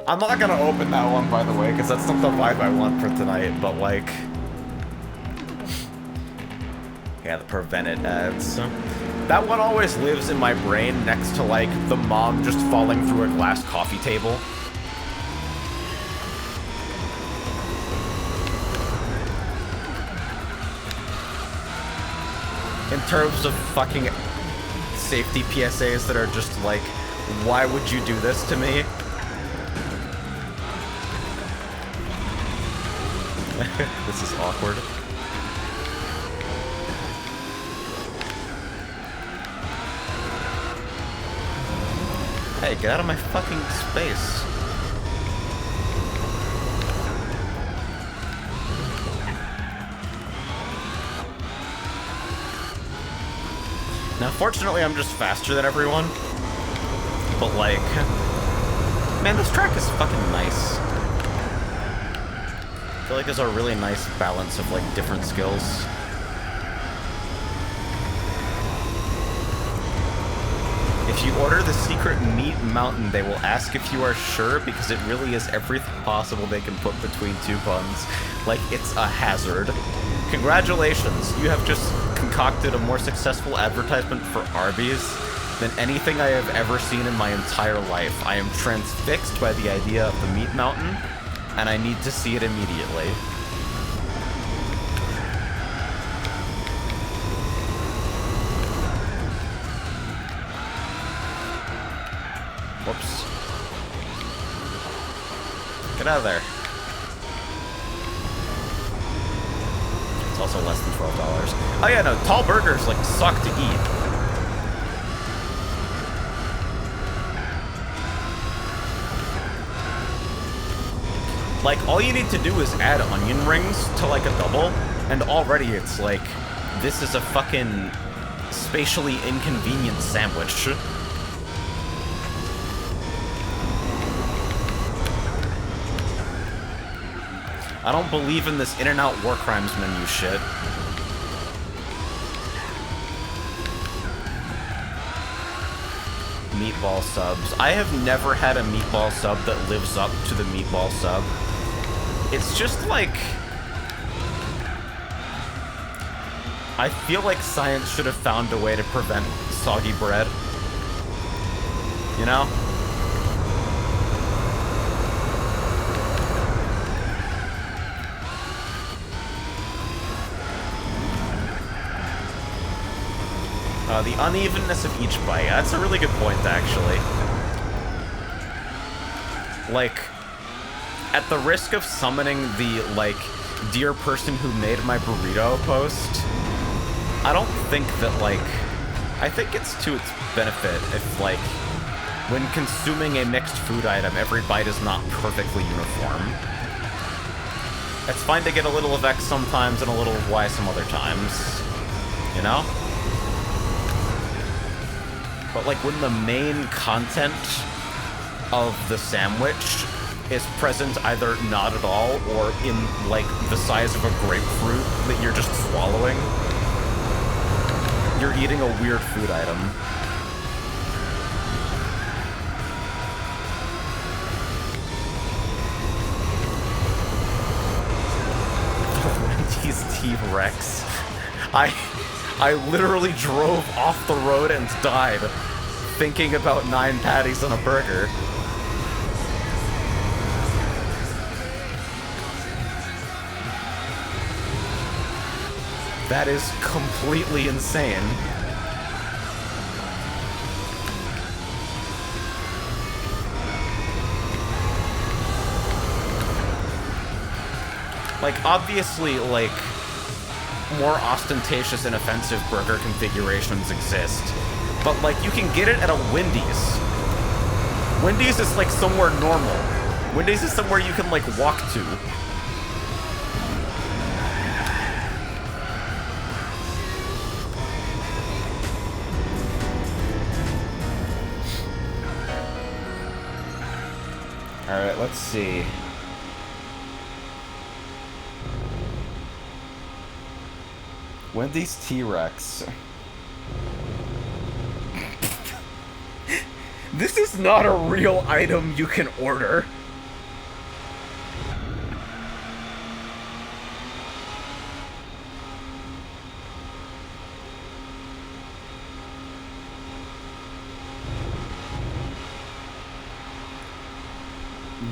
I'm not gonna open that one, by the way, because that's not the vibe I want for tonight, but, like... yeah, the prevented ads. That one always lives in my brain next to, like, the mom just falling through a glass coffee table. In terms of fucking safety PSAs that are just like, why would you do this to me? This is awkward. Hey, get out of my fucking space. Now, fortunately, I'm just faster than everyone. But, like... Man, this track is fucking nice. I feel like there's a really nice balance of, like, different skills. If you order the secret meat mountain, they will ask if you are sure, because it really is everything possible they can put between two buns. Like, it's a hazard. Congratulations, you have just concocted a more successful advertisement for Arby's than anything I have ever seen in my entire life. I am transfixed by the idea of the meat mountain, and I need to see it immediately. Whoops. Get out of there. It's also less than $12. Oh yeah, no, tall burgers, like, suck to eat. Like, all you need to do is add onion rings to, like, a double, and already it's like, this is a fucking spatially inconvenient sandwich. I don't believe in this In-N-Out War Crimes menu shit. Meatball subs. I have never had a meatball sub that lives up to the meatball sub. It's just like... I feel like science should have found a way to prevent soggy bread. You know? The unevenness of each bite. That's a really good point, actually. Like, at the risk of summoning the, like, dear person who made my burrito post, I don't think that, like... I think it's to its benefit if, like, when consuming a mixed food item, every bite is not perfectly uniform. It's fine to get a little of X sometimes and a little of Y some other times. You know? But, like, when the main content of the sandwich is present either not at all or in, like, the size of a grapefruit that you're just swallowing, you're eating a weird food item. Wendy's T-Rex. I literally drove off the road and died thinking about 9 patties on a burger. That is completely insane. Like, obviously, like, more ostentatious and offensive burger configurations exist. But, like, you can get it at a Wendy's. Wendy's is, like, somewhere normal. Wendy's is somewhere you can, like, walk to. Alright, let's see. Wendy's T-Rex. This is not a real item you can order.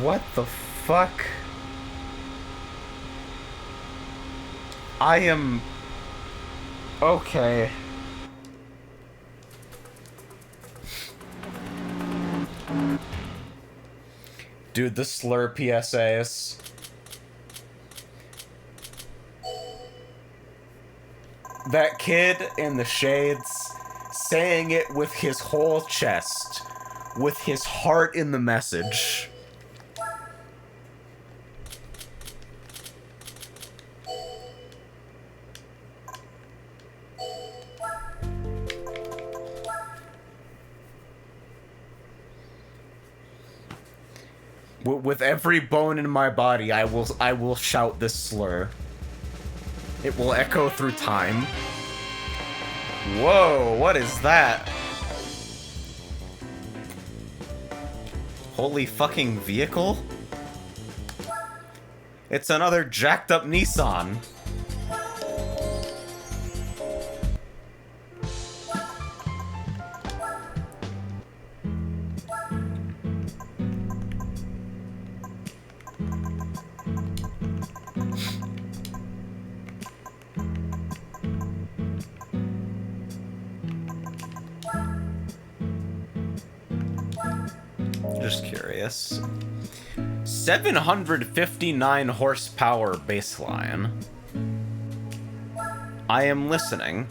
What the fuck? I am... Okay. Dude, the slur PSAs. That kid in the shades saying it with his whole chest, with his heart in the message. With every bone in my body, I will shout this slur. It will echo through time. Whoa, what is that? Holy fucking vehicle? It's another jacked up Nissan. Just curious. 759 horsepower baseline. I am listening.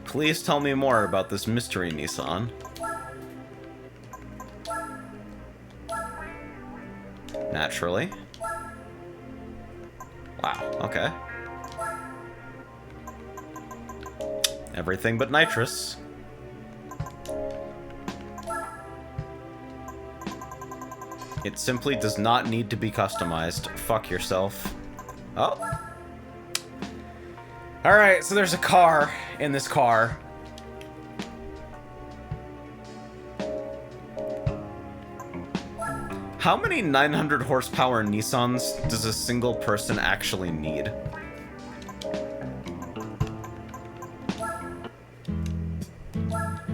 Please tell me more about this mystery Nissan. Naturally. Wow, okay. Everything but nitrous. It simply does not need to be customized. Fuck yourself. Oh. Alright, so there's a car in this car. How many 900 horsepower Nissans does a single person actually need?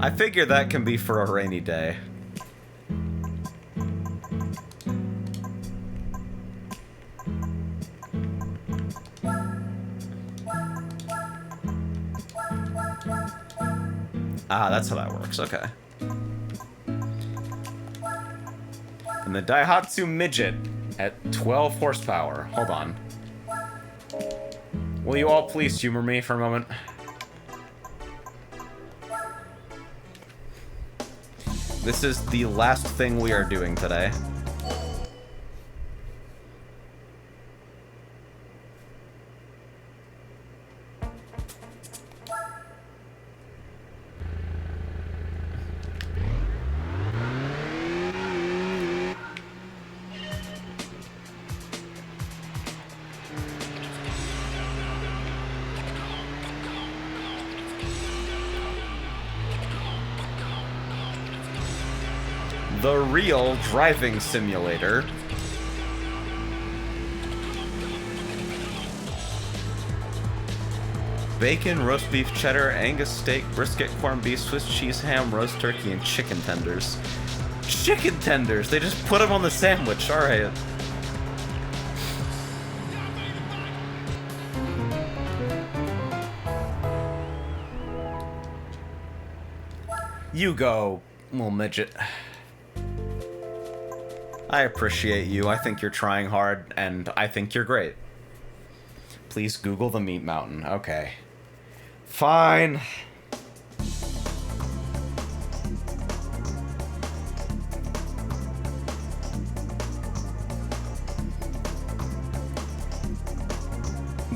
I figure that can be for a rainy day. Ah, that's how that works, okay. And the Daihatsu Midget at 12 horsepower. Hold on. Will you all please humor me for a moment? This is the last thing we are doing today. The real driving simulator. Bacon, roast beef, cheddar, Angus steak, brisket, corned beef, Swiss cheese, ham, roast turkey, and chicken tenders. Chicken tenders! They just put them on the sandwich, alright. You go, little midget. I appreciate you. I think you're trying hard, and I think you're great. Please Google the Meat Mountain. Okay. Fine.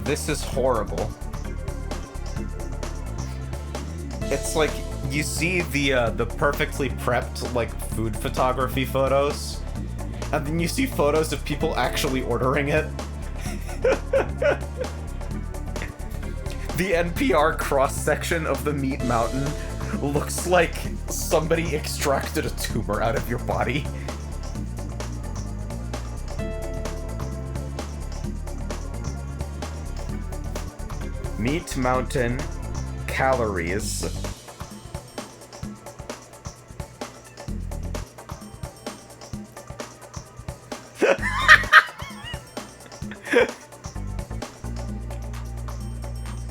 This is horrible. It's like, you see the perfectly prepped, like, food photography photos, and then you see photos of people actually ordering it. The NPR cross-section of the Meat Mountain looks like somebody extracted a tumor out of your body. Meat Mountain calories.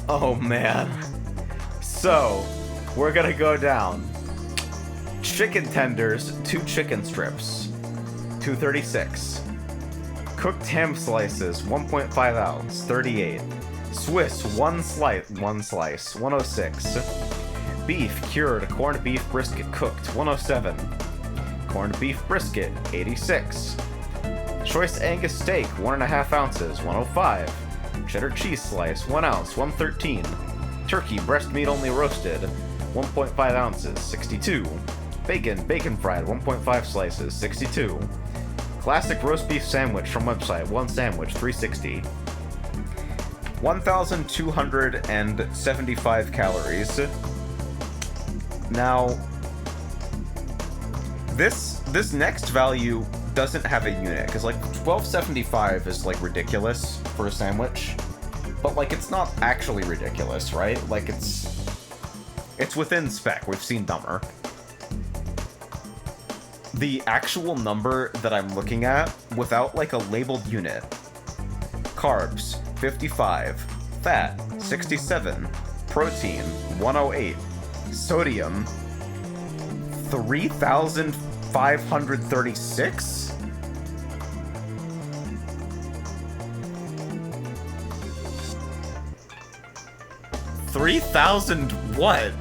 Oh man. So, we're gonna go down. Chicken tenders, 2 chicken strips, $2.36. Cooked ham slices, 1.5 ounce, 38. Swiss, 1 slice, 106. Beef cured, corned beef brisket cooked, 107. Corned beef brisket, 86. Choice Angus steak, 1.5 ounces, 105. Cheddar cheese slice, 1 ounce, 113. turkey, breast meat only roasted, 1.5 ounces, 62. Bacon, bacon fried, 1.5 slices, 62. Classic roast beef sandwich from website, 1 sandwich, 360. 1,275 calories. Now, this next value doesn't have a unit, because like 1275 is like ridiculous for a sandwich, but like it's not actually ridiculous, right? Like it's within spec. We've seen dumber. The actual number that I'm looking at without like a labeled unit: carbs 55, fat 67, protein 108, sodium 3,536? $3,000 what?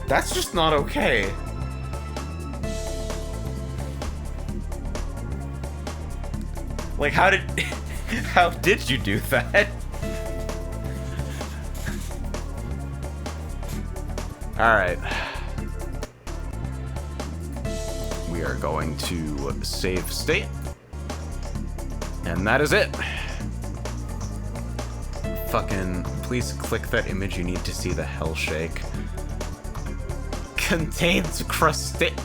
That's just not okay. Like, how did you do that? Alright. We are going to save state. And that is it. Fucking, please click that image. You need to see the hell shake. Contains crustate.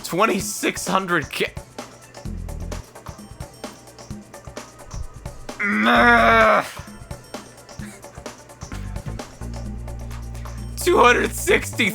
2,600 k. 260.